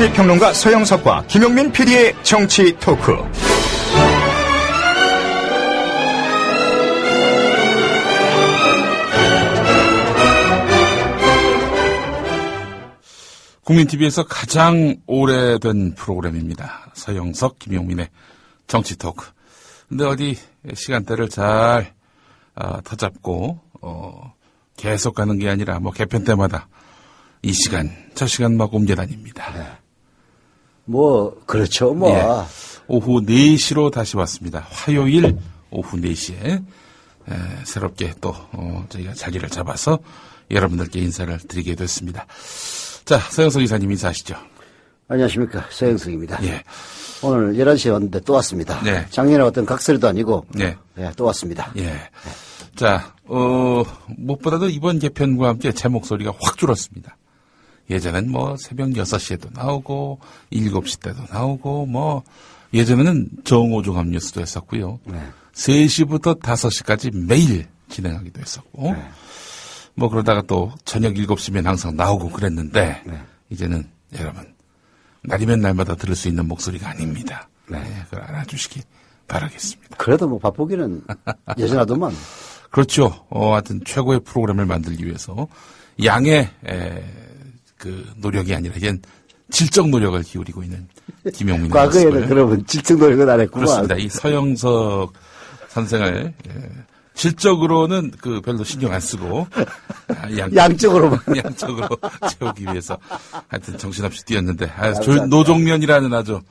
정치평론가 서영석과 김용민 PD의 정치 토크. 국민TV에서 가장 오래된 프로그램입니다. 서영석, 김용민의 정치 토크. 근데 어디 시간대를 잘 터잡고 계속 가는 게 아니라 뭐 개편 때마다 이 시간, 저 시간 막 옮겨다닙니다. 네. 그렇죠, 예, 오후 4시로 다시 왔습니다. 화요일 오후 4시에 새롭게 또 저희가 자리를 잡아서 여러분들께 인사를 드리게 됐습니다. 자, 서영석 이사님 인사하시죠. 안녕하십니까, 서영석입니다. 예. 오늘 11시에 왔는데 또 왔습니다. 네. 작년에 왔던 각설이도 아니고, 네. 네, 또 왔습니다. 예. 자, 무엇보다도 이번 개편과 함께 제 목소리가 확 줄었습니다. 예전엔 새벽 6시에도 나오고, 7시 때도 나오고, 예전에는 정오종합 뉴스도 했었고요. 네. 3시부터 5시까지 매일 진행하기도 했었고, 네. 그러다가 또 저녁 7시면 항상 나오고 그랬는데, 네. 이제는 여러분, 날이면 날마다 들을 수 있는 목소리가 아닙니다. 네. 그걸 알아주시기 바라겠습니다. 그래도 바쁘기는 여전하더만. 그렇죠. 하여튼 최고의 프로그램을 만들기 위해서 양의 노력이 아니라 이젠 질적 노력을 기울이고 있는 김용민 과거에는 그러면 질적 노력은 안 했구만. 그렇습니다. 이 서영석 선생을 질적으로는 별로 신경 안 쓰고 양쪽으로만 채우기 위해서 하여튼 정신없이 뛰었는데 노종면이라는 아주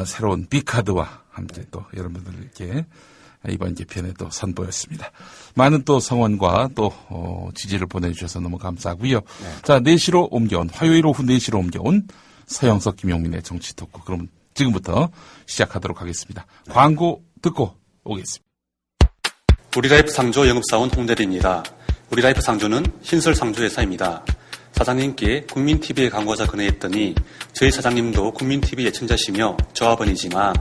새로운 빅카드와 함께 또 여러분들께 이번 개편에 또 선보였습니다. 많은 또 성원과 또 지지를 보내주셔서 너무 감사하고요. 네. 자, 4시로 옮겨온 화요일 오후 4시로 옮겨온 서영석 김용민의 정치 토크. 그럼 지금부터 시작하도록 하겠습니다. 광고 듣고 오겠습니다. 우리라이프 상조 영업사원 홍대리입니다. 우리라이프 상조는 신설 상조회사입니다. 사장님께 국민TV에 광고자 건의했더니 저희 사장님도 국민TV 예청자시며 조합원이지만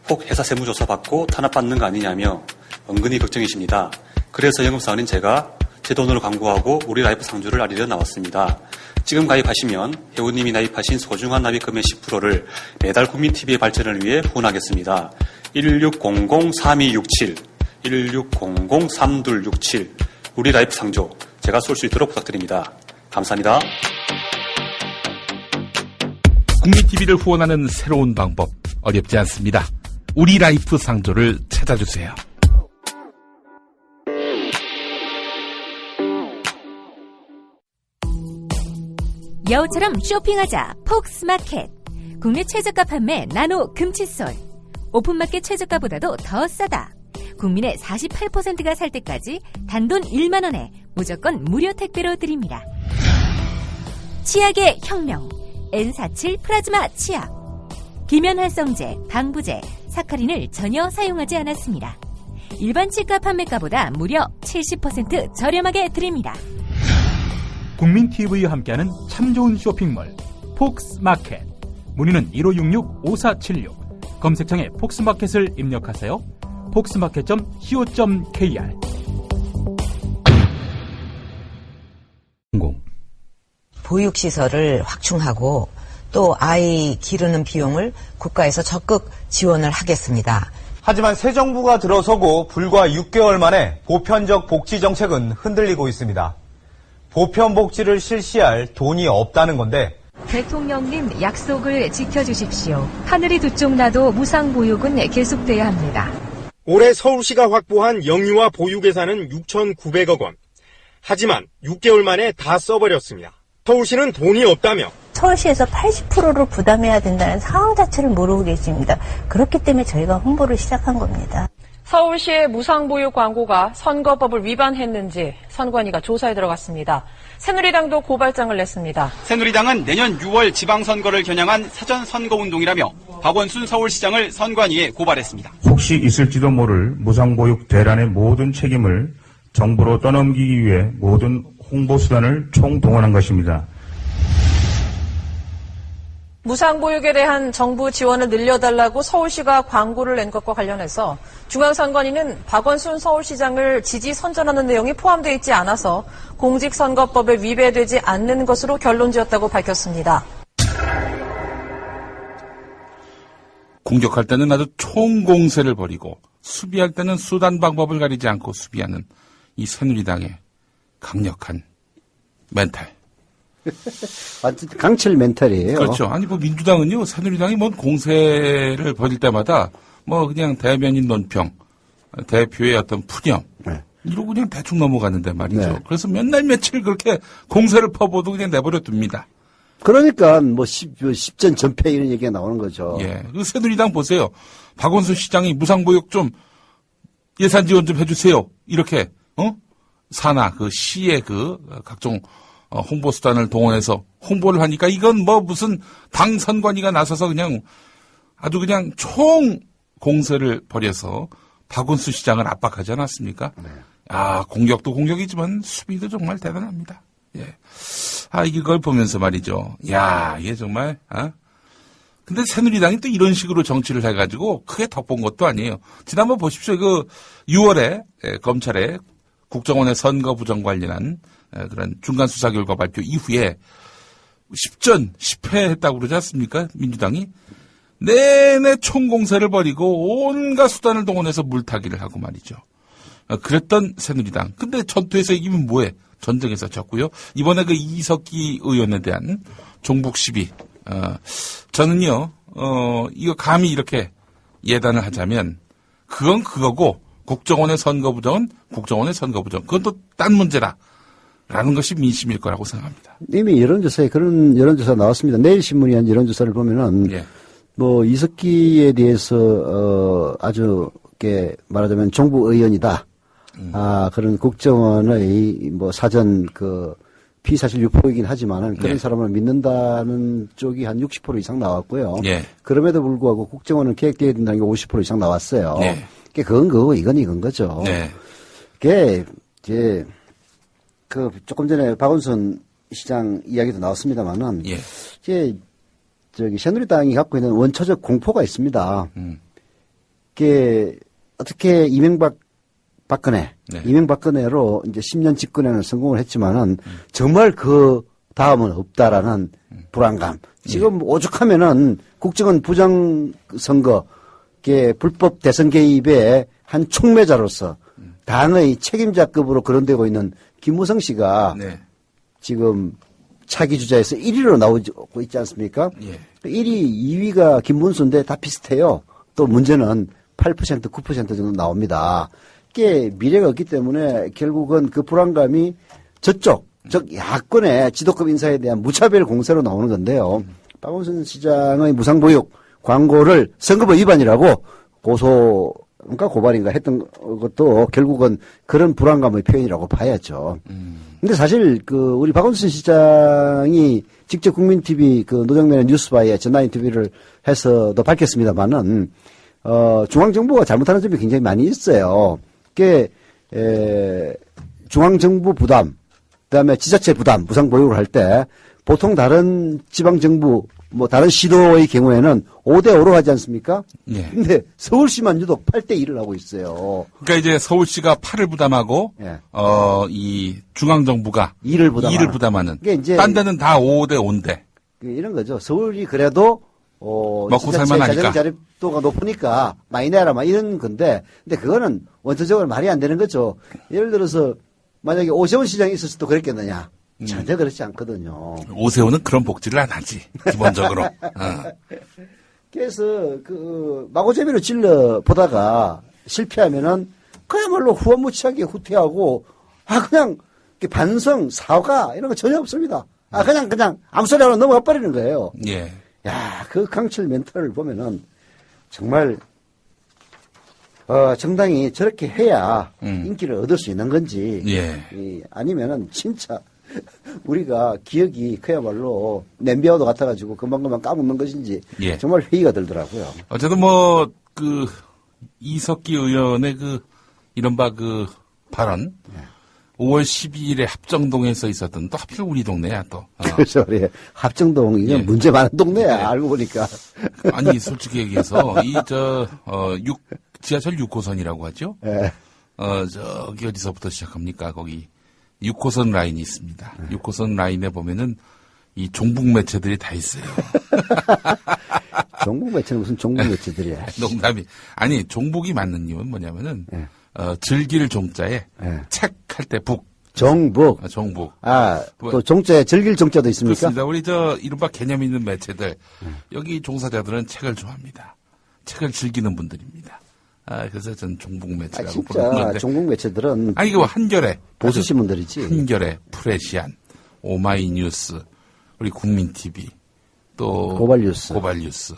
혹 회사 세무조사 받고 탄압받는 거 아니냐며 은근히 걱정이십니다. 그래서 영업사원인 제가 제 돈으로 광고하고 우리라이프 상조를 알리려 나왔습니다. 지금 가입하시면 회원님이 나입하신 소중한 납입금의 10%를 매달 국민TV의 발전을 위해 후원하겠습니다. 1600-3267 1600-3267 우리라이프 상조 제가 쏠 수 있도록 부탁드립니다. 감사합니다. 국민TV를 후원하는 새로운 방법 어렵지 않습니다. 우리라이프 상조를 찾아주세요. 여우처럼 쇼핑하자 폭스마켓. 국내 최저가 판매 나노 금칫솔. 오픈마켓 최저가보다도 더 싸다. 국민의 48%가 살 때까지 단돈 1만 원에 무조건 무료 택배로 드립니다. 치약의 혁명 N47 플라즈마 치약. 기면활성제, 방부제, 사카린을 전혀 사용하지 않았습니다. 일반 치과 판매가보다 무려 70% 저렴하게 드립니다. 국민TV와 함께하는 참 좋은 쇼핑몰 폭스마켓. 문의는 1566-5476 검색창에 폭스마켓을 입력하세요. 폭스마켓.co.kr. 보육시설을 확충하고 또 아이 기르는 비용을 국가에서 적극 지원을 하겠습니다. 하지만 새 정부가 들어서고 불과 6개월 만에 보편적 복지 정책은 흔들리고 있습니다. 보편 복지를 실시할 돈이 없다는 건데 대통령님 약속을 지켜주십시오. 하늘이 두 쪽 나도 무상보육은 계속돼야 합니다. 올해 서울시가 확보한 영유아 보육 예산은 6,900억 원. 하지만 6개월 만에 다 써버렸습니다. 서울시는 돈이 없다며 서울시에서 80%를 부담해야 된다는 상황 자체를 모르고 계십니다. 그렇기 때문에 저희가 홍보를 시작한 겁니다. 서울시의 무상보육 광고가 선거법을 위반했는지 선관위가 조사에 들어갔습니다. 새누리당도 고발장을 냈습니다. 새누리당은 내년 6월 지방선거를 겨냥한 사전선거운동이라며 박원순 서울시장을 선관위에 고발했습니다. 혹시 있을지도 모를 무상보육 대란의 모든 책임을 정부로 떠넘기기 위해 모든 홍보수단을 총동원한 것입니다. 무상보육에 대한 정부 지원을 늘려달라고 서울시가 광고를 낸 것과 관련해서 중앙선관위는 박원순 서울시장을 지지 선전하는 내용이 포함되어 있지 않아서 공직선거법에 위배되지 않는 것으로 결론 지었다고 밝혔습니다. 공격할 때는 아주 총공세를 벌이고 수비할 때는 수단 방법을 가리지 않고 수비하는 이 새누리당의 강력한 멘탈. 완전 강철 멘탈이에요. 그렇죠. 아니 뭐 민주당은요, 새누리당이 뭔 공세를 벌일 때마다 뭐 그냥 대변인 논평, 대표의 어떤 푸념 이러고 그냥 대충 넘어가는데 말이죠. 네. 그래서 몇 날 며칠 그렇게 공세를 퍼부어도 그냥 내버려 둡니다. 그러니까 뭐 10전 전패 이런 얘기가 나오는 거죠. 예. 그 새누리당 보세요. 박원순 시장이 무상보육 좀 예산 지원 좀 해주세요. 이렇게 산하 그 시의 그 각종 홍보 수단을 동원해서 홍보를 하니까 이건 뭐 무슨 당 선관위가 나서서 그냥 아주 그냥 총 공세를 벌여서 박원순 시장을 압박하지 않았습니까? 네. 아, 공격도 공격이지만 수비도 정말 대단합니다. 예. 아, 이걸 보면서 말이죠. 야, 이게 정말, 근데 새누리당이 또 이런 식으로 정치를 해가지고 크게 덕본 것도 아니에요. 지난번 보십시오. 그 6월에 검찰의 국정원의 선거 부정 관련한 그런 중간 수사 결과 발표 이후에 10전 10패 했다고 그러지 않습니까? 민주당이. 내내 총공세를 벌이고 온갖 수단을 동원해서 물타기를 하고 말이죠. 그랬던 새누리당. 근데 전투에서 이기면 뭐해? 전쟁에서 졌고요. 이번에 그 이석기 의원에 대한 종북 시비. 저는요, 이거 감히 이렇게 예단을 하자면 그건 그거고 국정원의 선거 부정은 국정원의 선거 부정. 그건 또 딴 문제라. 라는 것이 민심일 거라고 생각합니다. 이미 여론조사에 그런 여론조사 나왔습니다. 내일 신문이 한 여론조사를 보면은 예. 뭐 이석기에 대해서 아주 이렇게 말하자면 정부 의원이다. 그런 국정원의 뭐 사전 그 피사실 유포이긴 하지만은 그런 예. 사람을 믿는다는 쪽이 한 60% 이상 나왔고요. 예. 그럼에도 불구하고 국정원은 계획되어야 된다는 게 50% 이상 나왔어요. 예. 그건 그거고 이건 이건 거죠. 네. 그게 이제 그 조금 전에 박원순 시장 이야기도 나왔습니다만은 예. 이제 저기 새누리당이 갖고 있는 원초적 공포가 있습니다. 그게 어떻게 이명박근혜로 이제 10년 집권에는 성공을 했지만은 정말 그 다음은 없다라는 불안감. 지금 오죽하면은 국정원 부정선거, 불법 대선 개입의 한 촉매자로서 당의 책임자급으로 거론되고 있는 김무성 씨가 네. 지금 차기 주자에서 1위로 나오고 있지 않습니까? 예. 1위, 2위가 김문수인데 다 비슷해요. 또 문제는 8%, 9% 정도 나옵니다. 이게 미래가 없기 때문에 결국은 그 불안감이 저쪽, 즉 야권의 지도급 인사에 대한 무차별 공세로 나오는 건데요. 박원순 시장의 무상보육 광고를 선거법 위반이라고 고소인가 고발인가 했던 것도 결국은 그런 불안감의 표현이라고 봐야죠. 근데 사실 그 우리 박원순 시장이 직접 국민TV 그 노정면의 뉴스바에 전화 인터뷰를 해서도 밝혔습니다만은 중앙정부가 잘못하는 점이 굉장히 많이 있어요. 그게 중앙정부 부담, 그다음에 지자체 부담, 무상보육을 할 때 보통 다른 지방정부 뭐 다른 시도의 경우에는 5대5로 하지 않습니까? 예. 근데 서울시만 유독 8대1을 하고 있어요. 그러니까 이제 서울시가 8을 부담하고 예. 이 중앙정부가 2를 2를 부담하는. 그러니까 이제 딴 데는 다 5대 5인데. 이런 거죠. 서울이 그래도 먹고 지자체 살만하니까. 재정 자립도가 높으니까 많이 내라 막 이런 건데, 근데 그거는 원천적으로 말이 안 되는 거죠. 예를 들어서 만약에 오세훈 시장이 있었어도 그랬겠느냐? 전혀 그렇지 않거든요. 오세훈은 그런 복지를 안 하지 기본적으로. 그래서 그 마구잡이로 질러 보다가 실패하면은 그야말로 후원무치하게 후퇴하고 그냥 반성 사과 이런 거 전혀 없습니다. 그냥 아무 소리 하고 넘어가 버리는 거예요. 예. 야, 그 강철 멘탈을 보면은 정말 정당이 저렇게 해야 인기를 얻을 수 있는 건지 예. 아니면은 진짜 우리가 기억이 그야말로 냄비와도 같아가지고 금방금방 까먹는 것인지 예. 정말 회의가 들더라고요. 어쨌든 뭐 그 이석기 의원의 그 이른바 그 발언 5월 12일에 합정동에서 있었던 또 하필 우리 동네야 또. 그렇죠. 예. 합정동 이게 문제 많은 동네야. 알고 보니까. 아니 솔직히 얘기해서 지하철 6호선이라고 하죠. 예. 저기 어디서부터 시작합니까? 거기 6호선 라인이 있습니다. 6호선 라인에 보면은 이 종북 매체들이 다 있어요. 종북 매체는 무슨 종북 매체들이야. 농담이. 아니, 종북이 맞는 이유는 뭐냐면은, 네. 즐길 종자에 네. 책 할 때 북. 정북. 정북. 또 종자에 즐길 종자도 있습니까? 그렇습니다. 우리 이른바 개념 있는 매체들. 여기 종사자들은 책을 좋아합니다. 책을 즐기는 분들입니다. 그래서 전 종북 매체라고 부르는 진짜 건데. 종북 매체들은. 이거 한겨레. 보수 신문들이지. 한겨레, 프레시안, 오마이뉴스, 우리 국민TV, 또. 고발뉴스.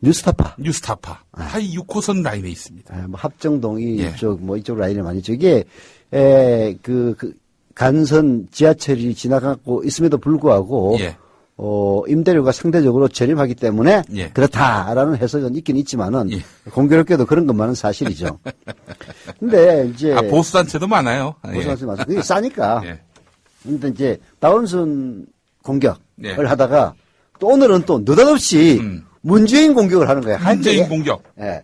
뉴스타파. 다 6호선 라인에 있습니다. 뭐 합정동이 예. 이쪽 라인에 많이 있죠. 이게, 간선 지하철이 지나가고 있음에도 불구하고, 예. 임대료가 상대적으로 저렴하기 때문에 예. 그렇다라는 해석은 있긴 있지만은 예. 공교롭게도 그런 것만은 사실이죠. 근데 이제. 보수단체도 많아요. 보수단체 맞아요. 그게 싸니까. 예. 근데 이제 다운슨 공격을 예. 하다가 또 오늘은 또 느닷없이 문재인 공격을 하는 거예요. 문재인 공격. 예.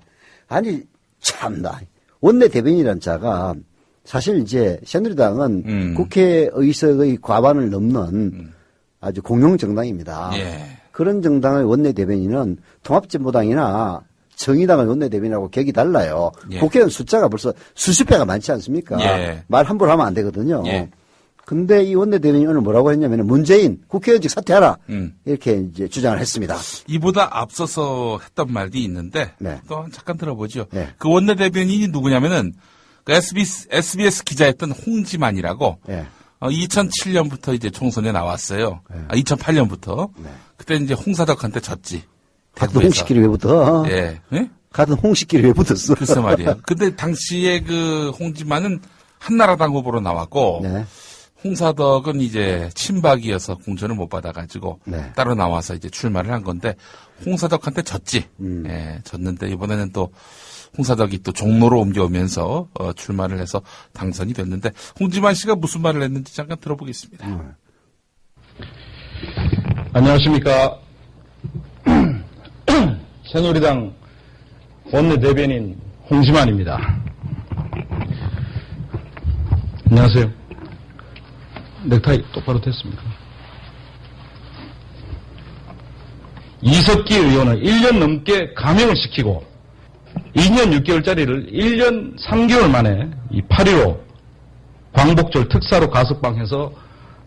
아니, 참나. 원내대변인이라는 자가 사실 이제 새누리당은 국회 의석의 과반을 넘는 아주 공용 정당입니다. 예. 그런 정당의 원내대변인은 통합진보당이나 정의당의 원내대변인하고 격이 달라요. 예. 국회의원 숫자가 벌써 수십 배가 많지 않습니까? 예. 말 함부로 하면 안 되거든요. 예. 근데 이 원내대변인이 오늘 뭐라고 했냐면 문재인 국회의원직 사퇴하라. 이렇게 이제 주장을 했습니다. 이보다 앞서서 했던 말이 있는데 네. 또 잠깐 들어보죠. 네. 그 원내대변인이 누구냐면은 그 SBS 기자였던 홍지만이라고 네. 2007년부터 이제 총선에 나왔어요. 2008년부터. 그때 이제 홍사덕한테 졌지. 같은 홍식끼리 왜 붙어? 예. 네? 같은 홍식끼리 왜 붙었어? 글쎄 말이에요. 근데 당시에 그 홍지만은 한나라당 후보로 나왔고 네. 홍사덕은 이제 친박이어서 공천을 못 받아가지고 네. 따로 나와서 이제 출마를 한 건데 홍사덕한테 졌지. 예, 졌는데 이번에는 또 홍사덕이 또 종로로 옮겨오면서 출마를 해서 당선이 됐는데 홍지만 씨가 무슨 말을 했는지 잠깐 들어보겠습니다. 안녕하십니까. 새누리당 원내대변인 홍지만입니다. 안녕하세요. 넥타이 똑바로 됐습니까? 이석기 의원을 1년 넘게 감형을 시키고 2년 6개월짜리를 1년 3개월 만에 이 8.15 광복절 특사로 가석방해서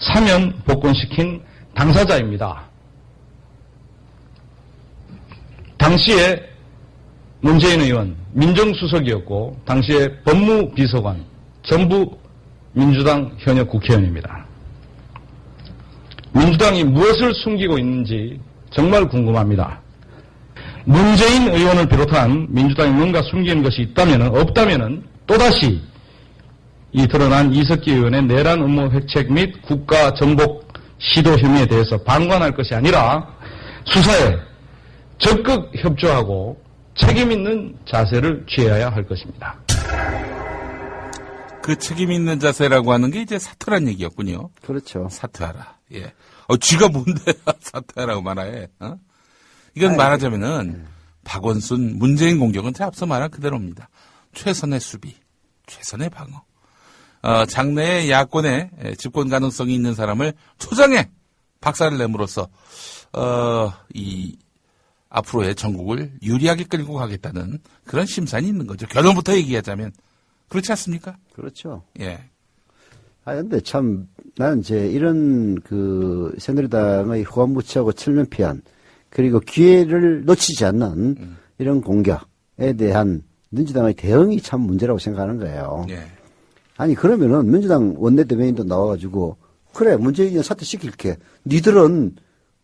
사면 복권시킨 당사자입니다. 당시에 문재인 의원 민정수석이었고 당시에 법무비서관 전부 민주당 현역 국회의원입니다. 민주당이 무엇을 숨기고 있는지 정말 궁금합니다. 문재인 의원을 비롯한 민주당이 뭔가 숨기는 것이 없다면 또다시 이 드러난 이석기 의원의 내란 음모 획책 및 국가 정복 시도 혐의에 대해서 방관할 것이 아니라 수사에 적극 협조하고 책임 있는 자세를 취해야 할 것입니다. 그 책임 있는 자세라고 하는 게 이제 사퇴란 얘기였군요. 그렇죠. 사퇴하라. 예. 쥐가 뭔데 사퇴하라고 말해. 이건 말하자면은 박원순 문재인 공격은 제 앞서 말한 그대로입니다. 최선의 수비, 최선의 방어. 장래에 야권에 집권 가능성이 있는 사람을 초장에 박살을 내므로써 이 앞으로의 전국을 유리하게 끌고 가겠다는 그런 심산이 있는 거죠. 결론부터 얘기하자면 그렇지 않습니까? 그렇죠. 예. 근데 참 나는 이제 이런 그 새누리당의 후한무치하고 철면피한 그리고 기회를 놓치지 않는 이런 공격에 대한 민주당의 대응이 참 문제라고 생각하는 거예요. 예. 아니 그러면은 민주당 원내대변인도 나와가지고 그래 문재인 사퇴시킬게. 니들은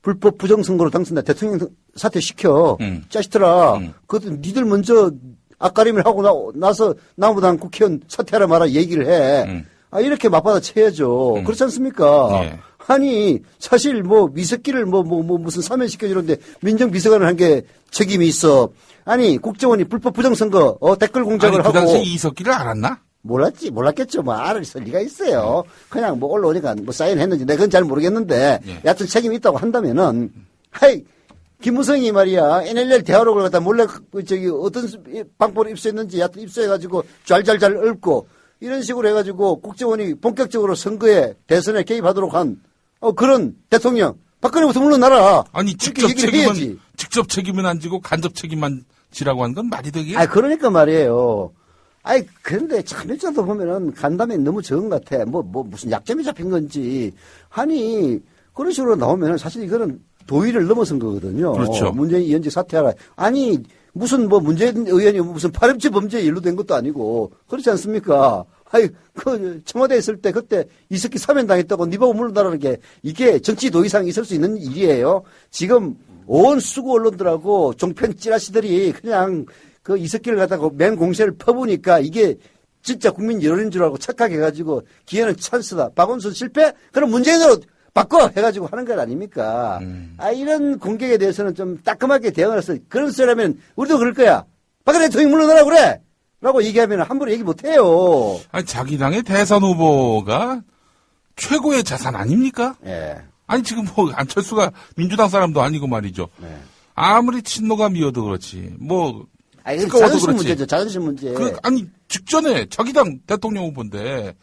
불법 부정선거로 당선돼 대통령 사퇴시켜. 짜시더라. 그것도 니들 먼저 앞가림을 하고 나서 나무당 국회의원 사퇴하라 마라 얘기를 해. 이렇게 맞받아 쳐야죠. 그렇지 않습니까? 예. 아니, 사실 미석기를 무슨 사면시켜주는데 민정비서관을 한 게 책임이 있어. 아니, 국정원이 불법 부정선거, 댓글 공작을 하고. 그 당시에 이석기를 알았나? 몰랐겠죠. 알을 리가 있어요. 그냥 올라오니까 사인했는지 내가 그건 잘 모르겠는데. 예. 여하튼 책임이 있다고 한다면은, 김무성이 말이야, NLL 대화록을 갖다 몰래 어떤 방법으로 입수했는지 여하튼 입수해가지고 잘 읊고 이런 식으로 해가지고 국정원이 본격적으로 선거에 대선에 개입하도록 한 그런 대통령 박근혜부터 물러나라. 아니 직접 책임은 안 지고 간접 책임만 지라고 하는 건 말이 되게? 그러니까 말이에요. 그런데 참 일자도 보면은 간담이 너무 적은 것 같아. 무슨 약점이 잡힌 건지. 아니, 그런 식으로 나오면은 사실 이거는 도의를 넘어선 거거든요. 그렇죠. 문재인 위원직 사퇴하라. 아니, 무슨 문재인 의원이 무슨 파렴치 범죄에 연루된 것도 아니고. 그렇지 않습니까? 청와대에 있을 때 그때 이석기 사면 당했다고 니 보고 물러나라는 게 이게 정치 도의상 있을 수 있는 일이에요. 지금 온 수구 언론들하고 종편 찌라시들이 그냥 그 이석기를 갖다가 맨 공세를 퍼부니까 이게 진짜 국민 여론인 줄 알고 착각해가지고 기회는 찬스다. 박원순 실패? 그럼 문재인으로 바꿔! 해가지고 하는 것 아닙니까? 이런 공격에 대해서는 좀 따끔하게 대응을 해서 그런 소리라면 우리도 그럴 거야. 박근혜 대통령 물러나라 그래! 라고 얘기하면 함부로 얘기 못 해요. 자기 당의 대선 후보가 최고의 자산 아닙니까? 예. 지금 안철수가 민주당 사람도 아니고 말이죠. 네. 아무리 친노감이어도 그렇지. 자존심 문제죠. 자존심 문제. 직전에 자기 당 대통령 후보인데,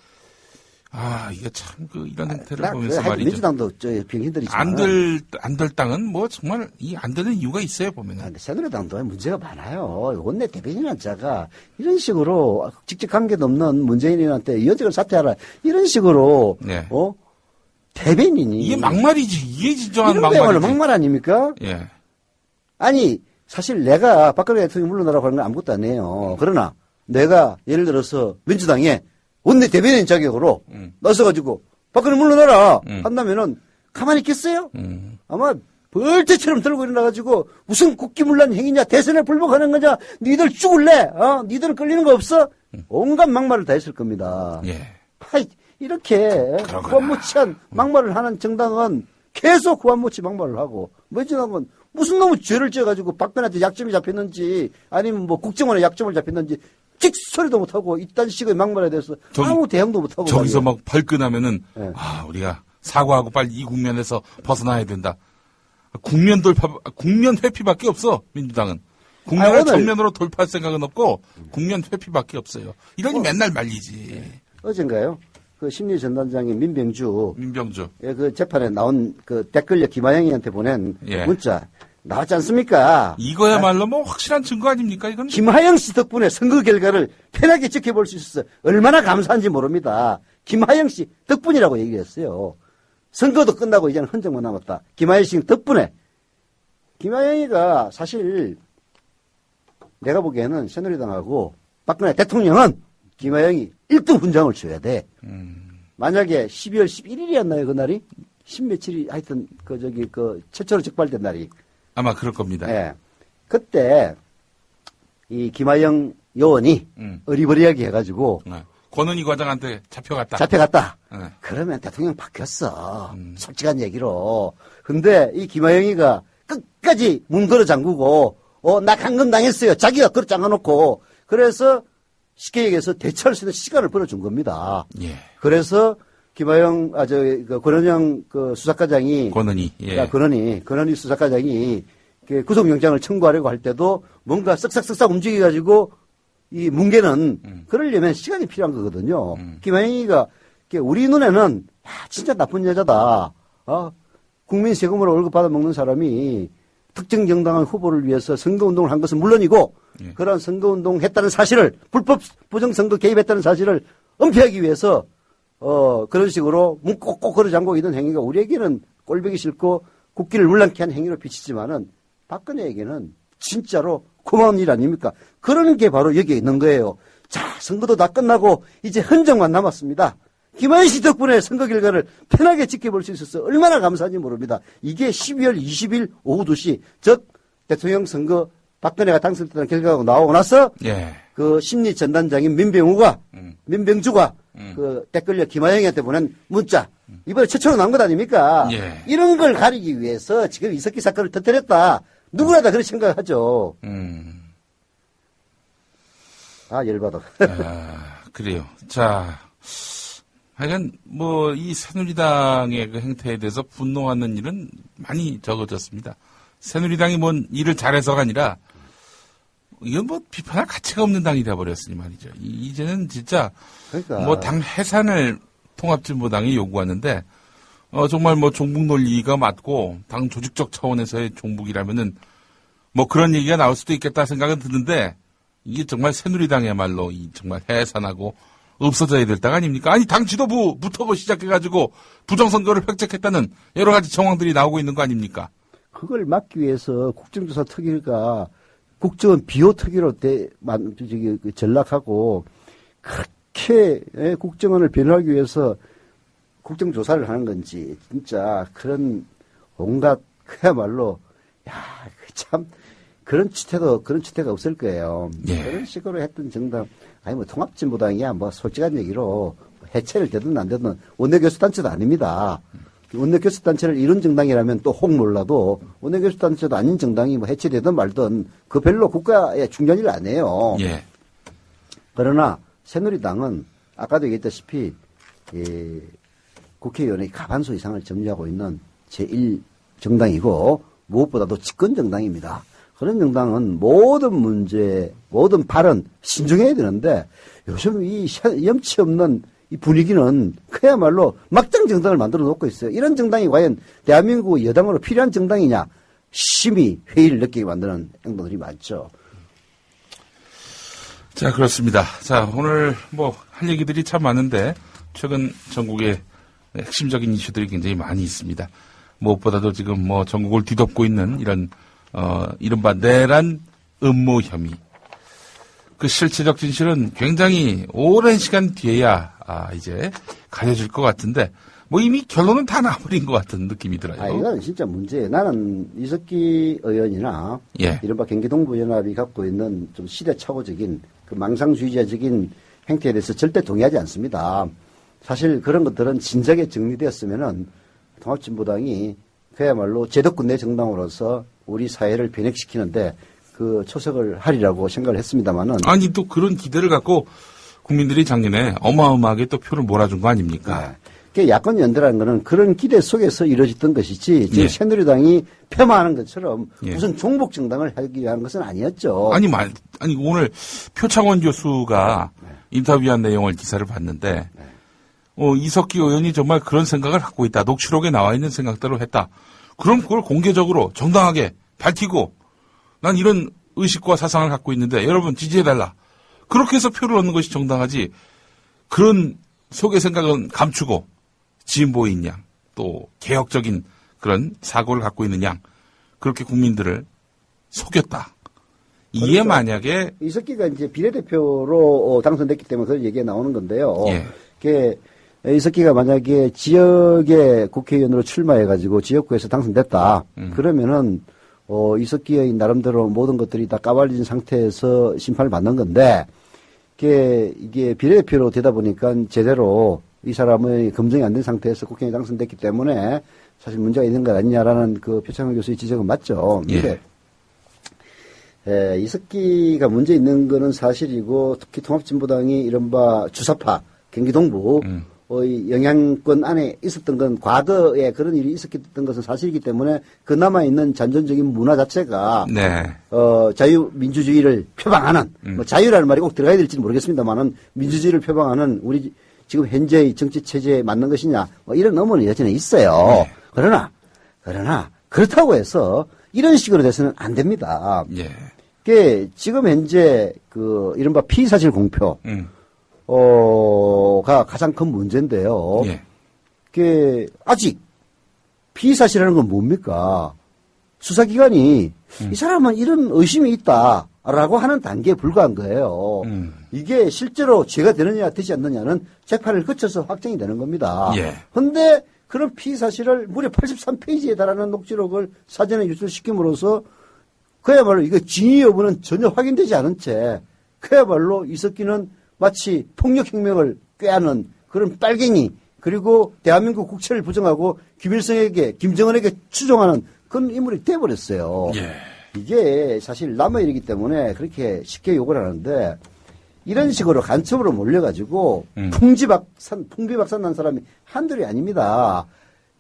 이게 참, 이런 행태를 보면서 말이죠. 민주당도 병신들이 안 될 땅은 정말 안 되는 이유가 있어요, 보면은. 새누리당도 문제가 많아요. 원내 대변인한 자가 이런 식으로 직접 관계도 없는 문재인한테 위원직을 사퇴하라. 이런 식으로, 네. 대변인이. 이게 막말이지. 이게 진정한 이런 막말이지. 막말 아닙니까? 예. 사실 내가 박근혜 대통령 물러나라고 하는 건 아무것도 아니에요. 그러나 내가 예를 들어서 민주당에 원내 대변인 자격으로 나서가지고 박근혜 물러나라 한다면은 가만히 있겠어요? 아마 벌떼처럼 들고 일어나가지고 무슨 국기문란 행위냐, 대선에 불복하는 거냐, 니들 죽을래? 니들은 끌리는 거 없어? 온갖 막말을 다 했을 겁니다. 예. 이렇게 후한무치한 막말을 하는 정당은 계속 후한무치 막말을 하고, 민주당은 무슨 놈의 죄를 지어가지고 박근혜한테 약점이 잡혔는지 아니면 국정원에 약점을 잡혔는지 찍소리도 못하고 이딴 식의 막말에 대해서 아무 대응도 못하고 저기서 막 발끈하면은 우리가 사과하고 빨리 이 국면에서 벗어나야 된다. 국면 회피밖에 없어. 민주당은 국면을 정면으로 돌파할 생각은 없고 국면 회피밖에 없어요. 이러니 맨날 말리지. 어젠가요? 그 심리전단장인 민병주. 그 재판에 나온 댓글력 김하영이한테 보낸 문자 나왔지 않습니까? 이거야말로 확실한 증거 아닙니까, 이건? 김하영 씨 덕분에 선거 결과를 편하게 지켜볼 수 있어서 얼마나 감사한지 모릅니다. 김하영 씨 덕분이라고 얘기했어요. 선거도 끝나고 이제는 흔적만 남았다. 김하영 씨 덕분에. 김하영이가 사실 내가 보기에는 새누리당하고 박근혜 대통령은 김하영이 1등 훈장을 줘야 돼. 만약에 12월 11일이었나요, 그날이? 10며칠이 하여튼, 최초로 적발된 날이. 아마 그럴 겁니다. 예. 그때, 이 김하영 요원이 어리버리하게 해가지고. 권은희 과장한테 잡혀갔다. 그러면 대통령 바뀌었어. 솔직한 얘기로. 근데 이 김하영이가 끝까지 문 걸어 잠그고, 나 감금당했어요. 자기가 걸어 잠가놓고. 그래서 쉽게 얘기해서 대처할 수 있는 시간을 벌어준 겁니다. 예. 그래서 김하영, 권은영 수사과장이. 권은희. 예. 권은희 수사과장이 구속영장을 청구하려고 할 때도 뭔가 쓱싹쓱싹 움직여가지고 이 뭉개는 그러려면 시간이 필요한 거거든요. 김하영이가 우리 눈에는 진짜 나쁜 여자다. 국민 세금으로 월급 받아 먹는 사람이 특정 정당한 후보를 위해서 선거운동을 한 것은 물론이고 그런 선거운동 했다는 사실을 불법 부정선거 개입했다는 사실을 은폐하기 위해서 그런 식으로 문 꼭꼭 걸어 잠그고 이런 행위가 우리에게는 꼴보기 싫고 국기를 물랑케 한 행위로 비치지만은 박근혜에게는 진짜로 고마운 일 아닙니까? 그러는 게 바로 여기에 있는 거예요. 자, 선거도 다 끝나고 이제 흔적만 남았습니다. 김하영 씨 덕분에 선거 결과를 편하게 지켜볼 수 있어서 얼마나 감사한지 모릅니다. 이게 12월 20일 오후 2시, 즉 대통령 선거 박근혜가 당선됐다는 결과가 나오고 나서 그 심리 전단장인 민병주가 그 댓글력 김하영이한테 보낸 문자 이번에 최초로 나온 것 아닙니까? 이런 걸 가리기 위해서 지금 이석기 사건을 터뜨렸다. 누구나 다 그렇게 생각하죠. 열받아. 그래요. 자, 하여간 이 새누리당의 그 행태에 대해서 분노하는 일은 많이 적어졌습니다. 새누리당이 뭔 일을 잘해서가 아니라 이건 비판할 가치가 없는 당이 되어버렸으니 말이죠. 이제는 진짜 당 해산을 통합진보당이 요구하는데 정말 뭐 종북 논리가 맞고 당 조직적 차원에서의 종북이라면은 뭐 그런 얘기가 나올 수도 있겠다 생각은 드는데 이게 정말 새누리당이야말로 정말 해산하고 없어져야 될 당 아닙니까? 아니 당 지도부부터 시작해가지고 부정선거를 획책했다는 여러 가지 정황들이 나오고 있는 거 아닙니까? 그걸 막기 위해서 국정조사 특위가 국정원 비호 특위로 전락하고 그렇게 국정원을 변호하기 위해서 국정조사를 하는 건지 진짜 그런 온갖 그야말로 참 그런 주태가 없을 거예요. 예. 그런 식으로 했던 정당 아니 뭐 통합진보당이야 뭐 솔직한 얘기로 해체를 되든 안 되든 원내교수단체도 아닙니다. 원내교수단체를 이룬 정당이라면 또 혹 몰라도 원내교수단체도 아닌 정당이 뭐 해체되든 말든 그 별로 국가에 중요한 일 안 해요. 예. 그러나 새누리당은 아까도 얘기했다시피 국회의원의 과반수 이상을 점유하고 있는 제1정당이고 무엇보다도 집권정당입니다. 그런 정당은 모든 문제, 모든 발언 신중해야 되는데 요즘 이 염치 없는 이 분위기는 그야말로 막장 정당을 만들어 놓고 있어요. 이런 정당이 과연 대한민국 여당으로 필요한 정당이냐 심히 회의를 느끼게 만드는 행동들이 많죠. 자, 그렇습니다. 자, 오늘 뭐 할 얘기들이 참 많은데 최근 전국에 핵심적인 이슈들이 굉장히 많이 있습니다. 무엇보다도 지금 뭐 전국을 뒤덮고 있는 이런 이른바 내란 음모 혐의. 그 실체적 진실은 굉장히 오랜 시간 뒤에야 이제 가려질 것 같은데 뭐 이미 결론은 다 나버린 것 같은 느낌이 들어요. 이건 진짜 문제예요. 나는 이석기 의원이나 이른바 경기동부연합이 갖고 있는 좀 시대착오적인 그 망상주의자적인 행태에 대해서 절대 동의하지 않습니다. 사실 그런 것들은 진작에 정리되었으면은 통합진보당이 그야말로 제도권 내 정당으로서 우리 사회를 변혁시키는데 그 초석을 하리라고 생각을 했습니다만은. 아니 또 그런 기대를 갖고 국민들이 작년에 어마어마하게 또 표를 몰아준 거 아닙니까? 네. 야권 연대라는 거는 그런 기대 속에서 이루어졌던 것이지 지금 새누리당이 폄하하는 것처럼 무슨 종북 정당을 하기 위한 것은 아니었죠. 아니 오늘 표창원 교수가 인터뷰한 내용을 기사를 봤는데 이석기 의원이 정말 그런 생각을 갖고 있다. 녹취록에 나와 있는 생각대로 했다. 그럼 그걸 공개적으로 정당하게 밝히고 난 이런 의식과 사상을 갖고 있는데 여러분 지지해달라. 그렇게 해서 표를 얻는 것이 정당하지. 그런 속의 생각은 감추고 진보인 양 또 개혁적인 그런 사고를 갖고 있는 양 그렇게 국민들을 속였다. 이게 만약에 이석기가 이제 비례대표로 당선됐기 때문에 그런 얘기가 나오는 건데요. 이석기가 만약에 지역의 국회의원으로 출마해가지고 지역구에서 당선됐다. 그러면은 이석기의 나름대로 모든 것들이 다 까발린 상태에서 심판을 받는 건데 이게 비례대표로 되다 보니까 제대로 이 사람의 검증이 안 된 상태에서 국회의원이 당선됐기 때문에 사실 문제가 있는 것 아니냐라는 그 표창원 교수의 지적은 맞죠. 근데 이석기가 문제 있는 거는 사실이고 특히 통합진보당이 이른바 주사파 경기동부 영향권 안에 있었던 건 과거에 그런 일이 있었던 것은 사실이기 때문에 그 남아있는 잔존적인 문화 자체가 자유민주주의를 표방하는 뭐 자유라는 말이 꼭 들어가야 될지는 모르겠습니다만은 민주주의를 표방하는 우리 지금 현재의 정치 체제에 맞는 것이냐 뭐 이런 의문이 여전히 있어요. 그러나 그렇다고 해서 이런 식으로 돼서는 안 됩니다. 지금 현재 그 이른바 피의사실 공표 가 가장 큰 문제인데요. 아직 피의사실이라는 건 뭡니까? 수사기관이 이 사람은 이런 의심이 있다라고 하는 단계에 불과한 거예요. 이게 실제로 죄가 되느냐 되지 않느냐는 재판을 거쳐서 확정이 되는 겁니다. 그런데 그런 피의사실을 무려 83페이지에 달하는 녹취록을 사전에 유출시킴으로써 그야말로 이거 진위 여부는 전혀 확인되지 않은 채 그야말로 이석기는 마치 폭력혁명을 꾀하는 그런 빨갱이 그리고 대한민국 국채를 부정하고 김일성에게 김정은에게 추종하는 그런 인물이 돼버렸어요. 이게 사실 남의 일이기 때문에 그렇게 쉽게 욕을 하는데 이런 식으로 간첩으로 몰려가지고 풍비박산 난 사람이 한둘이 아닙니다.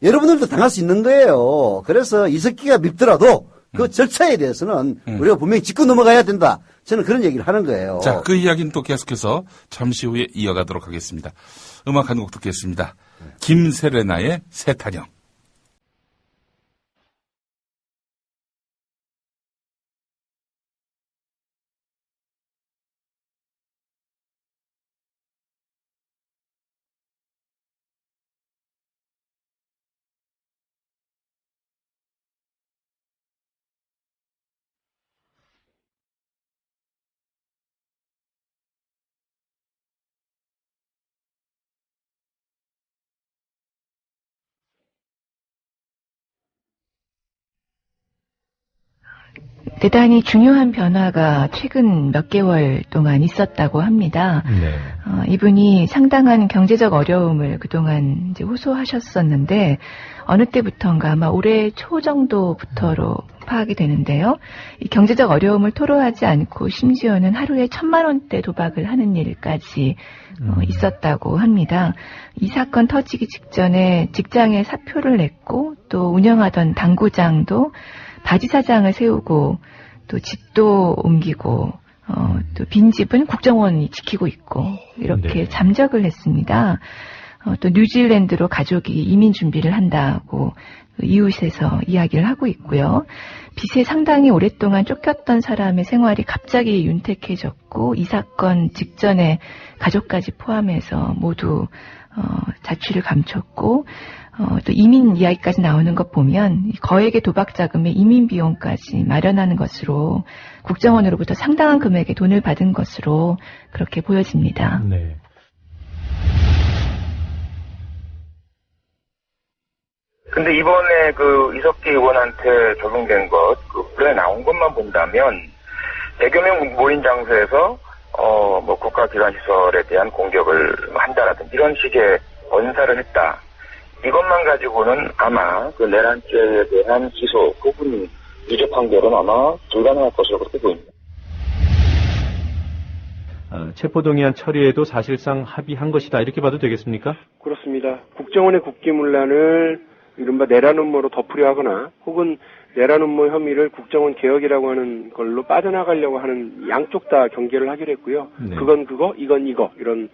여러분들도 당할 수 있는 거예요. 그래서 이석기가 밉더라도 그 절차에 대해서는 우리가 분명히 짚고 넘어가야 된다. 저는 그런 얘기를 하는 거예요. 자, 그 이야기는 또 계속해서 잠시 후에 이어가도록 하겠습니다. 음악 한 곡 듣겠습니다. 김세레나의 새타령. 대단히 중요한 변화가 최근 몇 개월 동안 있었다고 합니다. 네. 이분이 상당한 경제적 어려움을 그동안 이제 호소하셨었는데 어느 때부터인가 아마 올해 초 정도부터로 파악이 되는데요. 이 경제적 어려움을 토로하지 않고 심지어는 하루에 1,000만 원대 도박을 하는 일까지 있었다고 합니다. 이 사건 터지기 직전에 직장에 사표를 냈고 또 운영하던 당구장도 바지 사장을 세우고 또 집도 옮기고 또 빈집은 국정원이 지키고 있고 이렇게 네. 잠적을 했습니다. 또 뉴질랜드로 가족이 이민 준비를 한다고 이웃에서 이야기를 하고 있고요. 빚에 상당히 오랫동안 쫓겼던 사람의 생활이 갑자기 윤택해졌고 이 사건 직전에 가족까지 포함해서 모두 자취를 감췄고 또 이민 이야기까지 나오는 것 보면 거액의 도박 자금에 이민 비용까지 마련하는 것으로 국정원으로부터 상당한 금액의 돈을 받은 것으로 그렇게 보여집니다. 네. 근데 이번에 그 이석기 의원한테 적용된 것, 그 본래 나온 것만 본다면 100여 명 모인 장소에서 뭐 국가기관시설에 대한 공격을 한다라든지 이런 식의 언사를 했다. 이것만 가지고는 아마 그 내란죄에 대한 기소, 부분 유죄 판결은 아마 불가능할 것으로 그렇게 보입니다. 체포동의안 처리에도 사실상 합의한 것이다. 이렇게 봐도 되겠습니까? 그렇습니다. 국정원의 국기문란을 이른바 내란 음모로 덮으려 하거나 혹은 내란 음모 혐의를 국정원 개혁이라고 하는 걸로 빠져나가려고 하는 양쪽 다 경계를 하기로 했고요. 네. 그건 그거, 이건 이거 이런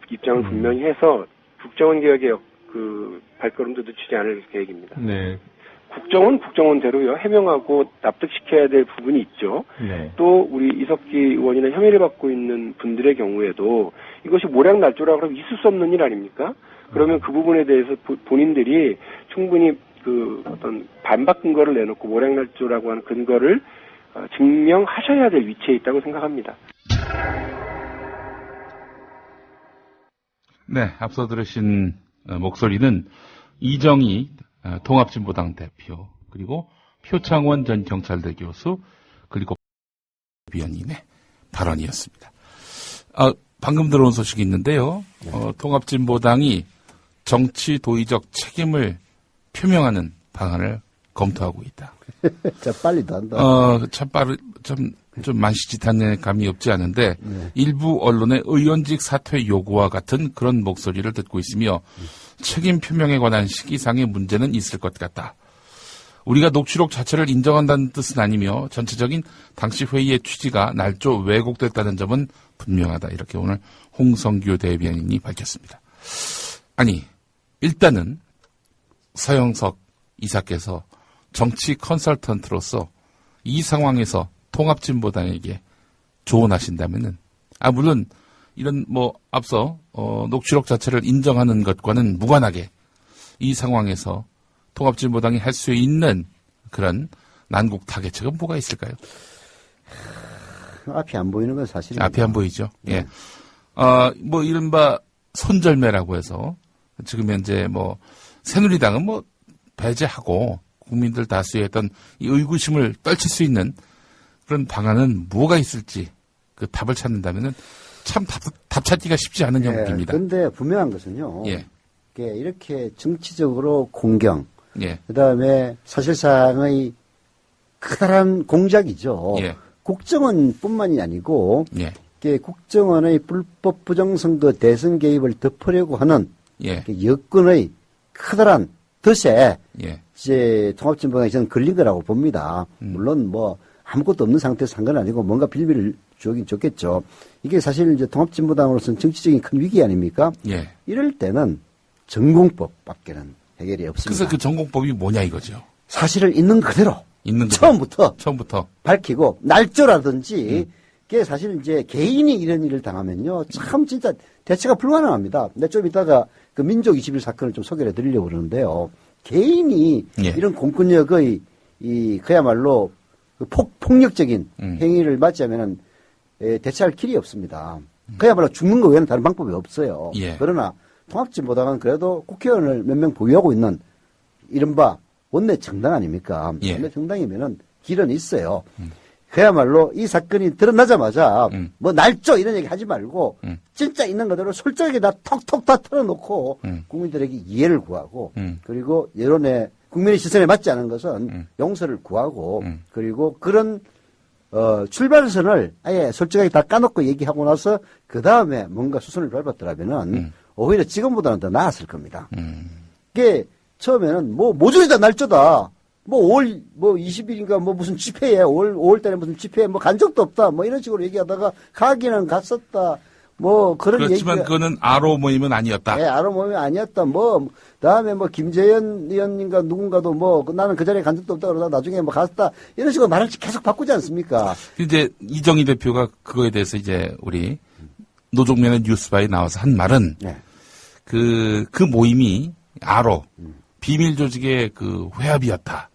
입장을 분명히 해서 국정원 개혁의 그 발걸음도 늦추지 않을 계획입니다. 네. 국정원 국정원대로요. 해명하고 납득시켜야 될 부분이 있죠. 네. 또 우리 이석기 의원이나 혐의를 받고 있는 분들의 경우에도 이것이 모략날조라고 하면 있을 수 없는 일 아닙니까? 그러면 그 부분에 대해서 본인들이 충분히 그 어떤 반박 근거를 내놓고 모략날조라고 하는 근거를 증명하셔야 될 위치에 있다고 생각합니다. 네, 앞서 들으신 목소리는 이정희 통합진보당 대표, 그리고 표창원 전 경찰대 교수, 그리고 위원님의 발언이었습니다. 방금 들어온 소식이 있는데요. 통합진보당이 정치 도의적 책임을 표명하는 방안을 검토하고 있다. 참 빨리도 한다. 좀 만시짓한 감이 없지 않은데 일부 언론의 의원직 사퇴 요구와 같은 그런 목소리를 듣고 있으며 책임 표명에 관한 시기상의 문제는 있을 것 같다. 우리가 녹취록 자체를 인정한다는 뜻은 아니며 전체적인 당시 회의의 취지가 날조 왜곡됐다는 점은 분명하다. 이렇게 오늘 홍성규 대변인이 밝혔습니다. 아니, 일단은 서영석 이사께서 정치 컨설턴트로서 이 상황에서 통합진보당에게 조언하신다면은, 물론 이런 앞서 녹취록 자체를 인정하는 것과는 무관하게 이 상황에서 통합진보당이 할 수 있는 그런 난국 타개책은 뭐가 있을까요? 앞이 안 보이는 건 사실입니다. 앞이 안 보이죠. 예. 이른바 손절매라고 해서 지금 현재 새누리당은 배제하고 국민들 다수의 어떤 이 의구심을 떨칠 수 있는 그런 방안은 뭐가 있을지 그 답을 찾는다면은 참 답 찾기가 쉽지 않은 영역입니다. 그런데 분명한 것은요. 예. 이렇게 정치적으로 공경, 예. 그다음에 사실상의 커다란 공작이죠. 예. 국정원뿐만이 아니고 예. 국정원의 불법 부정선거 대선 개입을 덮으려고 하는 예. 여권의 커다란 덫에 예. 이제 통합진보당이 저는 걸린 거라고 봅니다. 물론 아무것도 없는 상태에서 한 건 아니고 뭔가 빌미를 주긴 좋겠죠. 이게 사실 이제 통합진보당으로서는 정치적인 큰 위기 아닙니까? 예. 이럴 때는 전공법밖에는 해결이 없습니다. 그래서 그 전공법이 뭐냐 이거죠. 사실을 있는 그대로. 처음부터 밝히고 날조라든지 그게 사실 이제 개인이 이런 일을 당하면요 참 진짜 대처가 불가능합니다. 근데 좀 이따가 그 민족 21 사건을 좀 소개해 드리려고 그러는데요. 개인이 이런 공권력의 그야말로 그 폭력적인 행위를 맞이하면은 대처할 길이 없습니다. 그야말로 죽는 거 외에는 다른 방법이 없어요. 그러나 통합진보당은 그래도 국회의원을 몇 명 보유하고 있는 이른바 원내 정당 아닙니까? 원내 정당이면은 길은 있어요. 그야말로 이 사건이 드러나자마자 뭐 날조 이런 얘기 하지 말고 진짜 있는 그대로 솔직하게 다 톡톡 다 털어놓고 국민들에게 이해를 구하고 그리고 여론의 국민의 시선에 맞지 않은 것은 용서를 구하고 그리고 그런 출발선을 아예 솔직하게 다 까놓고 얘기하고 나서 그 다음에 뭔가 수순을 밟았더라면은 오히려 지금보다는 더 나았을 겁니다. 그게 처음에는 모조리 다 날조다. 5월 20일인가 무슨 집회에 5월 달에 무슨 집회에 간 적도 없다. 이런 식으로 얘기하다가 가기는 갔었다. 그런 그렇지만 얘기가. 그거는 아로 모임은 아니었다. 네, 아로 모임이 아니었다. 다음에 김재현 의원인가 누군가도 나는 그 자리에 간 적도 없다. 그러다 나중에 갔다. 이런 식으로 말을 계속 바꾸지 않습니까? 이제 이정희 대표가 그거에 대해서 이제 우리 노종면의 뉴스바에 나와서 한 말은 그 모임이 아로 비밀 조직의 그 회합이었다.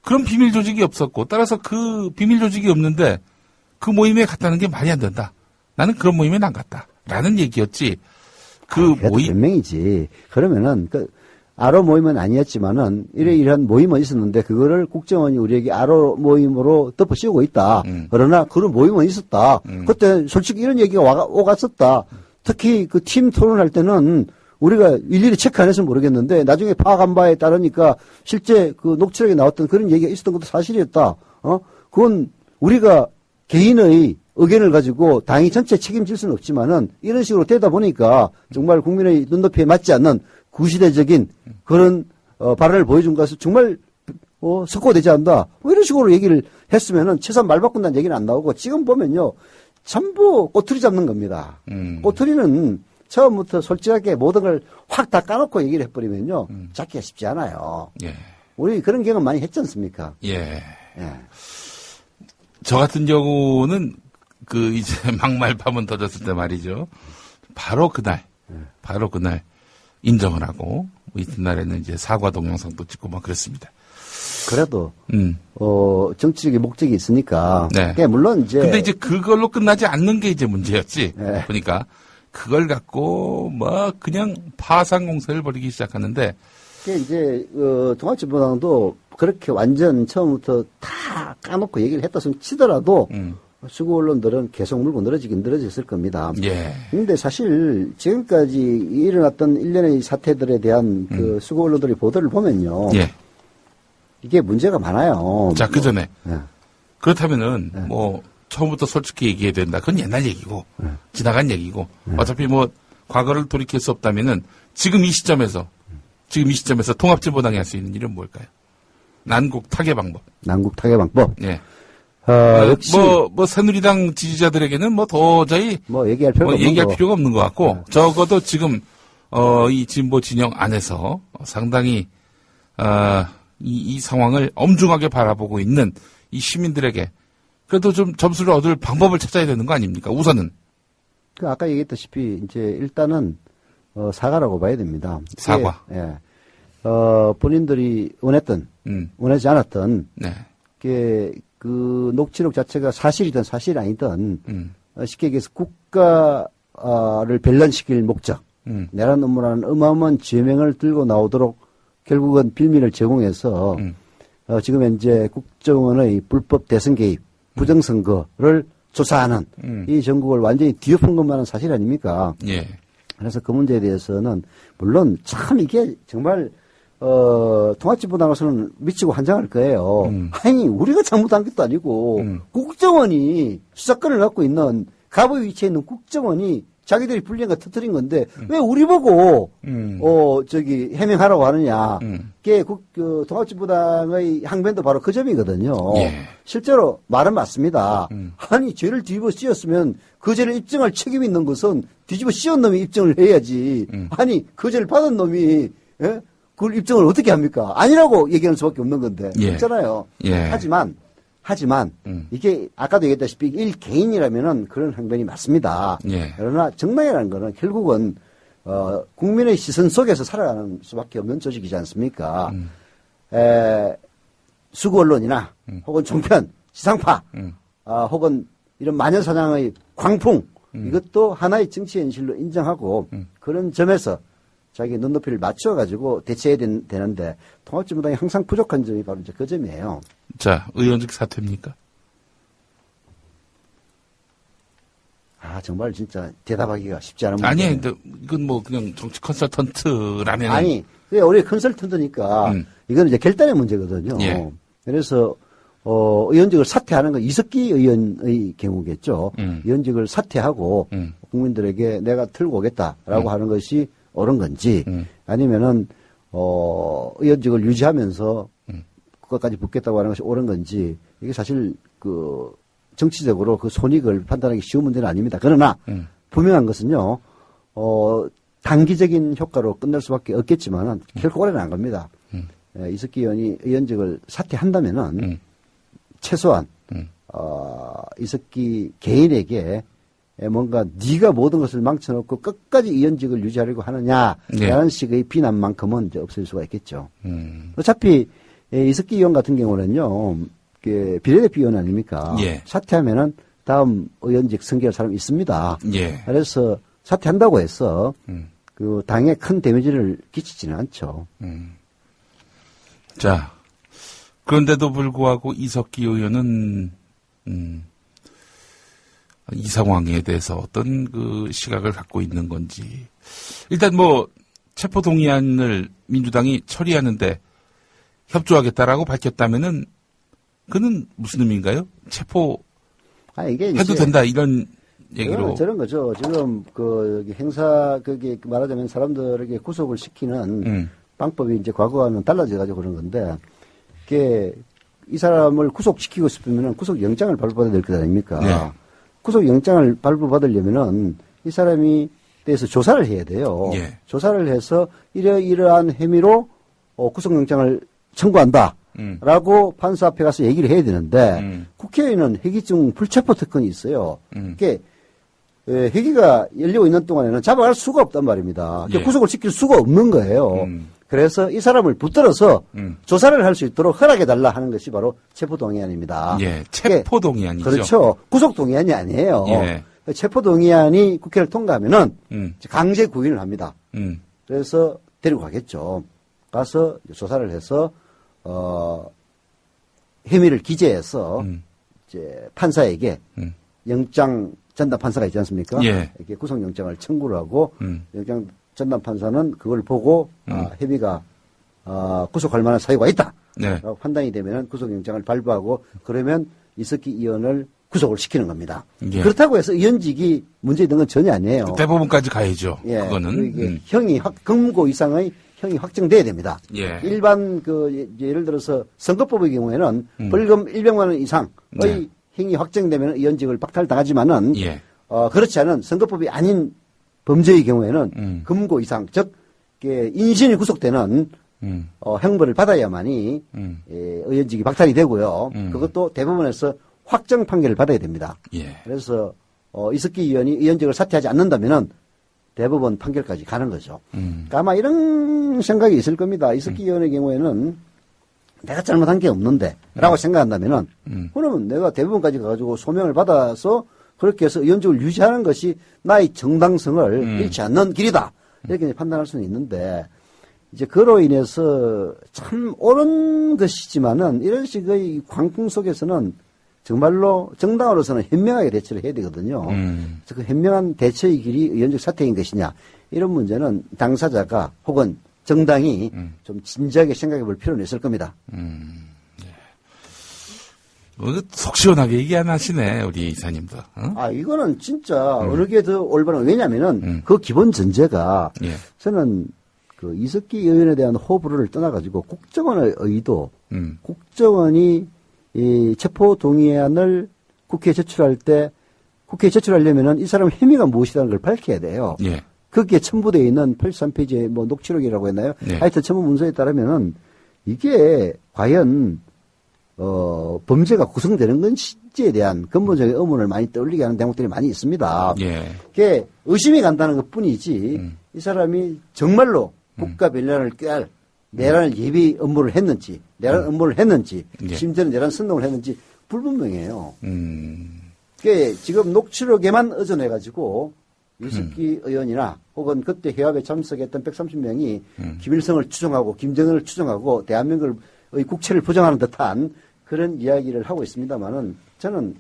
그런 비밀 조직이 없었고 따라서 그 비밀 조직이 없는데 그 모임에 갔다는 게 말이 안 된다. 나는 그런 모임에 안 갔다. 라는 얘기였지. 모임. 변명이지. 그러면은 아로 모임은 아니었지만은 이러한 모임은 있었는데 그거를 국정원이 우리에게 아로 모임으로 덮어씌우고 있다. 그러나 그런 모임은 있었다. 그때 솔직히 이런 얘기가 오갔었다. 특히 그 팀 토론할 때는 우리가 일일이 체크 안 해서 모르겠는데 나중에 파악한 바에 따르니까 실제 그 녹취록에 나왔던 그런 얘기가 있었던 것도 사실이었다. 그건 우리가 개인의 의견을 가지고 당이 전체 책임질 수는 없지만은 이런 식으로 되다 보니까 정말 국민의 눈높이에 맞지 않는 구시대적인 그런 발언을 보여준 것은 정말 석고되지 않는다. 이런 식으로 얘기를 했으면은 최소한 말 바꾼다는 얘기는 안 나오고 지금 보면요 전부 꼬투리 잡는 겁니다. 꼬투리는 처음부터 솔직하게 모든 걸 확 다 까놓고 얘기를 해버리면요 잡기가 쉽지 않아요. 우리 그런 경험 많이 했지 않습니까? 저 같은 경우는 이제 막말 파문 터졌을 때 말이죠. 바로 그날 인정을 하고 이튿날에는 이제 사과 동영상도 찍고 그랬습니다. 그래도 정치적인 목적이 있으니까. 물론 이제. 근데 이제 그걸로 끝나지 않는 게 이제 문제였지. 보니까 그걸 갖고 그냥 파상 공세를 벌이기 시작하는데. 그게 이제 통합진보당도 그렇게 완전 처음부터 다 까놓고 얘기를 했다 치더라도. 수구 언론들은 계속 물고 늘어졌을 겁니다. 그런데 사실 지금까지 일어났던 일련의 사태들에 대한 그 수구 언론들의 보도를 보면요. 이게 문제가 많아요. 자, 그 전에. 그렇다면은 처음부터 솔직히 얘기해야 된다. 그건 옛날 얘기고 지나간 얘기고 어차피 과거를 돌이킬 수 없다면은 지금 이 시점에서 통합진보당이 할 수 있는 일은 뭘까요? 난국 타개 방법. 역시. 새누리당 지지자들에게는 도저히. 얘기할 필요가 없는 것 같고, 적어도 지금, 이 진보 진영 안에서 상당히, 이 상황을 엄중하게 바라보고 있는 이 시민들에게 그래도 좀 점수를 얻을 방법을 찾아야 되는 거 아닙니까? 우선은. 아까 얘기했다시피, 이제 일단은, 사과라고 봐야 됩니다. 사과. 본인들이 원하지 않았던. 그 녹취록 자체가 사실이든 사실이 아니든 쉽게 얘기해서 국가를 변란시킬 목적 내란 업무라는 어마어마한 죄명을 들고 나오도록 결국은 빌미를 제공해서 지금 현재 국정원의 불법 대선 개입 부정선거를 조사하는 이 전국을 완전히 뒤엎은 것만은 사실 아닙니까? 그래서 그 문제에 대해서는 물론 참 이게 정말 통합진보당으로서는 미치고 환장할 거예요. 아니, 우리가 잘못한 것도 아니고, 국정원이 수사권을 갖고 있는, 갑의 위치에 있는 국정원이 자기들이 불리한 거 터뜨린 건데 왜 우리 보고 해명하라고 하느냐. 그게 통합진보당의 항변도 바로 그 점이거든요. 예. 실제로 말은 맞습니다. 아니 죄를 뒤집어 씌웠으면 그 죄를 입증할 책임이 있는 것은 뒤집어 씌운 놈이 입증을 해야지. 아니 그 죄를 받은 놈이 그걸 입증을 어떻게 합니까? 아니라고 얘기하는 수밖에 없는 건데. 예. 그렇잖아요. 예. 하지만 이게 아까도 얘기했다시피 일 개인이라면은 그런 항변이 맞습니다. 예. 그러나 정당이라는 거는 결국은 국민의 시선 속에서 살아가는 수밖에 없는 조직이지 않습니까? 수구 언론이나 혹은 종편, 지상파, 혹은 이런 마녀사냥의 광풍 이것도 하나의 정치 현실로 인정하고 그런 점에서 자기 눈높이를 맞춰가지고 대처해야 되는데 통합진보당이 항상 부족한 점이 바로 이제 그 점이에요. 자, 의원직 사퇴입니까? 정말 진짜 대답하기가 쉽지 않은 문제. 아니, 이건 뭐 그냥 정치 컨설턴트라면. 아니, 우리 컨설턴트니까 이건 이제 결단의 문제거든요. 예. 그래서 의원직을 사퇴하는 건 이석기 의원의 경우겠죠. 의원직을 사퇴하고 국민들에게 내가 틀고 오겠다라고 하는 것이 옳은 건지 아니면은 의원직을 유지하면서 그것까지 붙겠다고 하는 것이 옳은 건지 이게 사실 그 정치적으로 그 손익을 판단하기 쉬운 문제는 아닙니다. 그러나 분명한 것은요. 단기적인 효과로 끝날 수밖에 없겠지만은 결코 오래는 안 갑니다. 이석기 의원이 의원직을 사퇴한다면은 최소한 이석기 개인에게 뭔가 네가 모든 것을 망쳐놓고 끝까지 의원직을 유지하려고 하느냐라는 식의 비난만큼은 이제 없을 수가 있겠죠. 어차피 이석기 의원 같은 경우는요, 비례대표 의원 아닙니까? 예. 사퇴하면은 다음 의원직 승계할 사람이 있습니다. 예. 그래서 사퇴한다고 해서 그 당에 큰 데미지를 끼치지는 않죠. 자, 그런데도 불구하고 이석기 의원은 이 상황에 대해서 어떤 그 시각을 갖고 있는 건지. 일단 뭐 체포동의안을 민주당이 처리하는데 협조하겠다라고 밝혔다면은 그는 무슨 의미인가요? 이게 해도 된다 이런 얘기로. 저런 거죠. 지금 행사 말하자면 사람들에게 구속을 시키는 방법이 이제 과거와는 달라져가지고 그런 건데 이게 이 사람을 구속시키고 싶으면은 구속영장을 발부받아야 될 것 아닙니까? 네. 구속영장을 발부받으려면은 이 사람이 대해서 조사를 해야 돼요. 예. 조사를 해서 이러이러한 혐의로 구속영장을 청구한다. 라고 판사 앞에 가서 얘기를 해야 되는데 국회에는 회기증 불체포 특권이 있어요. 그게 회기가 열리고 있는 동안에는 잡아갈 수가 없단 말입니다. 예. 구속을 시킬 수가 없는 거예요. 그래서 이 사람을 붙들어서 조사를 할 수 있도록 허락해달라 하는 것이 바로 체포동의안입니다. 예, 체포동의안이죠. 그렇죠. 구속동의안이 아니에요. 예. 체포동의안이 국회를 통과하면은 강제 구인을 합니다. 그래서 데리고 가겠죠. 가서 조사를 해서 혐의를 기재해서 이제 판사에게 영장 전담 판사가 있지 않습니까? 예. 이렇게 구속영장을 청구를 하고 영장 전담 판사는 그걸 보고 혐의가 구속할 만한 사유가 있다. 네. 라고 판단이 되면은 구속영장을 발부하고 그러면 이석기 의원을 구속을 시키는 겁니다. 예. 그렇다고 해서 의원직이 문제되는 건 전혀 아니에요. 대법원까지 가야죠. 예. 그거는. 이게 형이 금고 이상의 형이 확정돼야 됩니다. 예. 일반 예를 들어서 선거법의 경우에는 벌금 100만 원 이상의 형이 확정되면 의원직을 박탈당하지만은 예. 그렇지 않은 선거법이 아닌 범죄의 경우에는 금고 이상 즉 인신이 구속되는 형벌을 받아야만이 의원직이 박탈이 되고요. 그것도 대법원에서 확정 판결을 받아야 됩니다. 예. 그래서 이석기 의원이 의원직을 사퇴하지 않는다면은 대법원 판결까지 가는 거죠. 그러니까 아마 이런 생각이 있을 겁니다. 이석기 의원의 경우에는 내가 잘못한 게 없는데 라고 생각한다면은 그러면 내가 대법원까지 가가지고 소명을 받아서 그렇게 해서 의원직을 유지하는 것이 나의 정당성을 잃지 않는 길이다. 이렇게 판단할 수는 있는데 이제 그로 인해서 참 옳은 것이지만은 이런 식의 광풍 속에서는 정말로 정당으로서는 현명하게 대처를 해야 되거든요. 그 현명한 대처의 길이 의원직 사퇴인 것이냐 이런 문제는 당사자가 혹은 정당이 좀 진지하게 생각해 볼 필요는 있을 겁니다. 속 시원하게 얘기 안 하시네, 우리 이사님도. 어? 이거는 진짜 어느 게 더 올바른, 왜냐면은 그 기본 전제가 저는 그 이석기 의원에 대한 호불호를 떠나가지고 국정원의 의도, 국정원이 이 체포 동의안을 국회에 제출할 때 국회에 제출하려면은 이 사람 혐의가 무엇이라는 걸 밝혀야 돼요. 거기에 첨부되어 있는 83페이지의 뭐 녹취록이라고 했나요? 하여튼 첨부 문서에 따르면은 이게 과연 범죄가 구성되는 건지에 대한 근본적인 의문을 많이 떠올리게 하는 대목들이 많이 있습니다. 그게 의심이 간다는 것 뿐이지 이 사람이 정말로 국가 변란을 꾀할 내란 예비 업무를 했는지, 내란 업무를 했는지, 심지어는 내란 선동을 했는지 불분명해요. 그게 지금 녹취록에만 의존해가지고 이석기 의원이나 혹은 그때 회합에 참석했던 130명이 김일성을 추종하고 김정은을 추종하고 대한민국의 국채를 부정하는 듯한 그런 이야기를 하고 있습니다만은 저는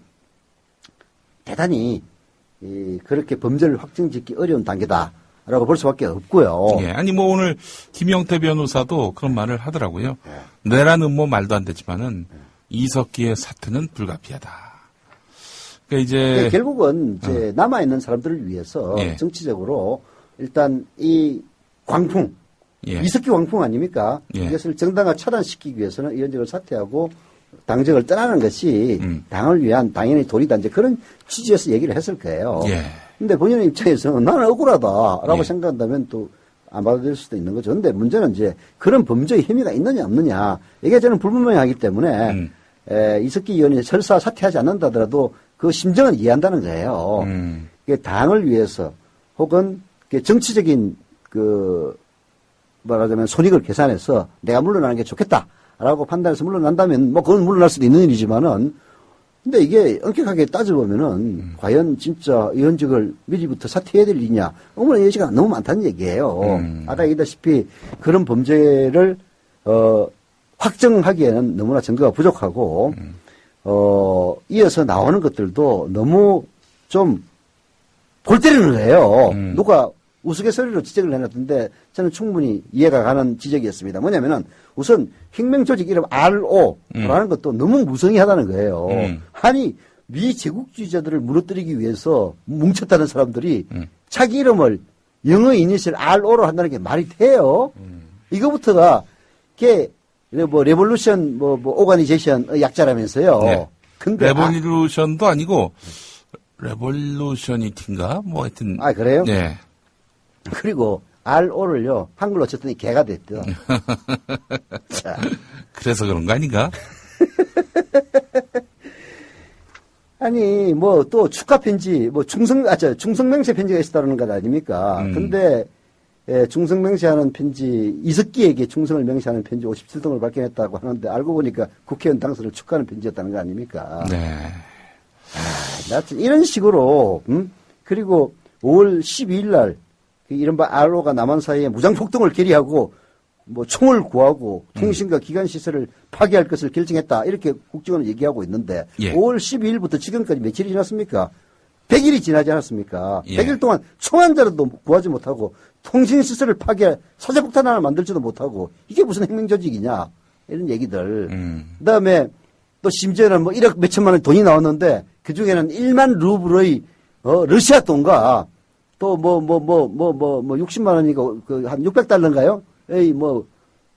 대단히 그렇게 범죄를 확정짓기 어려운 단계다라고 볼 수밖에 없고요. 아니 뭐 오늘 김영태 변호사도 그런 말을 하더라고요. 내란 음모 말도 안 되지만은 이석기의 사퇴는 불가피하다. 그러니까 이제 결국은 이제 남아 있는 사람들을 위해서 정치적으로 일단 이 광풍, 이석기 광풍 아닙니까? 이것을 정당화 차단시키기 위해서는 의원직을 사퇴하고 당적을 떠나는 것이 당을 위한 당연히 도리다 이제 그런 취지에서 얘기를 했을 거예요. 근데 본인의 입장에서는 나는 억울하다라고 생각한다면 또 안 받아들일 수도 있는 거죠. 근데 문제는 이제 그런 범죄의 혐의가 있느냐 없느냐 이게 저는 불분명하기 때문에 이석기 의원이 설사 사퇴하지 않는다더라도 그 심정은 이해한다는 거예요. 당을 위해서 혹은 정치적인 말하자면 손익을 계산해서 내가 물러나는 게 좋겠다라고 판단해서 물러난다면 뭐 그건 물러날 수도 있는 일이지만은 근데 이게 엄격하게 따져보면은 과연 진짜 의원직을 미리부터 사퇴해야 될 일이냐 어머나 여지가 너무 많다는 얘기예요. 아까 얘기했다시피 그런 범죄를 확정하기에는 너무나 증거가 부족하고 이어서 나오는 것들도 너무 좀 골 때리는 거예요. 누가 우스갯소리로 지적을 해놨던데 저는 충분히 이해가 가는 지적이었습니다. 뭐냐면은 우선 혁명조직 이름 RO라는 것도 너무 무성의하다는 거예요. 아니 미 제국주의자들을 무너뜨리기 위해서 뭉쳤다는 사람들이 자기 이름을 영어 이니셜 RO로 한다는 게 말이 돼요? 이거부터가 게 뭐 레볼루션 뭐 오가니제이션 약자라면서요. 근데 레볼루션도 아니고 레볼루셔니티인가 뭐 하여튼 그래요? 네. 그리고 RO를요 한글로 쳤더니 개가 됐죠. 자. 그래서 그런 거 아닌가? 아니 뭐 또 축하 편지 뭐 충성맹세 편지가 있었다는 것 아닙니까? 근데 충성맹세하는 편지 이석기에게 충성을 맹세하는 편지 57통을 발견했다고 하는데 알고 보니까 국회의원 당선을 축하하는 편지였다는 거 아닙니까? 이런 식으로 그리고 5월 12일 날 이른바 RO가 남한 사이에 무장폭동을 결의하고 뭐 총을 구하고 통신과 기관시설을 파괴할 것을 결정했다. 이렇게 국정원은 얘기하고 있는데 5월 12일부터 지금까지 며칠이 지났습니까? 100일이 지나지 않았습니까? 100일 동안 총 한 자라도 구하지 못하고 통신시설을 파괴, 사제폭탄 하나 만들지도 못하고 이게 무슨 혁명조직이냐 이런 얘기들. 그다음에 또 심지어는 뭐 1억 몇천만 원 돈이 나왔는데 그중에는 1만 루블의 러시아 돈과 또 60만 원이고 한 600달러인가요?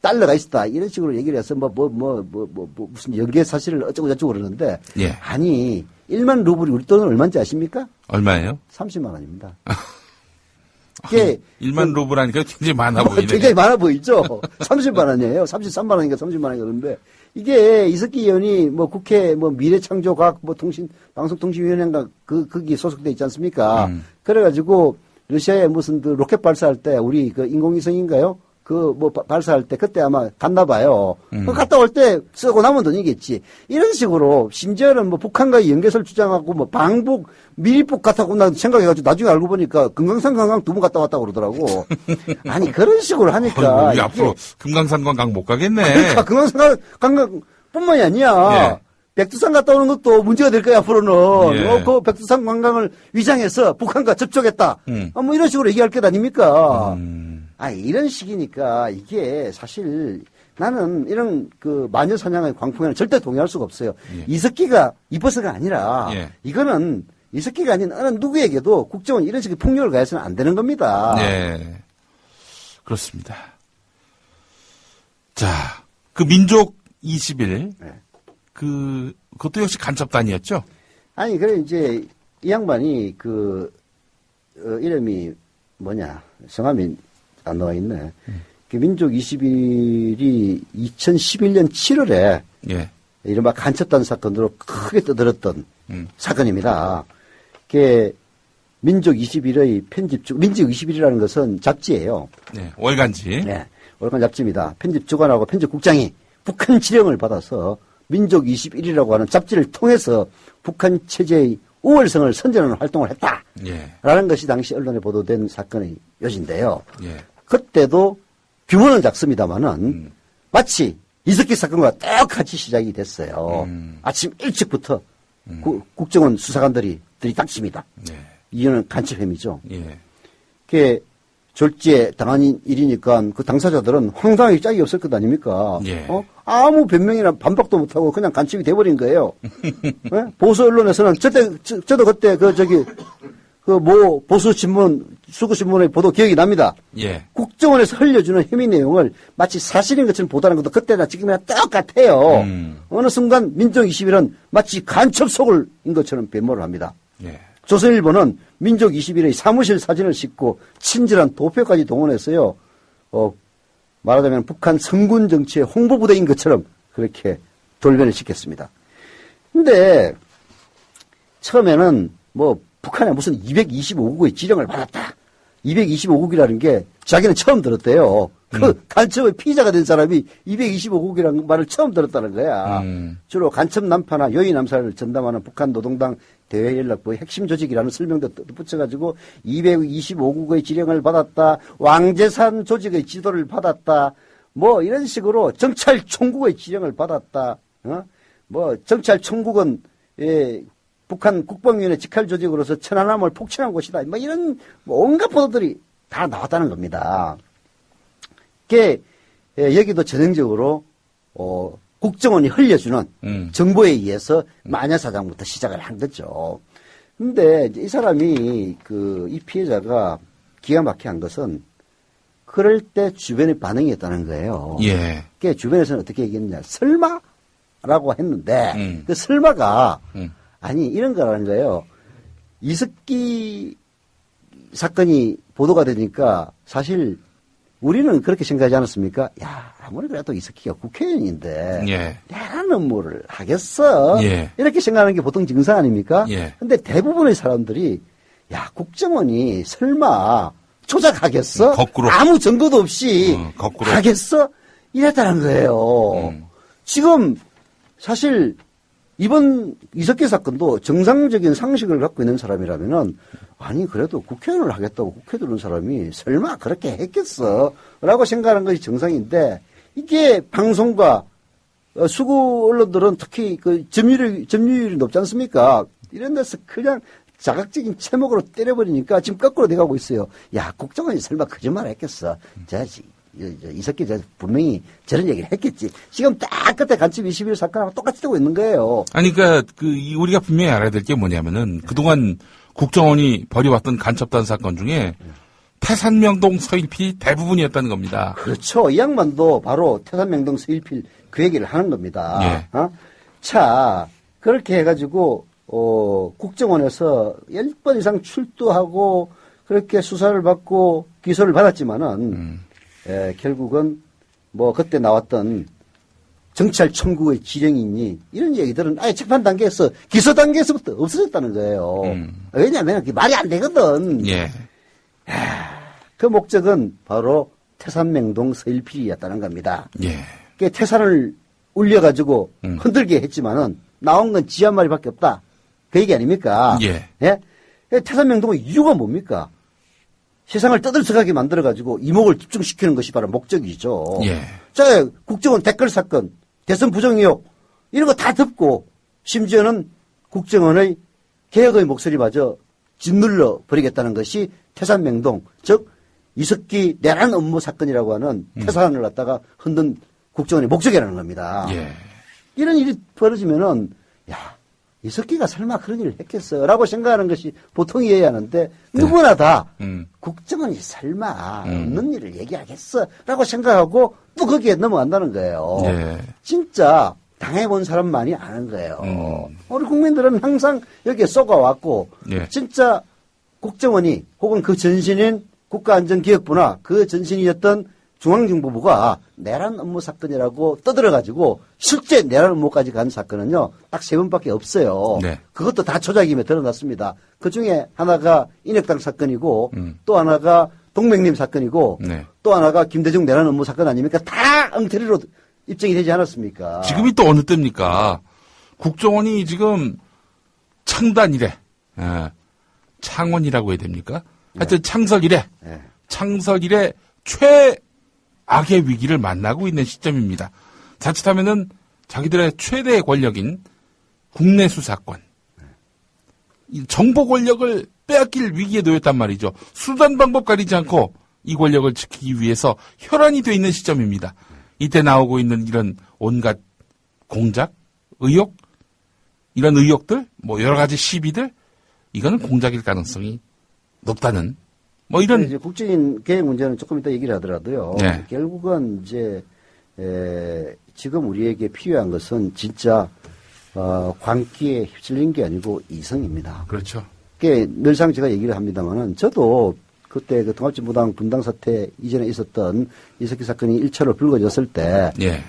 달러가 있었다. 이런 식으로 얘기를 해서 무슨 연계 사실을 어쩌고 저쩌고 그러는데. 아니, 1만 루블이 우리 돈은 얼마인지 아십니까? 얼마예요? 30만 원입니다. 그게 1만 루블 하니까 굉장히 많아 보이네. 굉장히 많아 보이죠? 30만 원이에요. 33만 원인가 30만 원인가 그런데. 이게 이석기 의원이 국회 미래창조과학 방송통신위원회인가 거기 소속돼 있지 않습니까? 그래가지고 러시아에 무슨 로켓 발사할 때 우리 인공위성인가요? 발사할 때 그때 아마 갔나 봐요. 갔다 올 때 쓰고 남은 돈이겠지. 이런 식으로 심지어는 북한과의 연계설 주장하고 방북 미리북 갔다고 나 생각해가지고 나중에 알고 보니까 금강산 관광 2번 갔다 왔다고 그러더라고. 아니 그런 식으로 하니까 우리 앞으로 금강산 관광 못 가겠네. 그러니까 금강산 관광뿐만이 아니야. 백두산 갔다 오는 것도 문제가 될 거야 앞으로는. 그 백두산 관광을 위장해서 북한과 접촉했다. 뭐 이런 식으로 얘기할 것 아닙니까? 이런 식이니까 이게 사실 나는 이런 그 마녀 사냥의 광풍에는 절대 동의할 수가 없어요. 이석기가 이뻐서가 아니라 이거는 이석기가 아닌 어느 누구에게도 국정원 이런 식의 폭력을 가해서는 안 되는 겁니다. 네. 그렇습니다. 자, 그 민족 20일 그것도 역시 간첩단이었죠? 아니, 그래 이제 이 양반이 이름이 뭐냐 성함이 안 나와 있네. 그 민족 20일이 2011년 7월에 이른바 간첩단 사건으로 크게 떠들었던 사건입니다. 그 민족 20일의 편집주, 민족 20일이라는 것은 잡지예요. 네, 월간지. 네, 월간 잡지입니다. 편집 주관하고 편집국장이 북한 지령을 받아서 민족 21이라고 하는 잡지를 통해서 북한 체제의 우월성을 선전하는 활동을 했다. 라는 것이 당시 언론에 보도된 사건의 요지인데요. 그때도 규모는 작습니다만은 마치 이석기 사건과 똑같이 시작이 됐어요. 아침 일찍부터 국정원 수사관들이 들이닥칩니다. 이유는 간첩 혐의죠. 그게 졸지에 당한 일이니까 그 당사자들은 황당하게 짝이 없을 것 아닙니까? 아무 변명이나 반박도 못하고 그냥 간첩이 돼버린 거예요. 보수 언론에서는 저도 그때 보수 신문, 수구 신문의 보도 기억이 납니다. 국정원에서 흘려주는 혐의 내용을 마치 사실인 것처럼 보도하는 것도 그때나 지금이나 똑같아요. 어느 순간 민족 20일은 마치 간첩 속을인 것처럼 변모를 합니다. 조선일보는 민족 20일의 사무실 사진을 싣고 친절한 도표까지 동원했어요. 말하자면 북한 성군 정치의 홍보부대인 것처럼 그렇게 돌변을 시켰습니다. 근데 처음에는 북한에 무슨 225국의 지령을 받았다. 225국이라는 게 자기는 처음 들었대요. 그 간첩의 피의자가 된 사람이 225국이라는 말을 처음 들었다는 거야. 주로 간첩 난파나 요인 암살을 전담하는 북한 노동당 대외연락부의 핵심 조직이라는 설명도 붙여가지고 225국의 지령을 받았다. 왕재산 조직의 지도를 받았다. 이런 식으로 정찰총국의 지령을 받았다. 정찰총국은 북한 국방위원회 직할 조직으로서 천안함을 폭행한 곳이다. 이런 온갖 보도들이 다 나왔다는 겁니다. 여기도 전형적으로 국정원이 흘려주는 정보에 의해서 마녀사장부터 시작을 한 거죠. 근데 이 사람이 이 피해자가 기가 막히게 한 것은 그럴 때 주변의 반응이었다는 거예요. 주변에서는 어떻게 얘기했냐. 설마라고 했는데 그 설마가 아니 이런 거라는 거예요. 이석기 사건이 보도가 되니까 사실 우리는 그렇게 생각하지 않았습니까? 야, 아무리 그래도 이석기가 국회의원인데 내란 업무를 하겠어? 이렇게 생각하는 게 보통 정상 아닙니까? 근데 대부분의 사람들이 야, 국정원이 설마 조작하겠어? 거꾸로. 아무 증거도 없이 거꾸로. 하겠어? 이랬다는 거예요. 지금 사실 이번 이석기 사건도 정상적인 상식을 갖고 있는 사람이라면은 아니 그래도 국회의원을 하겠다고 국회 들어온 사람이 설마 그렇게 했겠어? 라고 생각하는 것이 정상인데 이게 방송과 수구 언론들은 특히 점유율이 높지 않습니까? 이런 데서 그냥 자극적인 제목으로 때려버리니까 지금 거꾸로 돼가고 있어요. 야, 국정원이 설마 거짓말 했겠어? 이석기 분명히 저런 얘기를 했겠지. 지금 딱 그때 간첩 21일 사건하고 똑같이 되고 있는 거예요. 아니, 우리가 분명히 알아야 될 게 뭐냐면은 그동안 국정원이 벌여왔던 간첩단 사건 중에 태산명동 서일필이 대부분이었다는 겁니다. 그렇죠. 이 양반도 바로 태산명동 서일필 그 얘기를 하는 겁니다. 자, 그렇게 해가지고, 국정원에서 10번 이상 출두하고 그렇게 수사를 받고 기소를 받았지만은, 결국은 그때 나왔던 정찰총국의 지령이니 이런 얘기들은 아예 재판 단계에서 기소 단계에서부터 없어졌다는 거예요. 왜냐하면 그게 말이 안 되거든. 그 목적은 바로 태산명동 서일필이었다는 겁니다. 태산을 울려가지고 흔들게 했지만은 나온 건 지 한 마리밖에 없다. 그 얘기 아닙니까? 태산명동의 이유가 뭡니까? 세상을 떠들썩하게 만들어가지고 이목을 집중시키는 것이 바로 목적이죠. 자, 국정원 댓글 사건, 대선 부정 의혹, 이런 거 다 덮고, 심지어는 국정원의 개혁의 목소리마저 짓눌러 버리겠다는 것이 태산명동, 즉, 이석기 내란 업무 사건이라고 하는 태산을 갖다가 흔든 국정원의 목적이라는 겁니다. 예. 이런 일이 벌어지면은 야 이석기가 설마 그런 일을 했겠어라고 생각하는 것이 보통이어야 하는데 누구나 다 국정원이 설마 없는 일을 얘기하겠어라고 생각하고 또 거기에 넘어간다는 거예요. 예. 진짜 당해본 사람만이 아는 거예요. 우리 국민들은 항상 여기에 쏘가왔고 예. 진짜 국정원이 혹은 그 전신인 국가안전기획부나 그 전신이었던 중앙정보부가 내란 업무 사건이라고 떠들어가지고 실제 내란 업무까지 간 사건은요 딱 3번밖에 없어요. 네. 그것도 다 조작임에 드러났습니다. 그 중에 하나가 인혁당 사건이고 또 하나가 동맹님 사건이고 네. 또 하나가 김대중 내란 업무 사건 아닙니까? 다 엉터리로 입증이 되지 않았습니까? 지금이 또 어느 때입니까? 국정원이 지금 창단 이래, 창원이라고 해야 됩니까? 하여튼 창설 이래, 창설 이래 최악의 위기를 만나고 있는 시점입니다. 자칫하면은 자기들의 최대의 권력인 국내 수사권, 이 정보 권력을 빼앗길 위기에 놓였단 말이죠. 수단 방법 가리지 않고 이 권력을 지키기 위해서 혈안이 돼 있는 시점입니다. 이때 나오고 있는 이런 온갖 공작, 의혹, 이런 의혹들, 뭐 여러 가지 시비들, 이거는 공작일 가능성이 높다는, 뭐 이런. 이제 국정인 계획 문제는 조금 이따 얘기를 하더라도요. 네. 결국은 이제, 지금 우리에게 필요한 것은 진짜, 광기에 휩쓸린 게 아니고 이성입니다. 그렇죠. 그게 늘상 제가 얘기를 합니다만은 저도 그때 그 통합진보당 분당 사태 이전에 있었던 이석기 사건이 1차로 불거졌을 때, 예.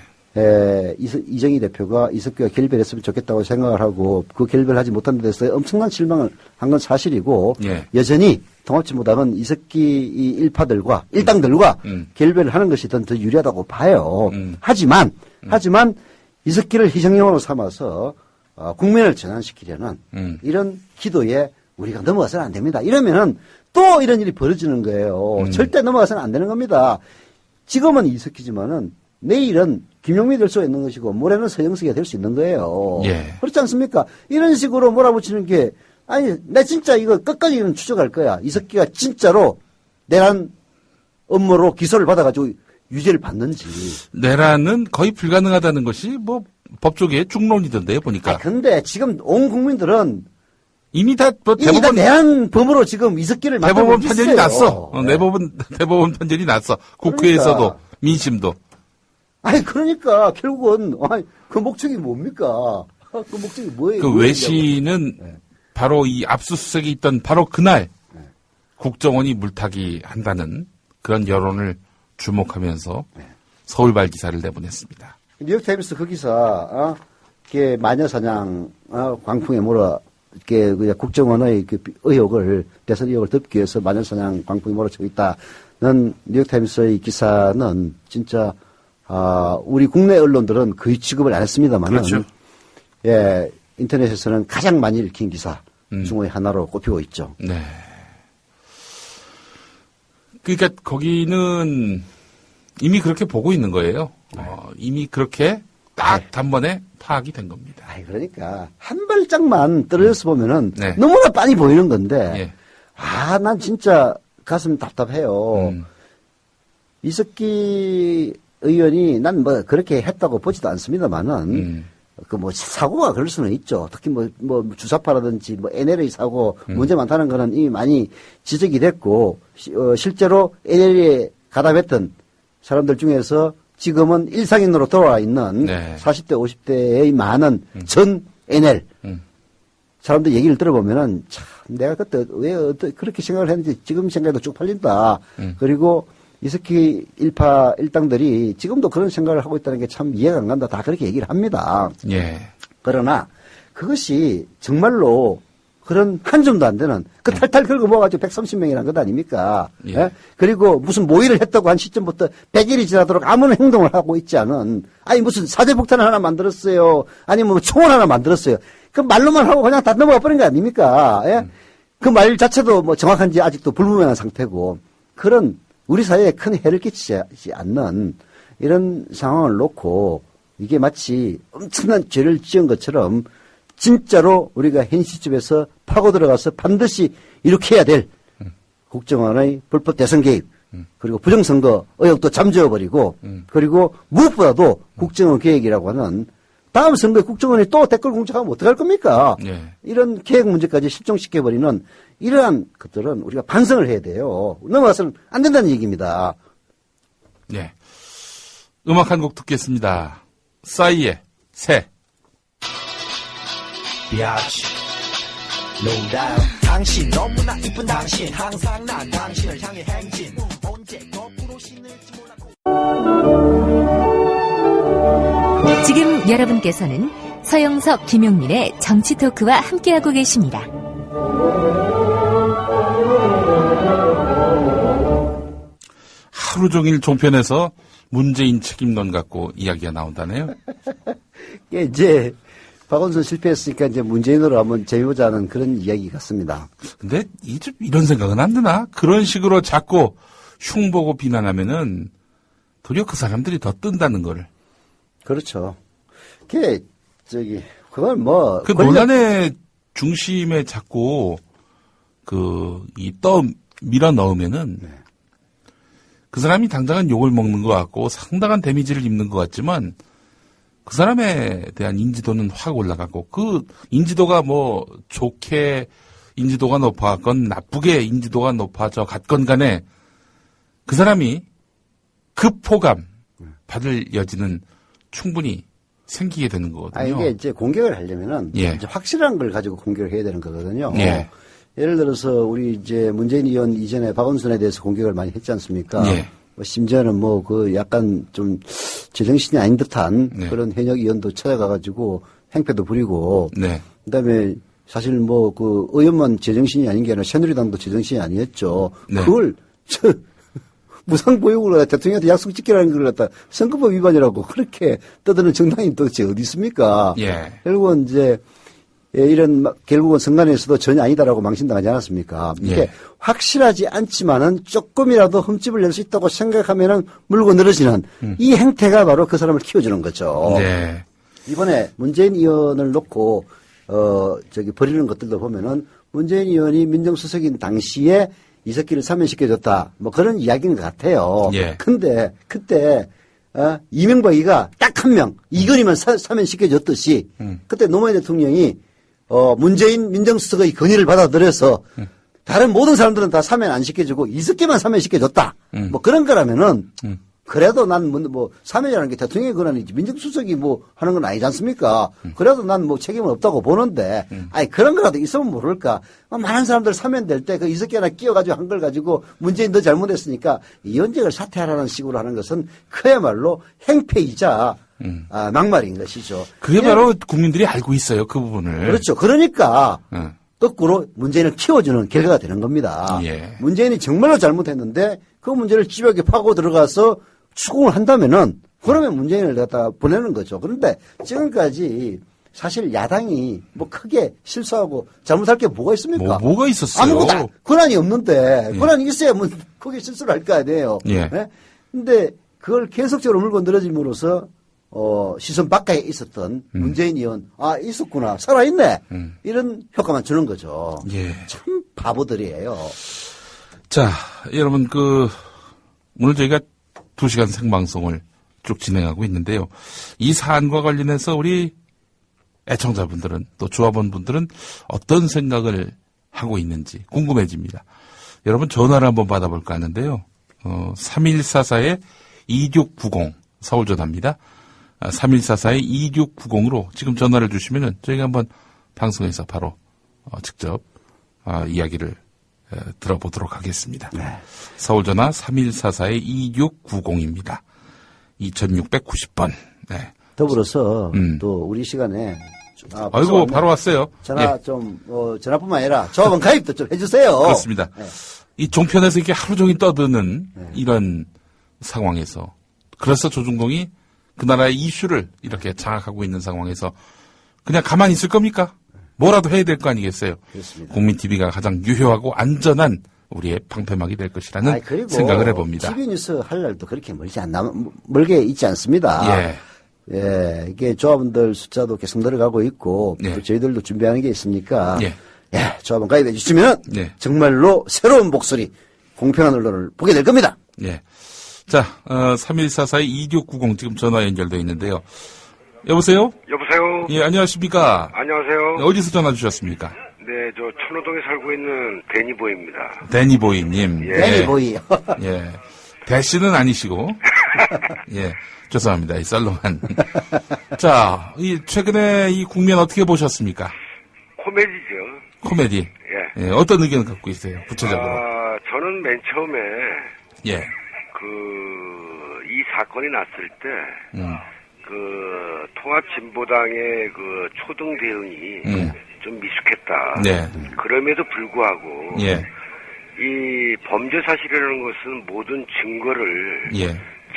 이정희 대표가 이석기가 결별했으면 좋겠다고 생각을 하고 그 결별하지 못한 데 대해서 엄청난 실망을 한 건 사실이고, 예. 여전히 통합진보당은 이석기 일파들과 일당들과 결별을 하는 것이 더 유리하다고 봐요. 하지만 이석기를 희생용으로 삼아서 국민을 전환시키려는 이런 기도에 우리가 넘어가서는 안 됩니다. 이러면은 또 이런 일이 벌어지는 거예요. 절대 넘어가서는 안 되는 겁니다. 지금은 이석기지만은 내일은 김용민이 될 수가 있는 것이고 모레는 서영석이가 될 수 있는 거예요. 예. 그렇지 않습니까? 이런 식으로 몰아붙이는 게 아니 나 진짜 이거 끝까지는 추적할 거야. 이석기가 진짜로 내란 업무로 기소를 받아가지고 유죄를 받는지. 내란은 거의 불가능하다는 것이 뭐 법조계의 중론이던데요, 보니까. 근데 지금 온 국민들은 이미 다 이미 다 내란범으로 지금 이석기를 대법원 판결이 있어요. 났어. 대법원 판결이 났어. 국회에서도 그러니까. 민심도. 아니 그러니까 결국은 그 목적이 뭡니까? 그 목적이 뭐예요? 그 외신은 바로 이 압수수색이 있던 바로 그날 국정원이 물타기 한다는 그런 여론을 주목하면서 서울발 기사를 내보냈습니다. 뉴욕타임스 그 기사, 이게 마녀사냥, 광풍에 몰아, 이렇게 그냥 국정원의 그 의혹을, 대선 의혹을 덮기 위해서 마녀사냥 광풍에 몰아치고 있다는 뉴욕타임스의 기사는 진짜, 우리 국내 언론들은 거의 취급을 안 했습니다만은. 그렇죠. 예, 인터넷에서는 가장 많이 읽힌 기사 중의 하나로 꼽히고 있죠. 네. 그러니까 거기는 이미 그렇게 보고 있는 거예요. 이미 그렇게 딱 단번에 파악이 된 겁니다. 그러니까 한 발짝만 떨어져서 보면은 너무나 빤히 보이는 건데, 난 진짜 가슴 답답해요. 이석기 의원이 난 뭐 그렇게 했다고 보지도 않습니다만은, 그 뭐 사고가 그럴 수는 있죠. 특히 뭐 주사파라든지 뭐 NLA 사고 문제 많다는 거는 이미 많이 지적이 됐고, 실제로 NLA에 가담했던 사람들 중에서 지금은 일상인으로 돌아와 있는 40대, 50대의 많은 전 NL 사람들 얘기를 들어보면은 참 내가 그때 왜 그렇게 생각을 했는지 지금 생각도 쭉 팔린다. 그리고 이석기 일파 일당들이 지금도 그런 생각을 하고 있다는 게 참 이해가 안 간다. 다 그렇게 얘기를 합니다. 예. 그러나 그것이 정말로 그런 한 줌도 안 되는 그 탈탈 긁어 모아가지고 130명이라는 것 아닙니까? 예. 예? 그리고 무슨 모의를 했다고 한 시점부터 100일이 지나도록 아무런 행동을 하고 있지 않은, 아니 무슨 사제폭탄을 하나 만들었어요. 아니면 뭐 총을 하나 만들었어요. 그 말로만 하고 그냥 다 넘어가 버린 거 아닙니까? 예? 그 말 자체도 뭐 정확한지 아직도 불분명한 상태고, 그런 우리 사회에 큰 해를 끼치지 않는 이런 상황을 놓고 이게 마치 엄청난 죄를 지은 것처럼 진짜로 우리가 현 시점에서 파고 들어가서 반드시 이렇게 해야 될 국정원의 불법 대선 개입, 그리고 부정선거 의혹도 잠재워버리고 그리고 무엇보다도 국정원 계획이라고 하는 다음 선거에 국정원이 또 댓글 공작하면 어떡할 겁니까? 예. 이런 계획 문제까지 실종시켜버리는 이러한 것들은 우리가 반성을 해야 돼요. 넘어가서는 안 된다는 얘기입니다. 네. 음악 한 곡 듣겠습니다. 싸이의 새. 비아치 No doubt 당신 너무나 이쁜 당신 항상 난 당신을 향해 행진 언제 거꾸로 신을지 몰라. 지금 여러분께서는 서영석, 김용민의 정치 토크와 함께하고 계십니다. 하루 종일 종편에서 문재인 책임론 갖고 이야기가 나온다네요. 이제 박원순 실패했으니까 이제 문재인으로 한번 재미보자는 그런 이야기 같습니다. 근데 이런 생각은 안 드나? 그런 식으로 자꾸 흉보고 비난하면은 도리어 그 사람들이 더 뜬다는 거를. 그렇죠. 그건 뭐. 그 논란의 중심에 자꾸 밀어 넣으면은 그 사람이 당장은 욕을 먹는 것 같고 상당한 데미지를 입는 것 같지만 그 사람에 대한 인지도는 확 올라가고 그 인지도가 뭐 좋게 인지도가 높아갔건 나쁘게 인지도가 높아져 갔건 간에 그 사람이 급포감 받을 여지는 충분히 생기게 되는 거거든요. 이게 이제 공격을 하려면은 예. 이제 확실한 걸 가지고 공격을 해야 되는 거거든요. 예. 예를 들어서 우리 이제 문재인 의원 이전에 박원순에 대해서 공격을 많이 했지 않습니까? 예. 심지어는 약간 좀 제정신이 아닌 듯한 네. 그런 현역 의원도 찾아가가지고 행패도 부리고. 네. 그다음에 사실 의원만 제정신이 아닌 게 아니라 새누리당도 제정신이 아니었죠. 네. 그걸 무상보육으로 대통령한테 약속 지키라는 걸 갖다 선거법 위반이라고 그렇게 떠드는 정당이 도대체 어디 있습니까? 예. 결국은 이제 결국은 선관위에서도 전혀 아니다라고 망신당하지 않았습니까? 이게 예. 확실하지 않지만은 조금이라도 흠집을 낼 수 있다고 생각하면은 물고 늘어지는 이 행태가 바로 그 사람을 키워주는 거죠. 네. 이번에 문재인 의원을 놓고 버리는 것들도 보면은 문재인 의원이 민정수석인 당시에 이석기를 사면시켜줬다. 그런 이야기인 것 같아요. 예. 근데 그때 이명박이가 딱 한 명 이건희만 사면시켜줬듯이 그때 노무현 대통령이 문재인 민정수석의 건의를 받아들여서 다른 모든 사람들은 다 사면 안 시켜주고 이석기만 사면시켜줬다. 그런 거라면은 그래도 난 사면이라는 게 대통령의 권한이지 민정수석이 하는 건 아니지 않습니까? 그래도 난 책임은 없다고 보는데, 그런 거라도 있으면 모를까. 많은 사람들 사면될 때 그 이석기 하나 끼워가지고 한 걸 가지고 문재인 너 잘못했으니까 이현직을 사퇴하라는 식으로 하는 것은 그야말로 행패이자 막말인 것이죠. 그게 바로 국민들이 알고 있어요, 그 부분을. 그렇죠. 그러니까 거꾸로 문재인을 키워주는 결과가 되는 겁니다. 예. 문재인이 정말로 잘못했는데 그 문제를 집요하게 파고 들어가서 추궁을 한다면은 그러면 문재인을 갖다 보내는 거죠. 그런데 지금까지 사실 야당이 크게 실수하고 잘못할 게 뭐가 있습니까? 뭐가 있었어요? 아무것도 권한이 없는데 예. 권한이 있어야 크게 실수를 할 거 아니에요. 예. 네? 근데 그걸 계속적으로 물고 늘어짐으로써 시선 밖에 있었던 문재인 의원, 있었구나, 살아있네. 이런 효과만 주는 거죠. 예. 참 바보들이에요. 자, 여러분, 오늘 저희가 2시간 생방송을 쭉 진행하고 있는데요. 이 사안과 관련해서 우리 애청자분들은 또 조합원분들은 어떤 생각을 하고 있는지 궁금해집니다. 여러분 전화를 한번 받아볼까 하는데요. 3144-2690 서울 전화입니다. 3144-2690으로 지금 전화를 주시면은 저희가 한번 방송에서 바로 직접 이야기를 들어보도록 하겠습니다. 네. 서울 전화 3144-2690입니다. 2690번. 네. 더불어서 또 우리 시간에 아이고 바로 왔어요. 전화 전화뿐만 아니라 조합원 가입도 좀 해주세요. 그렇습니다. 네. 이 종편에서 이렇게 하루 종일 떠드는 이런 상황에서 그래서 조중동이 그 나라의 이슈를 이렇게 장악하고 있는 상황에서 그냥 가만히 있을 겁니까? 뭐라도 해야 될 거 아니겠어요? 그렇습니다. 국민TV가 가장 유효하고 안전한 우리의 방패막이 될 것이라는 생각을 해봅니다. TV 뉴스 할 날도 그렇게 멀게 있지 않습니다. 예. 예, 이게 조합원들 숫자도 계속 늘어가고 있고 예. 또 저희들도 준비하는 게 있으니까 예. 조합원 가입해 주시면 예. 정말로 새로운 목소리, 공평한 언론을 보게 될 겁니다. 예. 자, 3144-2690 지금 전화 연결되어 있는데요. 여보세요? 여보세요? 예, 안녕하십니까? 안녕하세요? 어디서 전화 주셨습니까? 네, 저 천호동에 살고 있는 데니보입니다. 데니보이님. 예. 데니보이. 예. 대씨는 아니시고. 예. 죄송합니다. 이 썰렁한. 자, 최근에 이 국면 어떻게 보셨습니까? 코미디죠. 코미디. 예. 예. 어떤 의견 갖고 있어요? 구체적으로. 저는 맨 처음에 예. 이 사건이 났을 때 통합진보당의 초등 대응이 좀 미숙했다. 네. 그럼에도 불구하고 예. 이 범죄 사실이라는 것은 모든 증거를 예.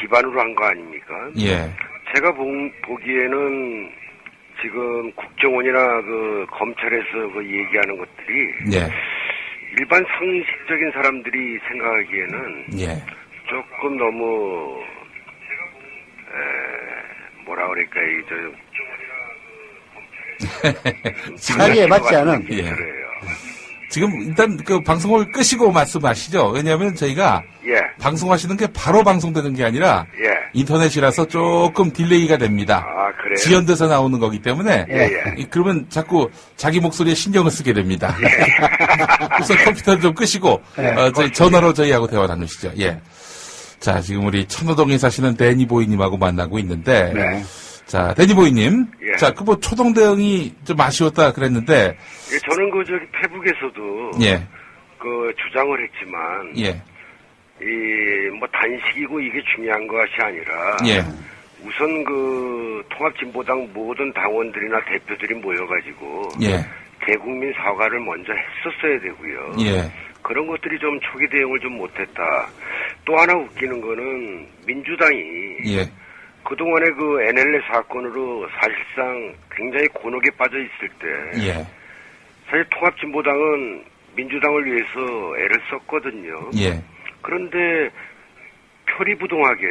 기반으로 한 거 아닙니까? 예. 제가 보기에는 지금 국정원이나 검찰에서 얘기하는 것들이 예. 일반 상식적인 사람들이 생각하기에는 예. 조금 너무 뭐라 그럴까 사리에 맞지 않은. 예. 지금 일단 방송을 끄시고 말씀하시죠. 왜냐하면 저희가 방송하시는 게 바로 방송되는 게 아니라 인터넷이라서 조금 딜레이가 됩니다. 그래요? 지연돼서 나오는 거기 때문에 그러면 자꾸 자기 목소리에 신경을 쓰게 됩니다. 우선 컴퓨터를 좀 끄시고 저희 전화로 저희하고 대화 나누시죠. 예. 자, 지금 우리 천호동에 사시는 데니보이님하고 만나고 있는데 자, 데니보이님. 예. 자, 초동 대응이 좀 아쉬웠다 그랬는데. 예, 저는 페북에서도. 예. 주장을 했지만. 예. 단식이고 이게 중요한 것이 아니라. 예. 우선 통합진보당 모든 당원들이나 대표들이 모여가지고. 예. 대국민 사과를 먼저 했었어야 되고요. 예. 그런 것들이 좀 초기 대응을 좀 못했다. 또 하나 웃기는 거는 민주당이. 예. 그동안의 NLL 사건으로 사실상 굉장히 곤혹에 빠져 있을 때. 예. 사실 통합진보당은 민주당을 위해서 애를 썼거든요. 예. 그런데 표리부동하게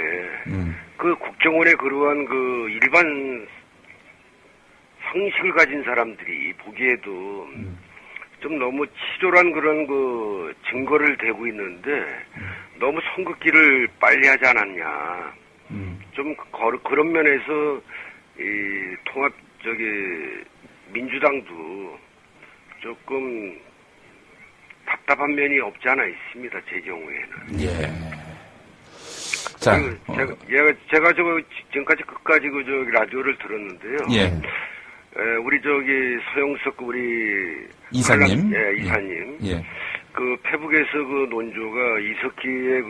국정원의 그러한 일반 상식을 가진 사람들이 보기에도 좀 너무 치졸한 그런 증거를 대고 있는데 너무 선긋기를 빨리 하지 않았냐. 좀 그런 면에서 민주당도 조금 답답한 면이 없지 않아 있습니다. 제 경우에는. 예. 자, 제가 지금까지 끝까지 라디오를 들었는데요. 예. 우리 서영석 우리 이사님. 이사님. 예. 페북에서 논조가 이석기의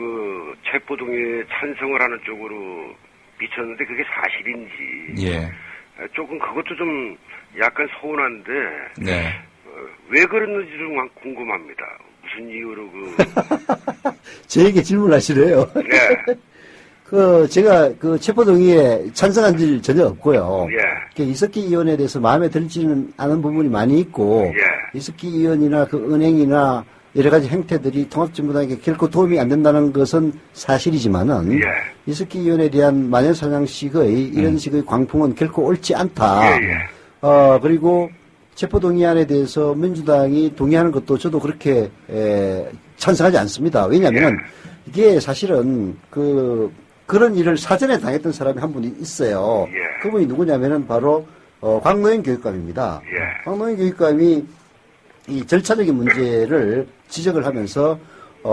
체포동의에 찬성을 하는 쪽으로 비쳤는데 그게 사실인지. 예. 조금 그것도 좀 약간 서운한데. 네. 왜 그랬는지 좀 궁금합니다. 무슨 이유로 저에게 질문하시래요. 네. 제가 체포동의에 찬성한 일 전혀 없고요. 예. 이석기 의원에 대해서 마음에 들지는 않은 부분이 많이 있고. 이석기 의원이나 은행이나 여러 가지 행태들이 통합진보당에게 결코 도움이 안 된다는 것은 사실이지만은 이석기 의원에 대한 마녀사냥식의 이런 식의 광풍은 결코 옳지 않다. 그리고 체포동의안에 대해서 민주당이 동의하는 것도 저도 그렇게 찬성하지 않습니다. 왜냐하면 이게 사실은 그런 일을 사전에 당했던 사람이 한 분이 있어요. 그분이 누구냐면은 바로 광노현 교육감입니다. 광노현 교육감이 이 절차적인 문제를 지적을 하면서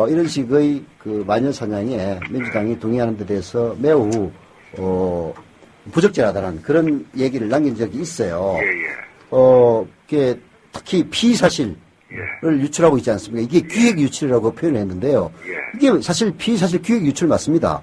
이런 식의 마녀사냥에 민주당이 동의하는 데 대해서 매우 부적절하다는 그런 얘기를 남긴 적이 있어요. 이게 특히 피의사실을 유출하고 있지 않습니까? 이게 기획유출이라고 표현했는데요. 이게 사실 피의사실 기획유출 맞습니다.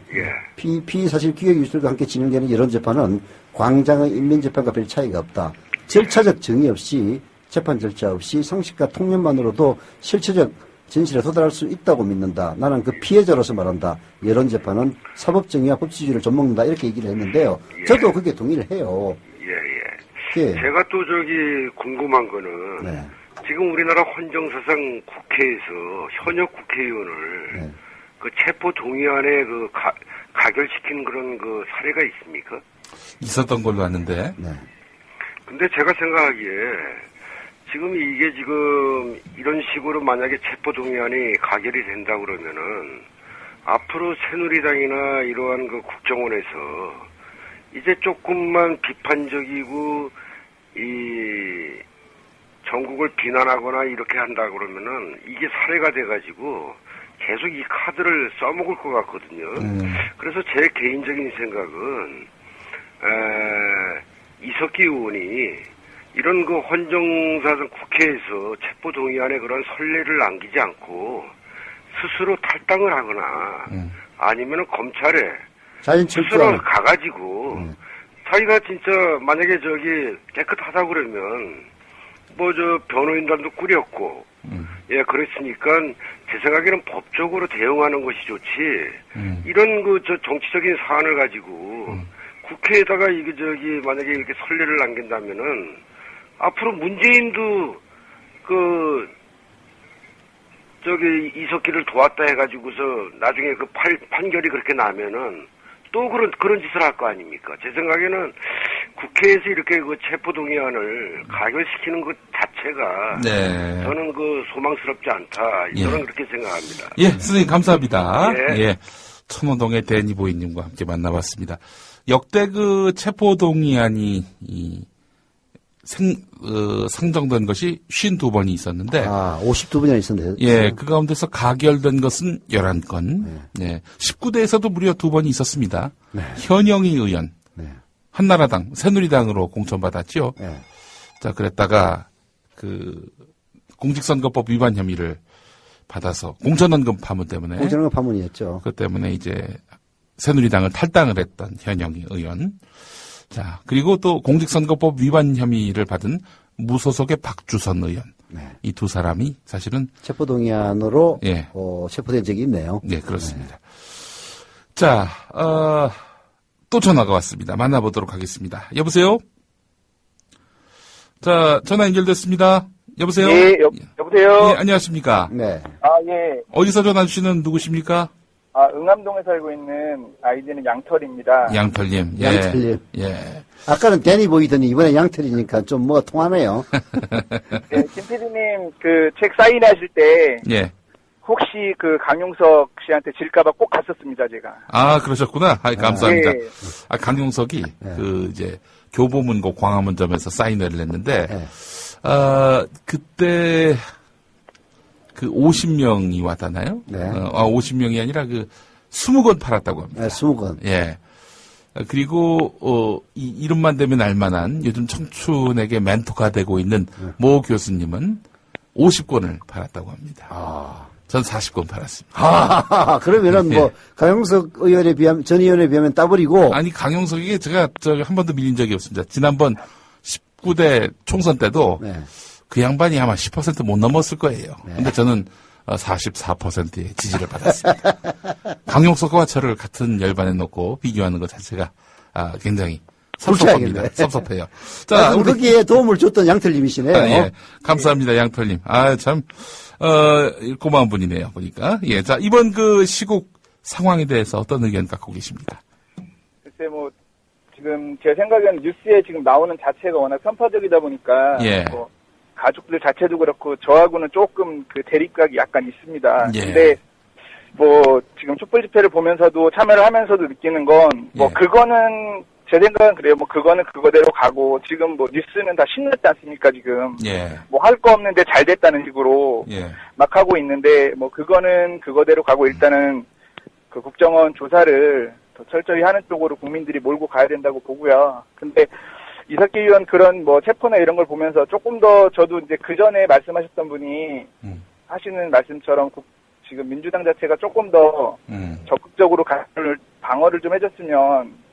피의사실 기획유출과 함께 진행되는 여론재판은 광장의 인민재판과 별 차이가 없다. 절차적 정의 없이 재판 절차 없이 상식과 통념만으로도 실체적 진실에 도달할 수 있다고 믿는다. 나는 피해자로서 말한다. 여론재판은 사법정의와 법치주의를 좀먹는다. 이렇게 얘기를 했는데요. 저도 그게 동의를 해요. 제가 또 궁금한 거는 지금 우리나라 헌정사상 국회에서 현역 국회의원을 체포 동의안에 가결시킨 그런 사례가 있습니까? 있었던 걸로 아는데. 근데 제가 생각하기에 이게 이런 식으로 만약에 체포 동의안이 가결이 된다 그러면은 앞으로 새누리당이나 이러한 그 국정원에서 이제 조금만 비판적이고 이 전국을 비난하거나 이렇게 한다 그러면은 이게 사례가 돼가지고 계속 이 카드를 써먹을 것 같거든요. 그래서 제 개인적인 생각은 이석기 의원이 이런 그 헌정사상 국회에서 체포동의안에 그런 선례를 남기지 않고 스스로 탈당을 하거나 아니면은 검찰에 스스로 가가지고 자기가 진짜 만약에 저기 깨끗하다 그러면 뭐 저 변호인단도 꾸렸고 예 그랬으니까 제 생각에는 법적으로 대응하는 것이 좋지 이런 그 저 정치적인 사안을 가지고 국회에다가 이게 저기 만약에 이렇게 선례를 남긴다면은 앞으로 문재인도 그 저기 이석기를 도왔다 해가지고서 나중에 그 판결이 그렇게 나면은 또 그런 짓을 할 거 아닙니까? 제 생각에는 국회에서 이렇게 그 체포동의안을 가결시키는 것 자체가 네. 저는 그 소망스럽지 않다. 저는 그렇게 생각합니다. 예, 선생님 감사합니다. 예. 예. 천호동의 데니보이님과 함께 만나봤습니다. 역대 그 체포동의안이 상정된 것이 52번이 있었는데. 52번이 있었는데. 예, 그 가운데서 가결된 것은 11건. 네. 19대에서도 무려 2번이 있었습니다. 네. 현영희 의원. 네. 한나라당, 새누리당으로 공천받았죠. 네. 자, 그랬다가 그 공직선거법 위반 혐의를 받아서 공천원금 파문 때문에. 공천원금 파문이었죠. 그 때문에 이제 새누리당을 탈당을 했던 현영희 의원. 자, 그리고 또 공직선거법 위반 혐의를 받은 무소속의 박주선 의원. 네. 이 두 사람이 사실은 체포동의안으로 예. 체포된 적이 있네요. 네, 그렇습니다. 네. 자, 또 전화가 왔습니다. 만나보도록 하겠습니다. 여보세요? 자, 전화 연결됐습니다. 여보세요? 예, 여보세요? 예, 안녕하십니까? 네. 예. 어디서 전화 주시는 누구십니까? 응암동에 살고 있는 아이디는 양털입니다. 양털님. 예. 양털님. 예. 아까는 데니 보이더니 이번에 양털이니까 좀 뭐가 통하네요. 네, 김 PD님 그 책 사인하실 때. 예. 혹시 그 강용석 씨한테 질까봐 꼭 갔었습니다, 제가. 아, 그러셨구나. 감사합니다. 네. 강용석이 그 이제 교보문고 광화문점에서 사인회를 했는데, 그때 그 50명이 왔다나요? 네. 50명이 아니라 그 20권 팔았다고 합니다. 네, 20권. 예. 그리고 이 이름만 되면 알만한 요즘 청춘에게 멘토가 되고 있는 모 교수님은 50권을 팔았다고 합니다. 전 40권 팔았습니다. 그러면은 뭐 강용석 의원에 비하면 전 의원에 비하면 따버리고. 아니 강용석이 제가 한 번도 밀린 적이 없습니다. 지난번 19대 총선 때도 그 양반이 아마 10% 못 넘었을 거예요. 근데 저는 44%의 지지를 받았습니다. 강용석과 저를 같은 열반에 놓고 비교하는 것 자체가 굉장히 섭섭합니다. 섭섭해요. 자, 우리 거기에 도움을 줬던 양털님이시네요. 예. 감사합니다, 양털님. 참 고마운 분이네요, 보니까. 예. 자, 이번 그 시국 상황에 대해서 어떤 의견 갖고 계십니까? 글쎄, 뭐, 지금 제 생각에는 뉴스에 지금 나오는 자체가 워낙 편파적이다 보니까. 예. 뭐 가족들 자체도 그렇고, 저하고는 조금 그 대립각이 약간 있습니다. 예. 근데, 뭐, 지금 촛불 집회를 보면서도 참여를 하면서도 느끼는 건, 뭐, 그거는, 제 생각은 그래요. 뭐, 그거는 그거대로 가고, 지금 뭐, 뉴스는 다 신났지 않습니까, 지금. 예. 뭐, 할 거 없는데 잘 됐다는 식으로. 예. 막 하고 있는데, 뭐, 그거는 그거대로 가고, 일단은, 그 국정원 조사를 더 철저히 하는 쪽으로 국민들이 몰고 가야 된다고 보고요. 근데, 이석기 의원 그런 뭐, 체포나 이런 걸 보면서 조금 더, 저도 이제 그 전에 말씀하셨던 분이, 하시는 말씀처럼, 지금 민주당 자체가 조금 더, 적극적으로 방어를 좀 해줬으면,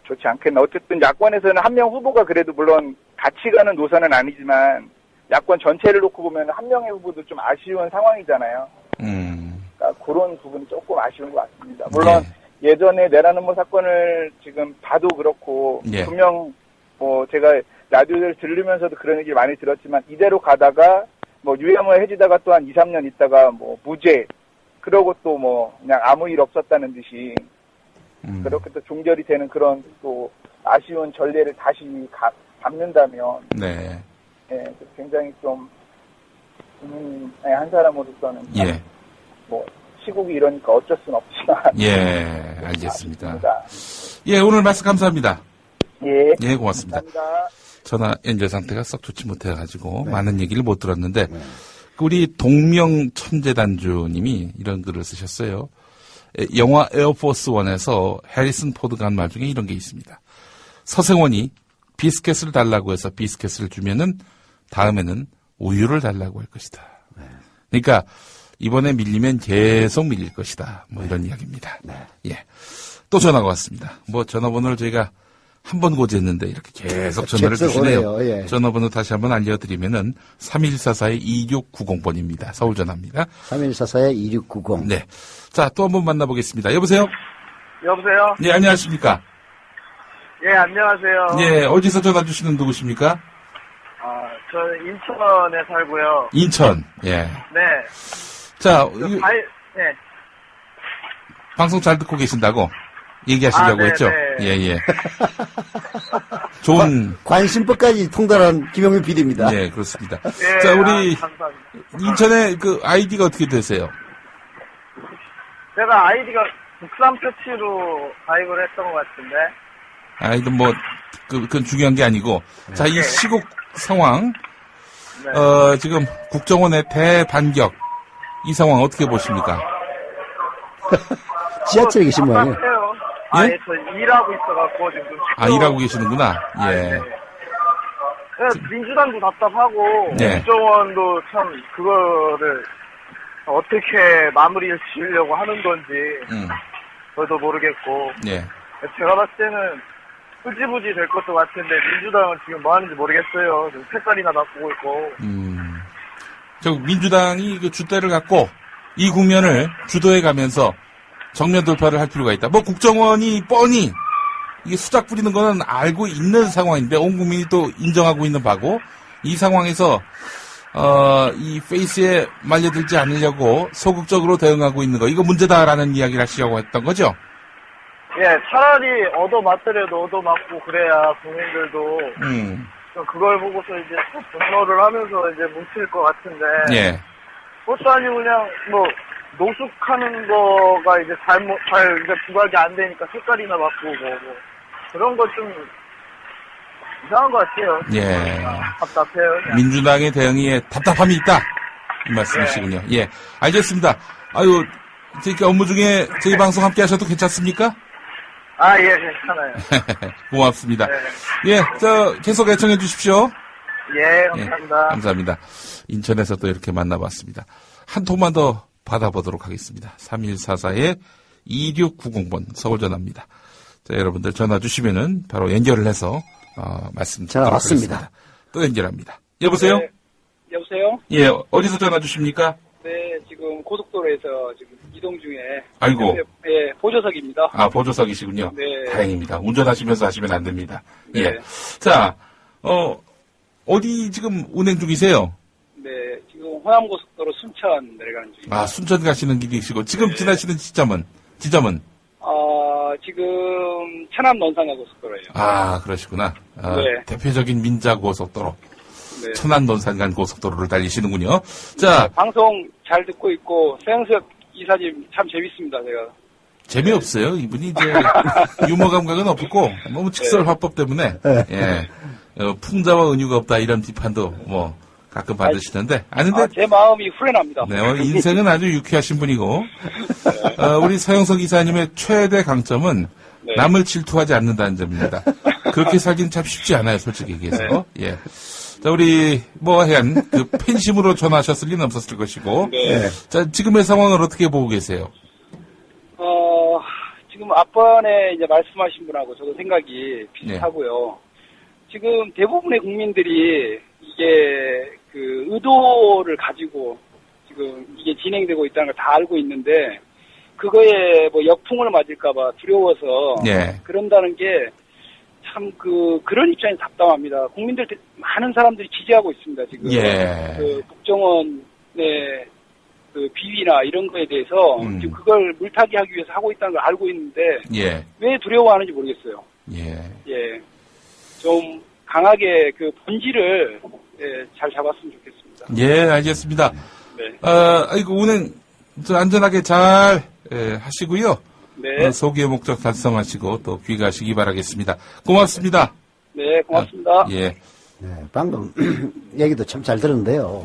좋지 않겠나. 어쨌든 야권에서는 한 명 후보가 그래도 물론 같이 가는 노선은 아니지만 야권 전체를 놓고 보면 한 명의 후보도 좀 아쉬운 상황이잖아요. 그러니까 그런 부분이 조금 아쉬운 것 같습니다. 물론 예전에 내란음모 사건을 지금 봐도 그렇고 분명 뭐 제가 라디오를 들으면서도 그런 얘기 많이 들었지만 이대로 가다가 뭐 유야무에 해지다가 또 한 2, 3년 있다가 뭐 무죄 그러고 또 뭐 그냥 아무 일 없었다는 듯이 그렇게 또 종결이 되는 그런 또 아쉬운 전례를 다시 밟는다면, 네, 예, 굉장히 좀 국민의 한 사람으로서는 뭐 시국이 이러니까 어쩔 수는 없지만. 예, 알겠습니다. 예, 오늘 말씀 감사합니다. 예. 예, 고맙습니다. 감사합니다. 전화 연결 상태가 썩 좋지 못해가지고 많은 얘기를 못 들었는데 우리 동명천재단주님이 이런 글을 쓰셨어요. 영화 에어포스 1에서 해리슨 포드가 한 말 중에 이런 게 있습니다. 서생원이 비스켓을 달라고 해서 비스켓을 주면은 다음에는 우유를 달라고 할 것이다. 그러니까 이번에 밀리면 계속 밀릴 것이다. 뭐 이런 이야기입니다. 예. 또 전화가 왔습니다. 뭐 전화번호를 저희가 한 번 고지했는데 이렇게 계속 전화를 주시네요. 예. 전화번호 다시 한번 알려드리면은 3144-2690번입니다. 서울 전화입니다. 3144-2690. 네. 자, 또 한 번 만나보겠습니다. 여보세요? 여보세요? 네, 안녕하십니까? 예, 안녕하세요. 예, 어디서 전화 주시는 누구십니까? 저는 인천에 살고요. 인천, 예. 네. 자, 네. 방송 잘 듣고 계신다고 얘기하시려고 네, 했죠? 네. 예, 예. 좋은. 관심법까지 통달한 김영민 PD입니다. 예, 그렇습니다. 예, 자, 우리 감사합니다. 인천에 그 아이디가 어떻게 되세요? 제가 아이디가 국산 표치로 가입을 했던 것 같은데. 아이도 뭐, 그건 중요한 게 아니고. 자, 이 네. 시국 상황, 네. 지금 국정원의 대반격, 이 상황 어떻게 보십니까? 지하철에 계신 모양이에요. 답답해요. 예? 예, 저 일하고 있어갖고 지금 좀 아, 일하고 계시는구나. 예. 네. 민주당도 답답하고 네. 국정원도 참 그거를 어떻게 마무리를 지으려고 하는 건지 저도 모르겠고 예. 제가 봤을 때는 흐지부지 될 것도 같은데 민주당은 지금 뭐 하는지 모르겠어요. 지금 색깔이나 바꾸고 있고. 저 민주당이 그 줏대를 갖고 이 국면을 주도해 가면서 정면 돌파를 할 필요가 있다. 뭐 국정원이 뻔히 이게 수작 부리는 거는 알고 있는 상황인데 온 국민이 또 인정하고 있는 바고 이 상황에서 이 페이스에 말려들지 않으려고 소극적으로 대응하고 있는 거 이거 문제다라는 이야기를 하시려고 했던 거죠? 예, 차라리 얻어맞더라도 얻어맞고 그래야 국민들도 좀 그걸 보고서 이제 분노를 하면서 이제 뭉칠 것 같은데. 예. 그것도 아니고 그냥 뭐 노숙하는 거가 이제 잘 이제 부각이 안 되니까 색깔이나 바꾸고 뭐 그런 거 좀 이상한 것 같아요. 예. 답답해요. 그냥. 민주당의 대응에 답답함이 있다. 이 말씀이시군요. 예. 알겠습니다. 아유, 저희 업무 중에 저희 방송 함께 하셔도 괜찮습니까? 아, 예, 괜찮아요. 고맙습니다. 네. 예, 계속 애청해 주십시오. 예, 감사합니다. 예, 감사합니다. 인천에서 또 이렇게 만나봤습니다. 한 통만 더 받아보도록 하겠습니다. 3144-2690번 서울 전화입니다. 자, 여러분들 전화 주시면은 바로 연결을 해서 말씀 전화 드리도록 왔습니다. 하겠습니다. 또 연결합니다. 여보세요? 네, 여보세요? 예, 어디서 전화 주십니까? 네, 지금 고속도로에서 지금 이동 중에. 아이고. 예, 보조석입니다. 아, 보조석이시군요. 네. 다행입니다. 운전하시면서 하시면 안 됩니다. 네. 예. 자, 어디 지금 운행 중이세요? 네, 지금 호남고속도로 순천 내려가는 중입니다. 아, 순천 가시는 길이시고, 지금 지나시는 지점은? 지금 천안 논산고속도로예요. 아, 그러시구나. 네. 대표적인 민자고속도로. 네. 천안 논산간 고속도로를 달리시는군요. 자. 네, 방송 잘 듣고 있고, 서영석 이사님 참 재밌습니다, 제가. 재미없어요. 이분이 이제 유머 감각은 없고 너무 직설 화법 때문에 예. 풍자와 은유가 없다 이런 비판도 뭐 가끔 받으시는데 아닌데 제 마음이 후련합니다. 네, 인생은 아주 유쾌하신 분이고 우리 서영석 이사님의 최대 강점은 네. 남을 질투하지 않는다는 점입니다. 그렇게 살기는 참 쉽지 않아요, 솔직히 얘기해서. 예. 자, 우리 하얀 그 팬심으로 전화하셨을 리는 없었을 것이고. 네. 자, 지금의 상황을 어떻게 보고 계세요? 지금 앞번에 이제 말씀하신 분하고 저도 생각이 비슷하고요. 지금 대부분의 국민들이 이게 그 의도를 가지고 지금 이게 진행되고 있다는 걸 다 알고 있는데 그거에 뭐 역풍을 맞을까봐 두려워서 그런다는 게 참 그런 입장에서 답답합니다. 국민들 많은 사람들이 지지하고 있습니다. 지금 그 국정원의 그 비위나 이런 거에 대해서 지금 그걸 물타기하기 위해서 하고 있다는 걸 알고 있는데 왜 두려워하는지 모르겠어요. 예, 좀 강하게 그 본질을 잘 잡았으면 좋겠습니다. 예, 알겠습니다. 네. 아이고 운행 안전하게 잘 하시고요. 네. 소기의 목적 달성하시고 또 귀가하시기 바라겠습니다. 고맙습니다. 네, 고맙습니다. 예. 네, 방금 얘기도 참 잘 들었는데요.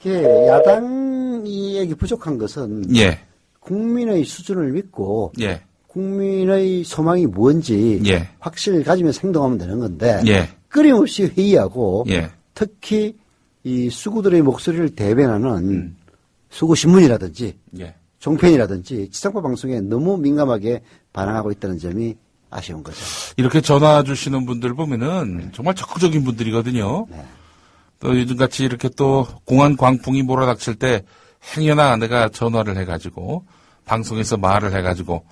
이게 야당이 얘기 부족한 것은 예. 국민의 수준을 믿고 예. 국민의 소망이 뭔지 예. 확신을 가지면서 행동하면 되는 건데 예. 끊임없이 회의하고 예. 특히 이 수구들의 목소리를 대변하는 수구신문이라든지 예. 종편이라든지 지상파 방송에 너무 민감하게 반응하고 있다는 점이 아쉬운 거죠. 이렇게 전화 주시는 분들 보면은 정말 적극적인 분들이거든요. 네. 또 요즘같이 이렇게 또 공안 광풍이 몰아닥칠 때 행여나 내가 전화를 해가지고 방송에서 말을 해가지고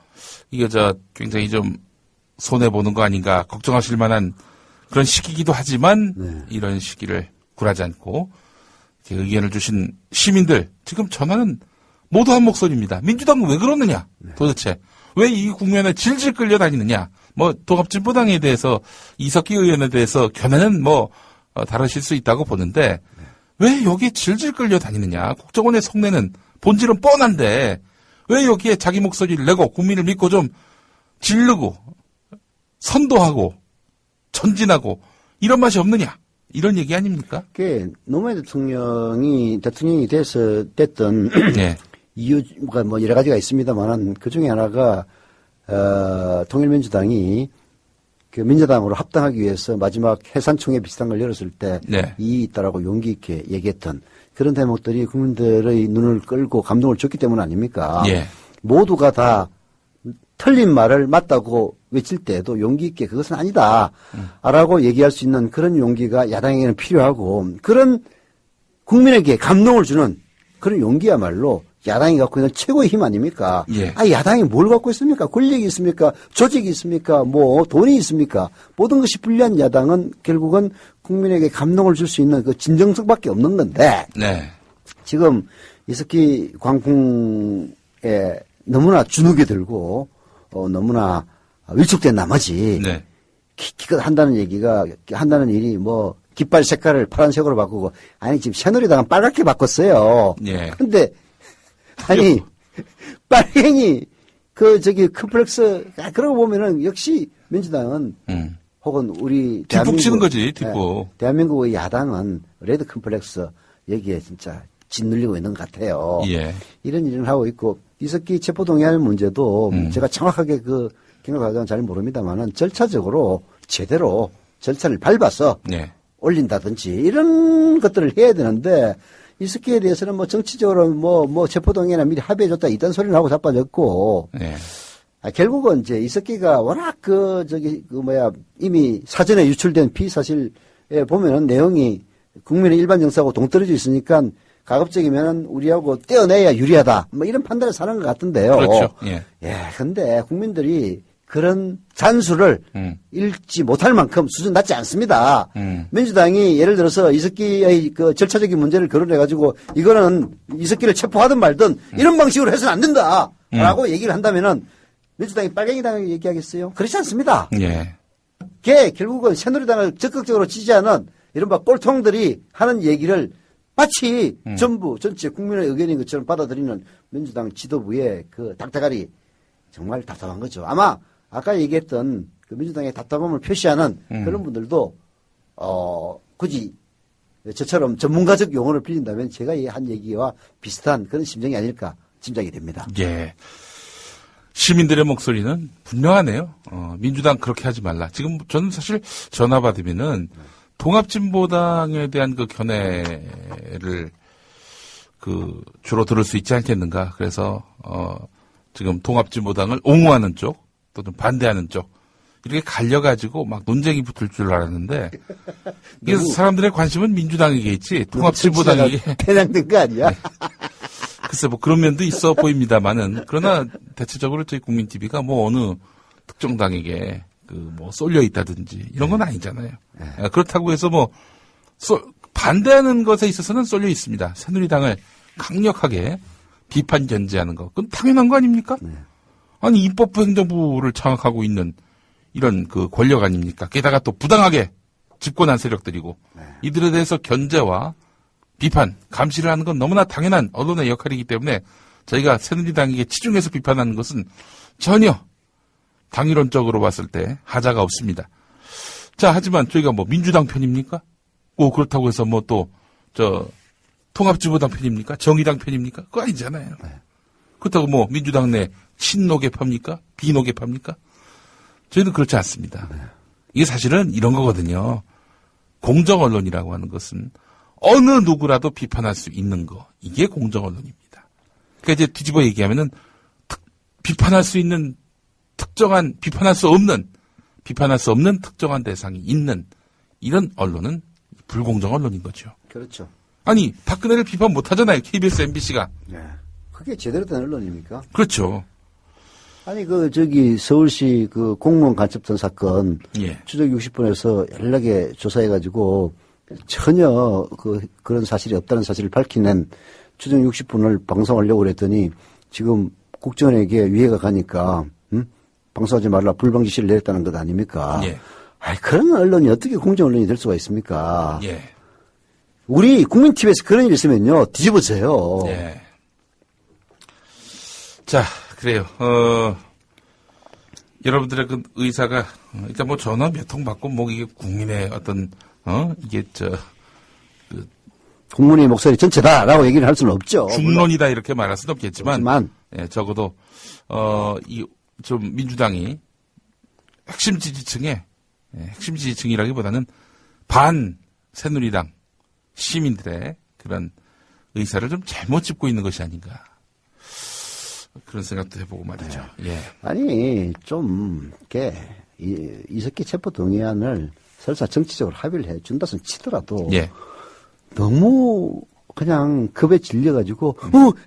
이게 굉장히 좀 손해보는 거 아닌가 걱정하실 만한 그런 시기이기도 하지만 이런 시기를 굴하지 않고 이렇게 의견을 주신 시민들 지금 전화는 모두 한 목소리입니다. 민주당은 왜 그러느냐 도대체 왜 이 국면에 질질 끌려다니느냐 통합진보당에 대해서 이석기 의원에 대해서 견해는 다르실 수 있다고 보는데 왜 여기에 질질 끌려다니느냐 국정원의 속내는 본질은 뻔한데 왜 여기에 자기 목소리를 내고 국민을 믿고 좀 지르고 선도하고 전진하고 이런 맛이 없느냐 이런 얘기 아닙니까? 그게 노무현 대통령이 됐던 네. 이유가 여러 가지가 있습니다만은 그 중에 하나가 통일민주당이 그 민주당으로 합당하기 위해서 마지막 해산총회 비슷한 걸 열었을 때 네. 이익이 있다라고 용기 있게 얘기했던 그런 대목들이 국민들의 눈을 끌고 감동을 줬기 때문 아닙니까? 예. 모두가 다 틀린 말을 맞다고 외칠 때도 용기 있게 그것은 아니다 라고 얘기할 수 있는 그런 용기가 야당에게는 필요하고 그런 국민에게 감동을 주는 그런 용기야말로 야당이 갖고 있는 최고의 힘 아닙니까? 예. 야당이 뭘 갖고 있습니까? 권력이 있습니까? 조직이 있습니까? 돈이 있습니까? 모든 것이 불리한 야당은 결국은 국민에게 감동을 줄 수 있는 그 진정성밖에 없는 건데. 네. 지금 이석기 광풍에 너무나 주눅이 들고, 너무나 위축된 나머지. 네. 기껏 한다는 일이 깃발 색깔을 파란색으로 바꾸고, 지금 새누리당은 빨갛게 바꿨어요. 예. 근데, 빨갱이, 컴플렉스, 그러고 보면은 역시 민주당은, 혹은 우리 뒷북 치는 거지, 뒷북. 대한민국의 야당은 레드 컴플렉스 여기에 진짜 짓눌리고 있는 것 같아요. 예. 이런 일을 하고 있고, 이석기 체포동의안 문제도 제가 정확하게 경과 과정은 잘 모릅니다만은 절차적으로 제대로 절차를 밟아서 네. 올린다든지 이런 것들을 해야 되는데, 이석기에 대해서는 정치적으로 체포동의안이나 미리 합의해줬다 이딴 소리를 하고 자빠졌고, 네. 결국은 이제 이석기가 워낙 이미 사전에 유출된 피의사실에 보면은 내용이 국민의 일반 정서하고 동떨어져 있으니까 가급적이면은 우리하고 떼어내야 유리하다. 이런 판단을 사는 것 같은데요. 그렇죠. 예. 근데 국민들이 그런 잔수를 읽지 못할 만큼 수준 낮지 않습니다. 민주당이 예를 들어서 이석기의 절차적인 문제를 거론해가지고 이거는 이석기를 체포하든 말든 이런 방식으로 해서는 안 된다. 라고 얘기를 한다면은 민주당이 빨갱이당을 얘기하겠어요? 그렇지 않습니다. 예. 그게 결국은 새누리당을 적극적으로 지지하는 이른바 꼴통들이 하는 얘기를 마치 전체 국민의 의견인 것처럼 받아들이는 민주당 지도부의 그 닭대가리 정말 답답한 거죠. 아마 아까 얘기했던 그 민주당의 답답함을 표시하는 그런 분들도 굳이 저처럼 전문가적 용어를 빌린다면 제가 한 얘기와 비슷한 그런 심정이 아닐까 짐작이 됩니다. 예. 시민들의 목소리는 분명하네요. 민주당 그렇게 하지 말라. 지금 저는 사실 전화 받으면은 통합진보당에 대한 그 견해를 주로 들을 수 있지 않겠는가. 그래서 지금 통합진보당을 옹호하는 쪽 또는 반대하는 쪽 이렇게 갈려가지고 막 논쟁이 붙을 줄 알았는데 이게 사람들의 관심은 민주당에게 있지 통합진보당에게 편향된 거 아니야? 네. 글쎄 그런 면도 있어 보입니다만은 그러나 대체적으로 저희 국민TV가 어느 특정 당에게 쏠려 있다든지 이런 건 아니잖아요. 네. 그렇다고 해서 반대하는 것에 있어서는 쏠려 있습니다. 새누리당을 강력하게 비판 견제하는 거. 그건 당연한 거 아닙니까? 네. 아니 입법부 행정부를 장악하고 있는 이런 권력 아닙니까? 게다가 또 부당하게 집권한 세력들이고 이들에 대해서 견제와 비판, 감시를 하는 건 너무나 당연한 언론의 역할이기 때문에 저희가 새누리당에게 치중해서 비판하는 것은 전혀 당위론적으로 봤을 때 하자가 없습니다. 자, 하지만 저희가 뭐 민주당 편입니까? 그렇다고 해서 뭐 또 통합진보당 편입니까? 정의당 편입니까? 그거 아니잖아요. 그렇다고 뭐 민주당 내 친노계파입니까? 비노계파입니까? 저희는 그렇지 않습니다. 이게 사실은 이런 거거든요. 공정 언론이라고 하는 것은 어느 누구라도 비판할 수 있는 거. 이게 공정 언론입니다. 그러니까 이제 뒤집어 얘기하면은 비판할 수 있는 특정한 비판할 수 없는 특정한 대상이 있는 이런 언론은 불공정 언론인 거죠. 그렇죠. 아니 박근혜를 비판 못 하잖아요. KBS, MBC가. 네. 그게 제대로 된 언론입니까? 그렇죠. 아니 서울시 공무원 간첩전 사건 추적 60분에서 연락에 조사해가지고 전혀 그런 사실이 없다는 사실을 밝히는 추적 60분을 방송하려고 그랬더니 지금 국정원에게 위해가 가니까 방송하지 말라 불방 지시를 내렸다는 것 아닙니까? 예. 아이, 그런 언론이 어떻게 공정 언론이 될 수가 있습니까? 예. 우리 국민TV에서 그런 일이 있으면요 뒤집어져요. 예. 자, 그래요. 여러분들의 그 의사가 일단 뭐 전화 몇 통 받고 뭐 이게 국민의 어떤 이게 국민의 목소리 전체다라고 얘기를 할 수는 없죠. 중론이다 이렇게 말할 수는 없겠지만 예, 적어도 좀 민주당이 핵심 지지층이라기보다는 반 새누리당 시민들의 그런 의사를 좀 잘못 짚고 있는 것이 아닌가 그런 생각도 해보고 말이죠. 예. 아니 이석기 체포 동의안을 설사 정치적으로 합의를 해준다선 치더라도 너무 그냥 급에 질려가지고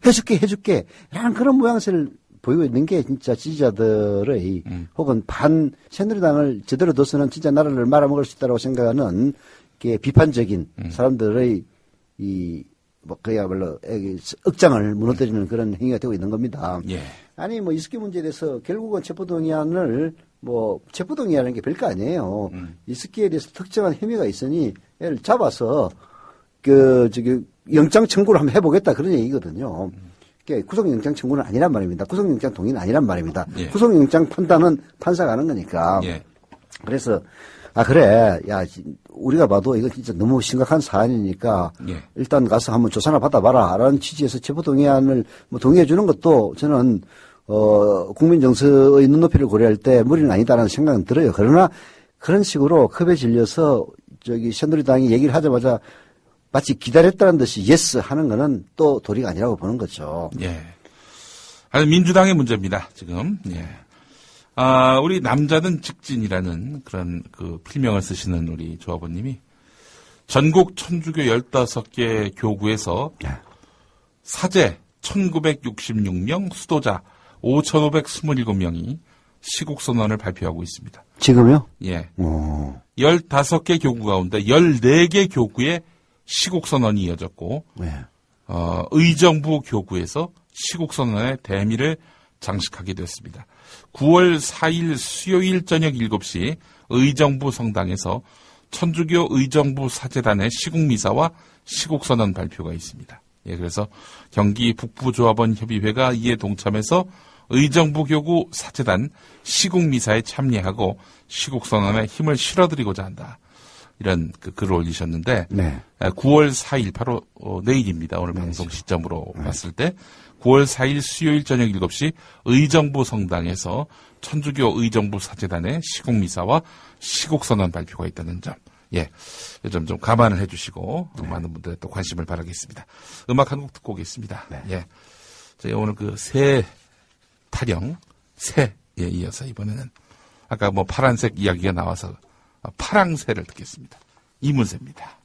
해줄게 라는 그런 모양새를 보이고 있는 게 진짜 지지자들의 혹은 반 새누리당을 제대로 둬서는 진짜 나라를 말아먹을 수 있다고 생각하는 게 비판적인 사람들의 그야말로 억장을 무너뜨리는 그런 행위가 되고 있는 겁니다. 예. 아니 이석기 문제에 대해서 결국은 체포동의안을 체포동의안이라는 게 별거 아니에요. 이석기에 대해서 특정한 혐의가 있으니 얘를 잡아서 영장 청구를 한번 해보겠다 그런 얘기거든요. 구속영장 청구는 아니란 말입니다. 구속영장 동의는 아니란 말입니다. 예. 구속영장 판단은 판사가 하는 거니까. 예. 그래서 그래 우리가 봐도 이거 진짜 너무 심각한 사안이니까 일단 가서 한번 조사나 받아봐라 라는 취지에서 체포동의안을 동의해 주는 것도 저는 국민 정서의 눈높이를 고려할 때 무리는 아니다라는 생각은 들어요. 그러나 그런 식으로 컵에 질려서 새누리당이 얘기를 하자마자 마치 기다렸다는 듯이 예스 하는 거는 또 도리가 아니라고 보는 거죠. 예. 아니, 민주당의 문제입니다, 지금. 예. 우리 남자는 직진이라는 그런 필명을 쓰시는 우리 조합원님이 전국 천주교 15개 교구에서 사제 1966명, 수도자 5,527명이 시국선언을 발표하고 있습니다. 지금요? 예. 15개 교구 가운데 14개 교구에 시국선언이 이어졌고, 의정부 교구에서 시국선언의 대미를 장식하게 됐습니다. 9월 4일 수요일 저녁 7시 의정부 성당에서 천주교 의정부 사제단의 시국미사와 시국선언 발표가 있습니다. 예, 그래서 경기 북부조합원 협의회가 이에 동참해서 의정부 교구 사제단 시국미사에 참여하고 시국선언에 힘을 실어드리고자 한다. 이런 글을 올리셨는데 9월 4일 바로 내일입니다. 오늘 방송 시점으로 봤을 때 9월 4일 수요일 저녁 7시 의정부 성당에서 천주교 의정부 사제단의 시국미사와 시국선언 발표가 있다는 점. 예. 요즘 좀 감안을 해주시고 많은 분들의 또 관심을 바라겠습니다. 음악 한 곡 듣고 오겠습니다. 예. 저희 오늘 새 타령, 새에 이어서 이번에는 아까 파란색 이야기가 나와서 파랑새를 듣겠습니다. 이문세입니다.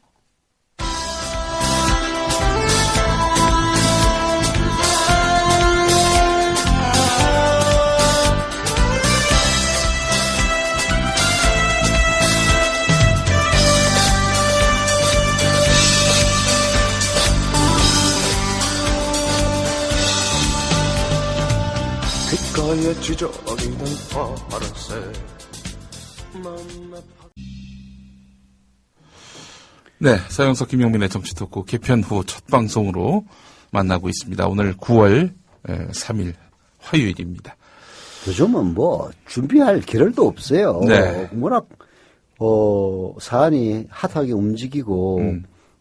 귓가에 지저귀는 파란새 네, 서영석 김용민의 정치토크 개편 후 첫 방송으로 만나고 있습니다. 오늘 9월 3일 화요일입니다. 요즘은 뭐 준비할 겨를도 없어요. 네. 워낙 사안이 핫하게 움직이고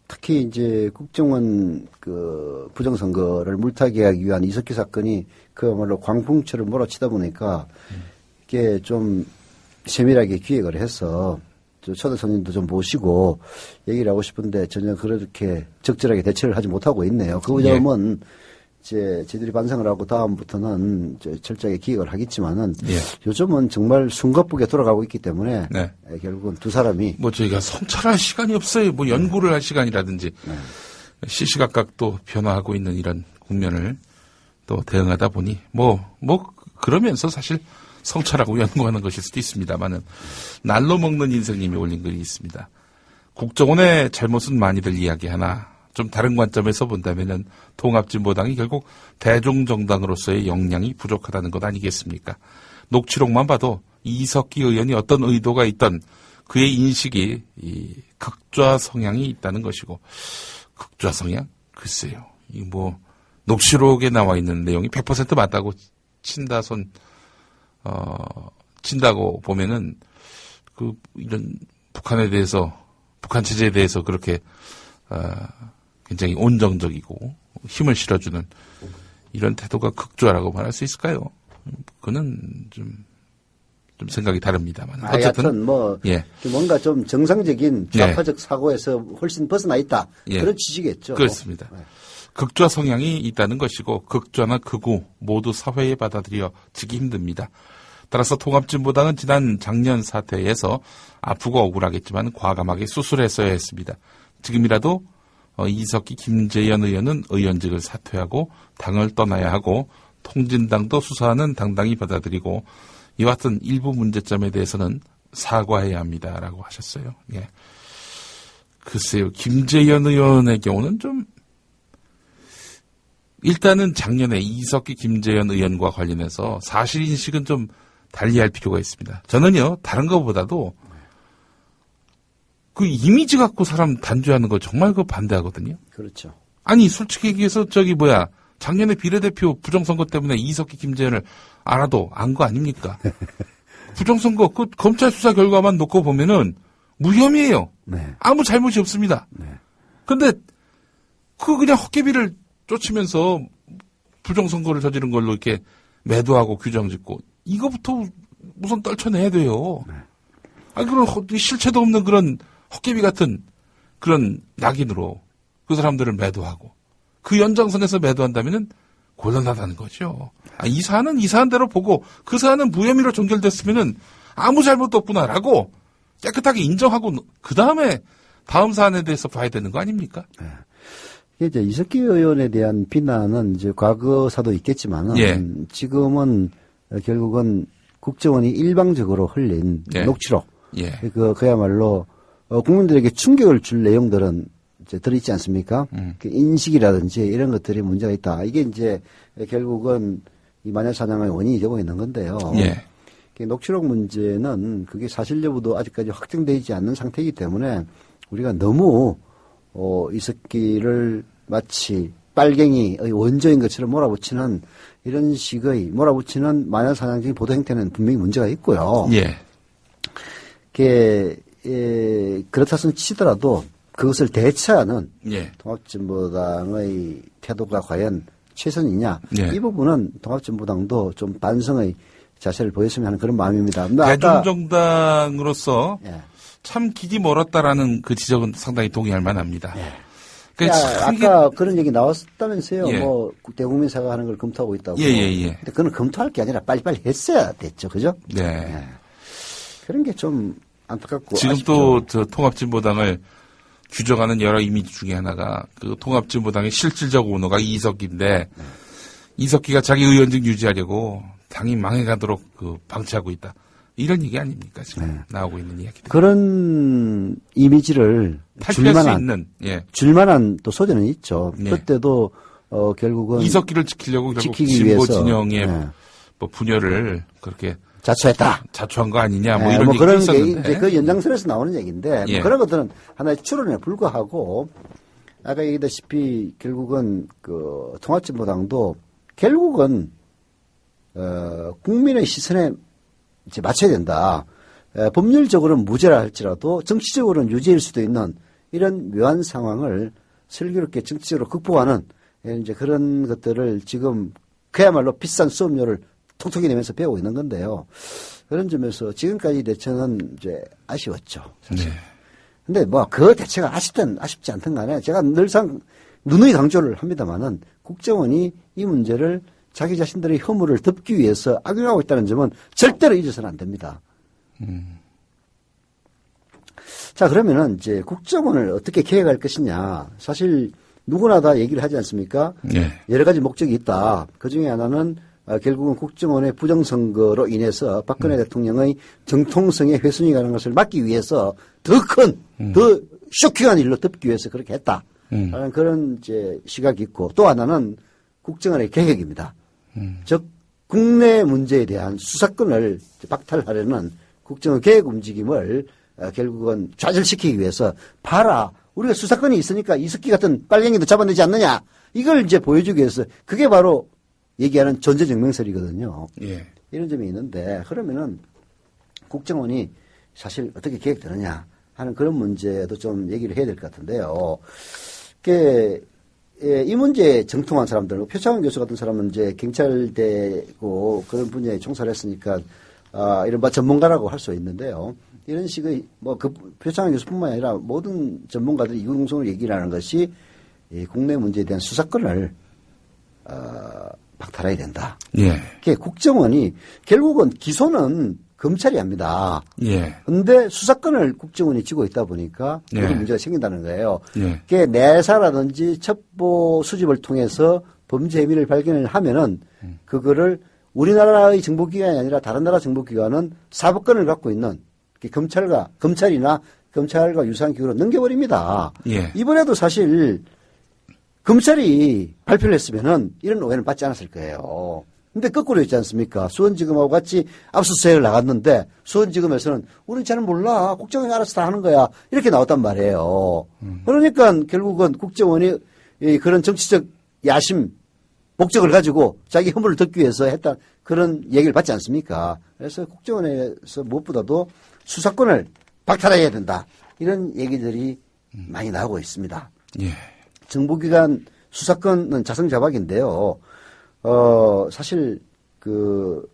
특히 이제 국정원 그 부정선거를 물타기 하기 위한 이석기 사건이 그야말로 광풍처럼 몰아치다 보니까 이게 좀 세밀하게 기획을 해서 초대 손님도 좀 모시고 얘기를 하고 싶은데 전혀 그렇게 적절하게 대처를 하지 못하고 있네요. 그 점은 이제 저희들이 반성을 하고 다음부터는 철저하게 기획을 하겠지만은 요즘은 정말 숨가쁘게 돌아가고 있기 때문에 결국은 두 사람이 뭐 저희가 성찰할 시간이 없어요. 뭐 연구를 할 시간이라든지 시시각각 또 변화하고 있는 이런 국면을 또 대응하다 보니 뭐 그러면서 사실 성찰하고 연구하는 것일 수도 있습니다만은 날로 먹는 인생님이 올린 글이 있습니다. 국정원의 잘못은 많이들 이야기하나 좀 다른 관점에서 본다면은 통합진보당이 결국 대중정당으로서의 역량이 부족하다는 것 아니겠습니까? 녹취록만 봐도 이석기 의원이 어떤 의도가 있던 그의 인식이 이 극좌 성향이 있다는 것이고 극좌 성향? 글쎄요. 이 뭐 녹취록에 나와 있는 내용이 100% 맞다고 친다고 보면은 이런 북한에 대해서 북한 체제에 대해서 그렇게 굉장히 온정적이고 힘을 실어주는 이런 태도가 극좌라고 말할 수 있을까요? 그는 좀 생각이 다릅니다만 어쨌든 뭔가 좀 정상적인 좌파적 사고에서 훨씬 벗어나 있다 그런 취지겠죠. 그렇습니다. 극좌 성향이 있다는 것이고 극좌나 극우 모두 사회에 받아들여지기 힘듭니다. 따라서 통합진보당은 지난 작년 사태에서 아프고 억울하겠지만 과감하게 수술했어야 했습니다. 지금이라도 이석기 김재현 의원은 의원직을 사퇴하고 당을 떠나야 하고 통진당도 수사하는 당당히 받아들이고 이와 같은 일부 문제점에 대해서는 사과해야 합니다라고 하셨어요. 예. 글쎄요. 김재현 의원의 경우는 좀 일단은 작년에 이석기 김재현 의원과 관련해서 사실인식은 좀 달리할 필요가 있습니다. 저는요. 다른 것보다도 그 이미지 갖고 사람 단죄하는 거 정말 반대하거든요. 그렇죠. 아니 솔직히 얘기해서 작년에 비례대표 부정선거 때문에 이석기 김재현을 알아도 안 거 아닙니까? 부정선거 그 검찰 수사 결과만 놓고 보면은 무혐의해요. 아무 잘못이 없습니다. 근데 그냥 헛개비를 쫓으면서 부정선거를 저지른 걸로 이렇게 매도하고 규정짓고 이거부터 우선 떨쳐내야 돼요. 그런 실체도 없는 그런 헛개비 같은 그런 낙인으로 그 사람들을 매도하고 그 연장선에서 매도한다면은 곤란하다는 거죠. 이 사안은 이 사안대로 보고 그 사안은 무혐의로 종결됐으면은 아무 잘못도 없구나라고 깨끗하게 인정하고 그 다음에 다음 사안에 대해서 봐야 되는 거 아닙니까? 이제 이석기 의원에 대한 비난은 이제 과거사도 있겠지만은 지금은 결국은 국정원이 일방적으로 흘린 녹취록, 그야말로 국민들에게 충격을 줄 내용들은 이제 들어있지 않습니까? 그 인식이라든지 이런 것들이 문제가 있다. 이게 이제 결국은 이 마녀사냥의 원인이 되고 있는 건데요. 녹취록 문제는 그게 사실 여부도 아직까지 확정되지 않는 상태이기 때문에 우리가 너무 이석기를 마치 빨갱이의 원조인 것처럼 몰아붙이는 이런 식의 몰아붙이는 마녀사냥적인 보도 행태는 분명히 문제가 있고요. 그렇다 치더라도 그것을 대처하는 통합진보당의 태도가 과연 최선이냐 이 부분은 통합진보당도 좀 반성의 자세를 보였으면 하는 그런 마음입니다. 대중정당으로서 참 길이 멀었다라는 그 지적은 상당히 동의할 만합니다. 아까 그런 얘기 나왔다면서요. 뭐 대국민 사과하는 걸 검토하고 있다고. 근데 그건 검토할 게 아니라 빨리빨리 했어야 됐죠, 그죠? 그런 게 좀 안타깝고. 지금 또 저 통합진보당을 규정하는 여러 이미지 중에 하나가 그 통합진보당의 실질적 오너가 이석기인데 이석기가 자기 의원직 유지하려고 당이 망해가도록 방치하고 있다. 이런 얘기 아닙니까? 지금 나오고 있는 이야기들. 그런 이미지를 줄만한 또 소재는 있죠. 그때도 결국은 이석기를 지키려고 결국 진보 진영의 뭐 분열을 그렇게 자초한 거 아니냐 뭐 이런 얘기도 그런 있었는데. 게 이제 그 연장선에서 나오는 얘기인데 뭐 그런 것들은 하나의 추론에 불과하고 아까 얘기했다시피 결국은 그 통합진보당도 결국은 국민의 시선에 이제 맞춰야 된다. 법률적으로는 무죄라 할지라도 정치적으로는 유죄일 수도 있는 이런 묘한 상황을 슬기롭게 정치적으로 극복하는 이제 그런 것들을 지금 그야말로 비싼 수업료를 톡톡히 내면서 배우고 있는 건데요. 그런 점에서 지금까지 대처는 이제 아쉬웠죠. 사실. 네. 근데 뭐 그 대처가 아쉽든 아쉽지 않든 간에 제가 늘상 누누이 강조를 합니다만은 국정원이 이 문제를 자기 자신들의 허물을 덮기 위해서 악용하고 있다는 점은 절대로 잊어서는 안 됩니다. 자, 그러면은 이제 국정원을 어떻게 개혁할 것이냐. 사실 누구나 다 얘기를 하지 않습니까? 네. 여러 가지 목적이 있다. 그 중에 하나는 결국은 국정원의 부정선거로 인해서 박근혜 대통령의 정통성에 훼손이 가는 것을 막기 위해서 더 큰, 더 쇼킹한 일로 덮기 위해서 그렇게 했다. 라는 그런 이제 시각이 있고 또 하나는 국정원의 개혁입니다. 즉, 국내 문제에 대한 수사권을 박탈하려는 국정원 개혁 움직임을 결국은 좌절시키기 위해서 봐라. 우리가 수사권이 있으니까 이석기 같은 빨갱이도 잡아내지 않느냐. 이걸 이제 보여주기 위해서 그게 바로 얘기하는 전제증명설이거든요. 예. 이런 점이 있는데 그러면은 국정원이 사실 어떻게 개혁되느냐 하는 그런 문제도 좀 얘기를 해야 될 것 같은데요. 이 문제에 정통한 사람들, 표창원 교수 같은 사람은 이제 경찰대고 그런 분야에 총사를 했으니까 이른바 전문가라고 할 수 있는데요. 이런 식의 그 표창원 교수뿐만 아니라 모든 전문가들이 이공성으로 얘기를 하는 것이 이 국내 문제에 대한 수사권을 박탈해야 된다. 예. 국정원이 결국은 기소는 검찰이 합니다. 예. 근데 수사권을 국정원이 쥐고 있다 보니까 그런 예. 문제가 생긴다는 거예요. 예. 내사라든지 첩보 수집을 통해서 범죄 혐의를 발견을 하면은 그거를 우리나라의 정보기관이 아니라 다른 나라 정보기관은 사법권을 갖고 있는 검찰이나 검찰과 유사한 기구로 넘겨버립니다. 예. 이번에도 사실 검찰이 발표를 했으면은 이런 오해는 받지 않았을 거예요. 근데 거꾸로 있지 않습니까? 수원지검하고 같이 압수수색을 나갔는데 수원지검에서는 우리는 잘 몰라. 국정원이 알아서 다 하는 거야. 이렇게 나왔단 말이에요. 그러니까 결국은 국정원이 그런 정치적 야심, 목적을 가지고 자기 허물을 덮기 위해서 했다. 그런 얘기를 받지 않습니까? 그래서 국정원에서 무엇보다도 수사권을 박탈해야 된다. 이런 얘기들이 많이 나오고 있습니다. 예. 정보기관 수사권은 자성자박인데요. 사실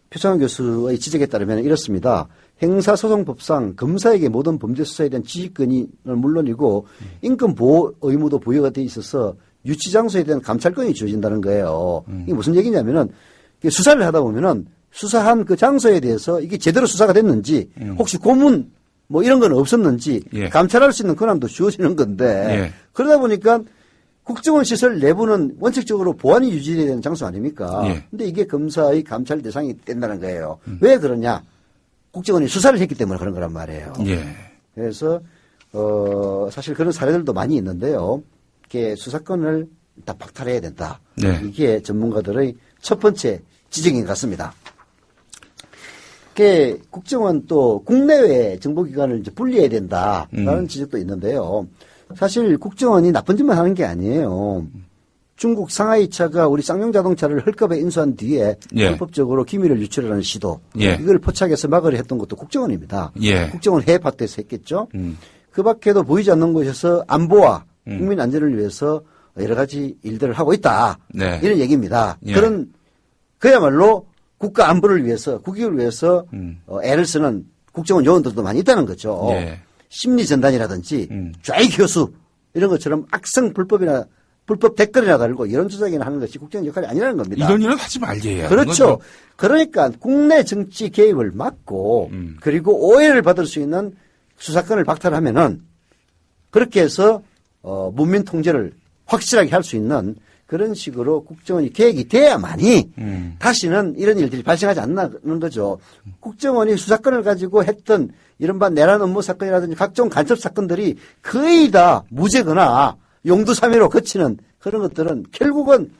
표창원 교수의 지적에 따르면 이렇습니다. 형사소송법상 검사에게 모든 범죄 수사에 대한 지휘권이 물론이고 인권보호 의무도 부여가 돼 있어서 유치장소에 대한 감찰권이 주어진다는 거예요. 이게 무슨 얘기냐면은 수사를 하다 보면은 수사한 그 장소에 대해서 이게 제대로 수사가 됐는지 혹시 고문 뭐 이런 건 없었는지 예. 감찰할 수 있는 권한도 주어지는 건데 예. 그러다 보니까 국정원 시설 내부는 원칙적으로 보안이 유지돼야 되는 장소 아닙니까? 그런데 예. 이게 검사의 감찰 대상이 된다는 거예요. 왜 그러냐? 국정원이 수사를 했기 때문에 그런 거란 말이에요. 예. 그래서 사실 그런 사례들도 많이 있는데요. 이게 수사권을 다 박탈해야 된다. 네. 이게 전문가들의 첫 번째 지적인 것 같습니다. 국정원 또 국내외 정보기관을 이제 분리해야 된다라는 지적도 있는데요. 사실 국정원이 나쁜 짓만 하는 게 아니에요. 중국 상하이차가 우리 쌍용자동차를 헐값에 인수한 뒤에 예. 불법적으로 기밀을 유출하는 시도 예. 이걸 포착해서 막으려 했던 것도 국정원입니다. 예. 국정원 해외 파트에서 했겠죠. 그 밖에도 보이지 않는 곳에서 안보와 국민 안전을 위해서 여러 가지 일들을 하고 있다. 네. 이런 얘기입니다. 예. 그야말로 국가 안보를 위해서 국익을 위해서 애를 쓰는 국정원 요원들도 많이 있다는 거죠. 예. 심리전단이라든지 좌익 교수 이런 것처럼 악성 불법 댓글이나 달고 이런 조작이나 하는 것이 국정원 역할이 아니라는 겁니다. 이런 일은 하지 말게 해야 그렇죠. 그러니까 국내 정치 개입을 막고 그리고 오해를 받을 수 있는 수사권을 박탈하면은 그렇게 해서 문민 통제를 확실하게 할 수 있는 그런 식으로 국정원이 개혁이 돼야만이 다시는 이런 일들이 발생하지 않는 거죠. 국정원이 수사권을 가지고 했던 이른바 내란 업무 사건이라든지 각종 간첩 사건들이 거의 다 무죄거나 용두사미로 그치는 그런 것들은 결국은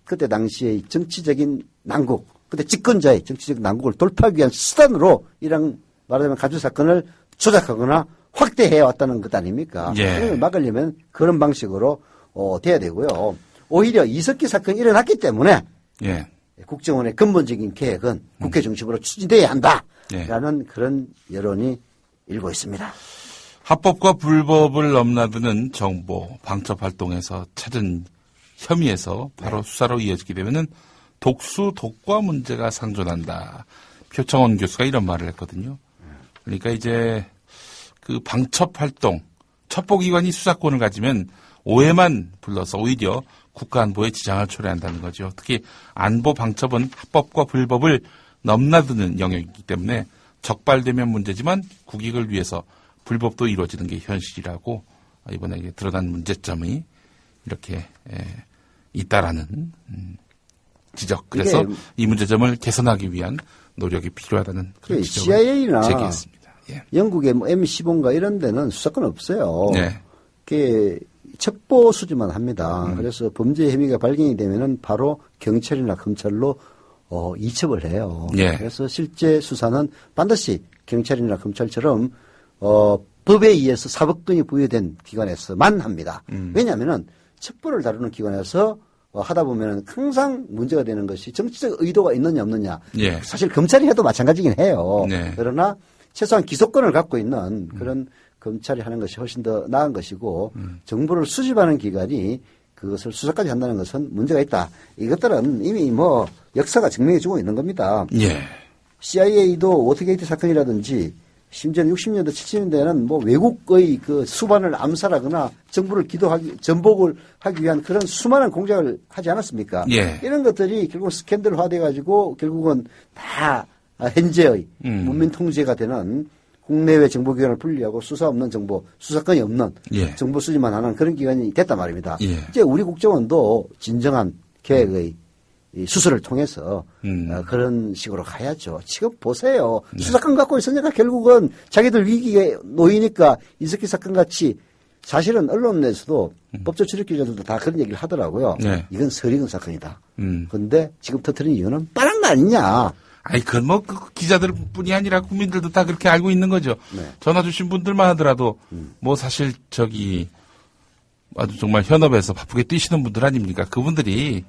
그때 당시의 정치적인 난국, 그때 집권자의 정치적 난국을 돌파하기 위한 수단으로 이런 말하자면 간첩 사건을 조작하거나 확대해 왔다는 것 아닙니까? 예. 막으려면 그런 방식으로 돼야 되고요. 오히려 이석기 사건이 일어났기 때문에 예. 국정원의 근본적인 계획은 국회 중심으로 추진돼야 한다라는 그런 여론이 일고 있습니다. 합법과 불법을 넘나드는 정보 방첩 활동에서 찾은 혐의에서 바로 수사로 이어지게 되면은 독수 독과 문제가 상존한다. 표창원 교수가 이런 말을 했거든요. 그러니까 이제 그 방첩 활동 첩보기관이 수사권을 가지면 오해만 불러서 오히려 국가 안보에 지장을 초래한다는 거죠. 특히 안보 방첩은 합법과 불법을 넘나드는 영역이기 때문에 적발되면 문제지만 국익을 위해서 불법도 이루어지는 게 현실이라고 이번에 드러난 문제점이 이렇게 있다라는 지적. 그래서 이 문제점을 개선하기 위한 노력이 필요하다는 그런 지적을 CIA나 제기했습니다. 예. 영국의 뭐 M15인가 이런 데는 수사권 없어요. 네. 그게 첩보 수집만 합니다. 그래서 범죄 혐의가 발견이 되면은 바로 경찰이나 검찰로 이첩을 해요. 예. 그래서 실제 수사는 반드시 경찰이나 검찰처럼 법에 의해서 사법권이 부여된 기관에서만 합니다. 왜냐하면은 첩보를 다루는 기관에서 하다 보면은 항상 문제가 되는 것이 정치적 의도가 있느냐 없느냐. 예. 사실 검찰이 해도 마찬가지긴 해요. 네. 그러나 최소한 기소권을 갖고 있는 그런 검찰이 하는 것이 훨씬 더 나은 것이고 정보를 수집하는 기관이 그것을 수사까지 한다는 것은 문제가 있다. 이것들은 이미 뭐 역사가 증명해 주고 있는 겁니다. 예. CIA도 워터게이트 사건이라든지 심지어는 60년대, 70년대에는 뭐 외국의 그 수반을 암살하거나 정부를 전복을 하기 위한 그런 수많은 공작을 하지 않았습니까? 예. 이런 것들이 결국 스캔들화돼 가지고 결국은 다 현재의 문민 통제가 되는 국내외 정보기관을 분리하고 수사 없는 정보, 수사권이 없는 예. 정보 수집만 하는 그런 기관이 됐단 말입니다. 예. 이제 우리 국정원도 진정한 계획의 이 수사를 통해서 그런 식으로 가야죠. 지금 보세요. 네. 수사권 갖고 있으니까 결국은 자기들 위기에 놓이니까 이석기 사건 같이 사실은 언론 내에서도 법조 출입기자들도 다 그런 얘기를 하더라고요. 네. 이건 서리건 사건이다. 그런데 지금 터뜨린 이유는 뻔한 거 아니냐. 아니, 그건 뭐, 기자들 뿐이 아니라 국민들도 다 그렇게 알고 있는 거죠. 네. 전화 주신 분들만 하더라도, 뭐 사실 아주 정말 현업에서 바쁘게 뛰시는 분들 아닙니까? 그분들이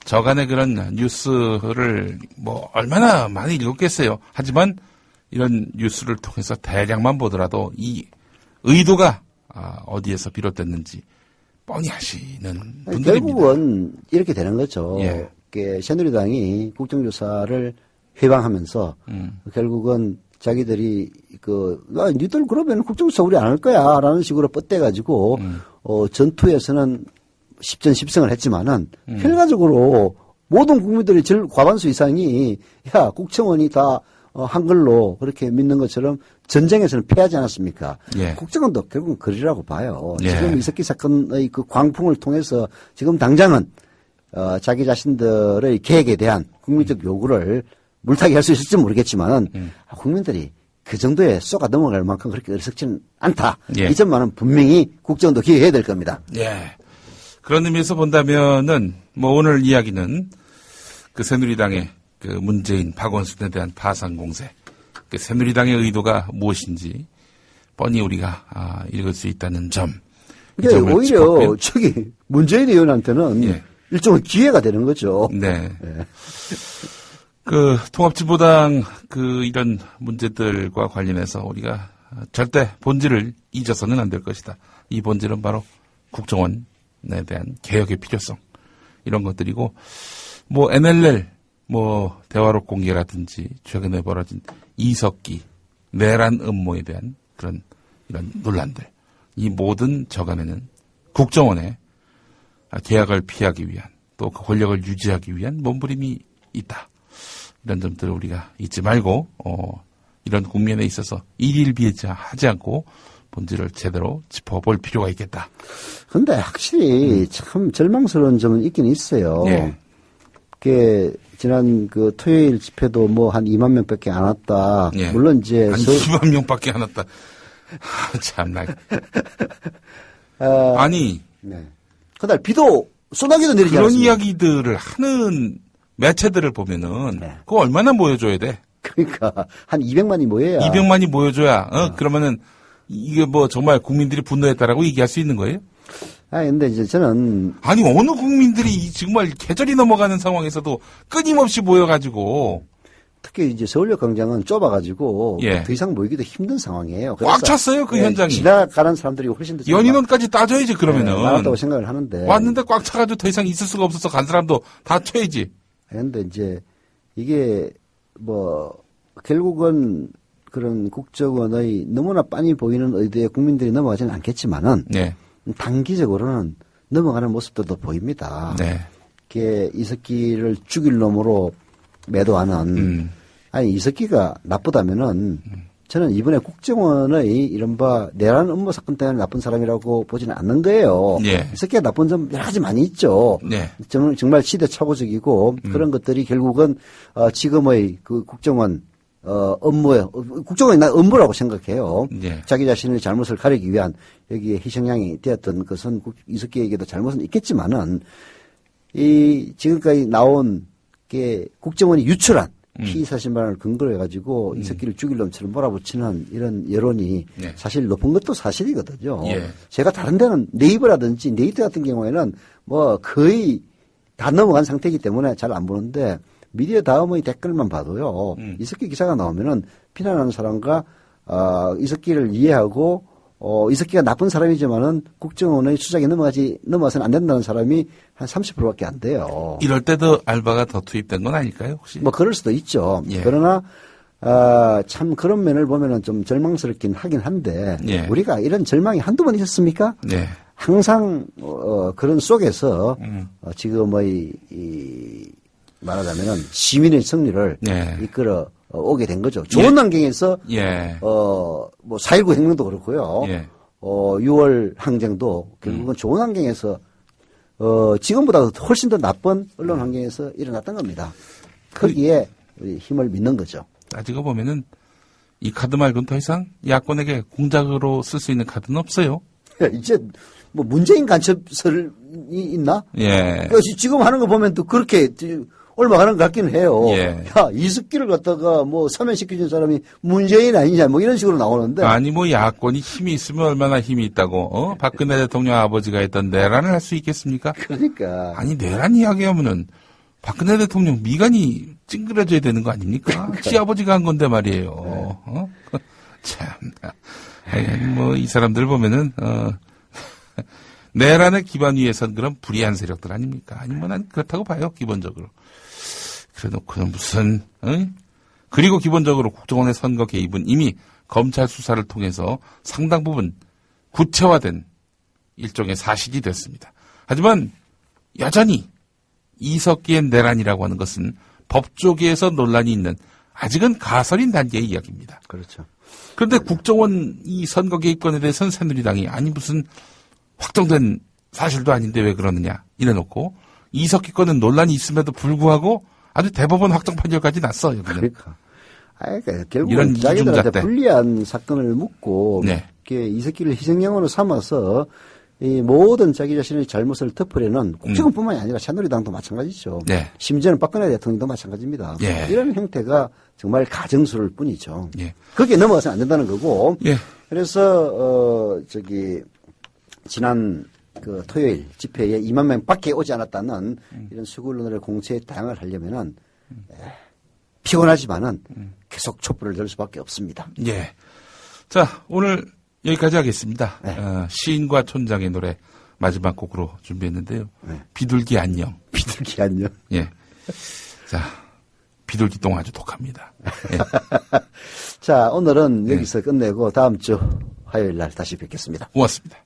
저간의 그런 뉴스를 뭐 얼마나 많이 읽었겠어요. 하지만 이런 뉴스를 통해서 대략만 보더라도 이 의도가 어디에서 비롯됐는지 뻔히 아시는 분들입니다. 결국은 이렇게 되는 거죠. 예. 새누리당이 국정조사를 회방하면서 결국은 자기들이 니들 그러면 국정조사 우리 안 할 거야 라는 식으로 뻗대가지고 전투에서는 10전 10승을 했지만은 결과적으로 모든 국민들이 과반수 이상이 국정원이 다 한글로 그렇게 믿는 것처럼 전쟁에서는 패하지 않았습니까? 예. 국정원도 결국은 그리라고 봐요. 예. 지금 이석기 사건의 그 광풍을 통해서 지금 당장은 자기 자신들의 계획에 대한 국민적 요구를 물타기 할 수 있을지 모르겠지만은 국민들이 그 정도에 쏘가 넘어갈 만큼 그렇게 어리석지는 않다. 예. 이 점만은 분명히 국정원도 기회해야 될 겁니다. 예. 그런 의미에서 본다면은 뭐 오늘 이야기는 그 새누리당의 그 문재인 박원순에 대한 파상 공세, 그 새누리당의 의도가 무엇인지 뻔히 우리가 읽을 수 있다는 점. 그러니까 오히려 문재인 의원한테는 일종의 기회가 되는 거죠. 네. 그 통합진보당 이런 문제들과 관련해서 우리가 절대 본질을 잊어서는 안 될 것이다. 이 본질은 바로 국정원에 대한 개혁의 필요성 이런 것들이고 뭐 NLL 대화록 공개라든지 최근에 벌어진 이석기 내란 음모에 대한 이런 논란들 이 모든 저간에는 국정원의 계약을 피하기 위한 또 그 권력을 유지하기 위한 몸부림이 있다. 이런 점들을 우리가 잊지 말고 이런 국면에 있어서 일일비하지 않고 본질을 제대로 짚어볼 필요가 있겠다. 그런데 확실히 참 절망스러운 점은 있긴 있어요. 예. 지난 토요일 집회도 한 2만 명밖에 안 왔다. 예. 물론 이제 한 2만 명밖에 안 왔다. 참나. 아니. 네. 그날 비도 소나기도 내리지 그런 않았습니까? 이야기들을 하는 매체들을 보면은 그거 얼마나 모여줘야 돼? 그러니까 한 200만이 모여야. 200만이 모여줘야. 그러면은 이게 뭐 정말 국민들이 분노했다라고 얘기할 수 있는 거예요? 근데 이제 저는. 아니, 어느 국민들이 정말 계절이 넘어가는 상황에서도 끊임없이 모여가지고. 특히 이제 서울역 광장은 좁아가지고. 예. 더 이상 모이기도 힘든 상황이에요. 꽉 찼어요, 그 현장이. 지나가는 사람들이 훨씬 더. 연인원까지 따져야지, 그러면은. 많았다고 생각을 하는데. 왔는데 꽉 차가지고 더 이상 있을 수가 없어서 간 사람도 다 튀어야지. 근데 이제 이게 결국은 그런 국정원의 너무나 빤히 보이는 의도에 국민들이 넘어가지는 않겠지만은. 네. 단기적으로는 넘어가는 모습들도 보입니다. 네. 이게 이석기를 죽일 놈으로 매도하는 이석기가 나쁘다면은 저는 이번에 국정원의 이른바 내란 업무 사건 때문에 나쁜 사람이라고 보지는 않는 거예요. 네. 이석기가 나쁜 점 여러 가지 많이 있죠. 네. 정말 시대착오적이고 그런 것들이 결국은 지금의 그 국정원 업무에, 국정원이 난 업무라고 생각해요. 네. 자기 자신의 잘못을 가리기 위한 여기에 희생양이 되었던 것은 이석기에게도 잘못은 있겠지만은, 지금까지 나온 게 국정원이 유출한 피의사실만을 근거로 해가지고 이석기를 죽일 놈처럼 몰아붙이는 이런 여론이 네. 사실 높은 것도 사실이거든요. 예. 제가 다른 데는 네이버라든지 네이트 같은 경우에는 거의 다 넘어간 상태이기 때문에 잘 안 보는데, 미디어 다음의 댓글만 봐도요. 이석기 기사가 나오면은 비난하는 사람과 이석기를 이해하고 이석기가 나쁜 사람이지만은 국정원의 수작에 넘어가서는 안 된다는 사람이 한 30%밖에 안 돼요. 이럴 때도 알바가 더 투입된 건 아닐까요, 혹시? 그럴 수도 있죠. 예. 그러나 참 그런 면을 보면은 좀 절망스럽긴 하긴 한데 예. 우리가 이런 절망이 한두 번 있었습니까? 네. 항상 그런 속에서 지금의 말하자면은 시민의 승리를 이끌어 오게 된 거죠. 좋은 환경에서 4.19 혁명도 그렇고요. 6월 항쟁도 결국은 좋은 환경에서 지금보다 훨씬 더 나쁜 언론 환경에서 일어났던 겁니다. 거기에 우리 힘을 믿는 거죠. 따지고 보면은 이 카드 말고는 더 이상 야권에게 공작으로 쓸 수 있는 카드는 없어요. 이제 문재인 간첩설이 있나? 예. 지금 하는 거 보면 또 그렇게 올라가는 것 같기는 해요. 예. 야, 이석기를 갖다가 사면시켜준 사람이 문재인 아니냐, 이런 식으로 나오는데. 아니, 야권이 힘이 있으면 얼마나 힘이 있다고, 박근혜 대통령 아버지가 했던 내란을 할 수 있겠습니까? 그러니까. 아니, 내란 이야기하면은 박근혜 대통령 미간이 찡그려져야 되는 거 아닙니까? 지 아버지가 한 건데 말이에요. 참. 이 사람들 보면은, 내란의 기반 위에 선 그런 불의한 세력들 아닙니까? 아니, 난 그렇다고 봐요, 기본적으로. 그래 놓고는 무슨, 그리고 기본적으로 국정원의 선거 개입은 이미 검찰 수사를 통해서 상당 부분 구체화된 일종의 사실이 됐습니다. 하지만 여전히 이석기의 내란이라고 하는 것은 법조계에서 논란이 있는 아직은 가설인 단계의 이야기입니다. 그렇죠. 그런데 국정원 이 선거 개입권에 대해서는 새누리당이 아니 무슨 확정된 사실도 아닌데 왜 그러느냐 이래놓고 이석기 건은 논란이 있음에도 불구하고 아주 대법원 확정 판결까지 났어. 여기는. 그러니까 결국은 자기들한테 불리한 사건을 묻고 이석기를 희생양으로 삼아서 이 모든 자기 자신의 잘못을 덮으려는 국정원뿐만이 아니라 새누리당도 마찬가지죠. 네. 심지어는 박근혜 대통령도 마찬가지입니다. 예. 이런 형태가 정말 가정스러울 뿐이죠. 거기에 넘어가서는 안 된다는 거고. 그래서 지난 토요일 집회에 2만 명 밖에 오지 않았다는 이런 수구 언론의 공세에 대항을 하려면은 피곤하지만은 계속 촛불을 들 수밖에 없습니다. 예. 자, 오늘 여기까지 하겠습니다. 시인과 촌장의 노래 마지막 곡으로 준비했는데요. 비둘기 안녕. 비둘기 안녕. 예. 자, 비둘기 똥 아주 독합니다. 예. 자, 오늘은 여기서 끝내고 다음 주 화요일 날 다시 뵙겠습니다. 고맙습니다.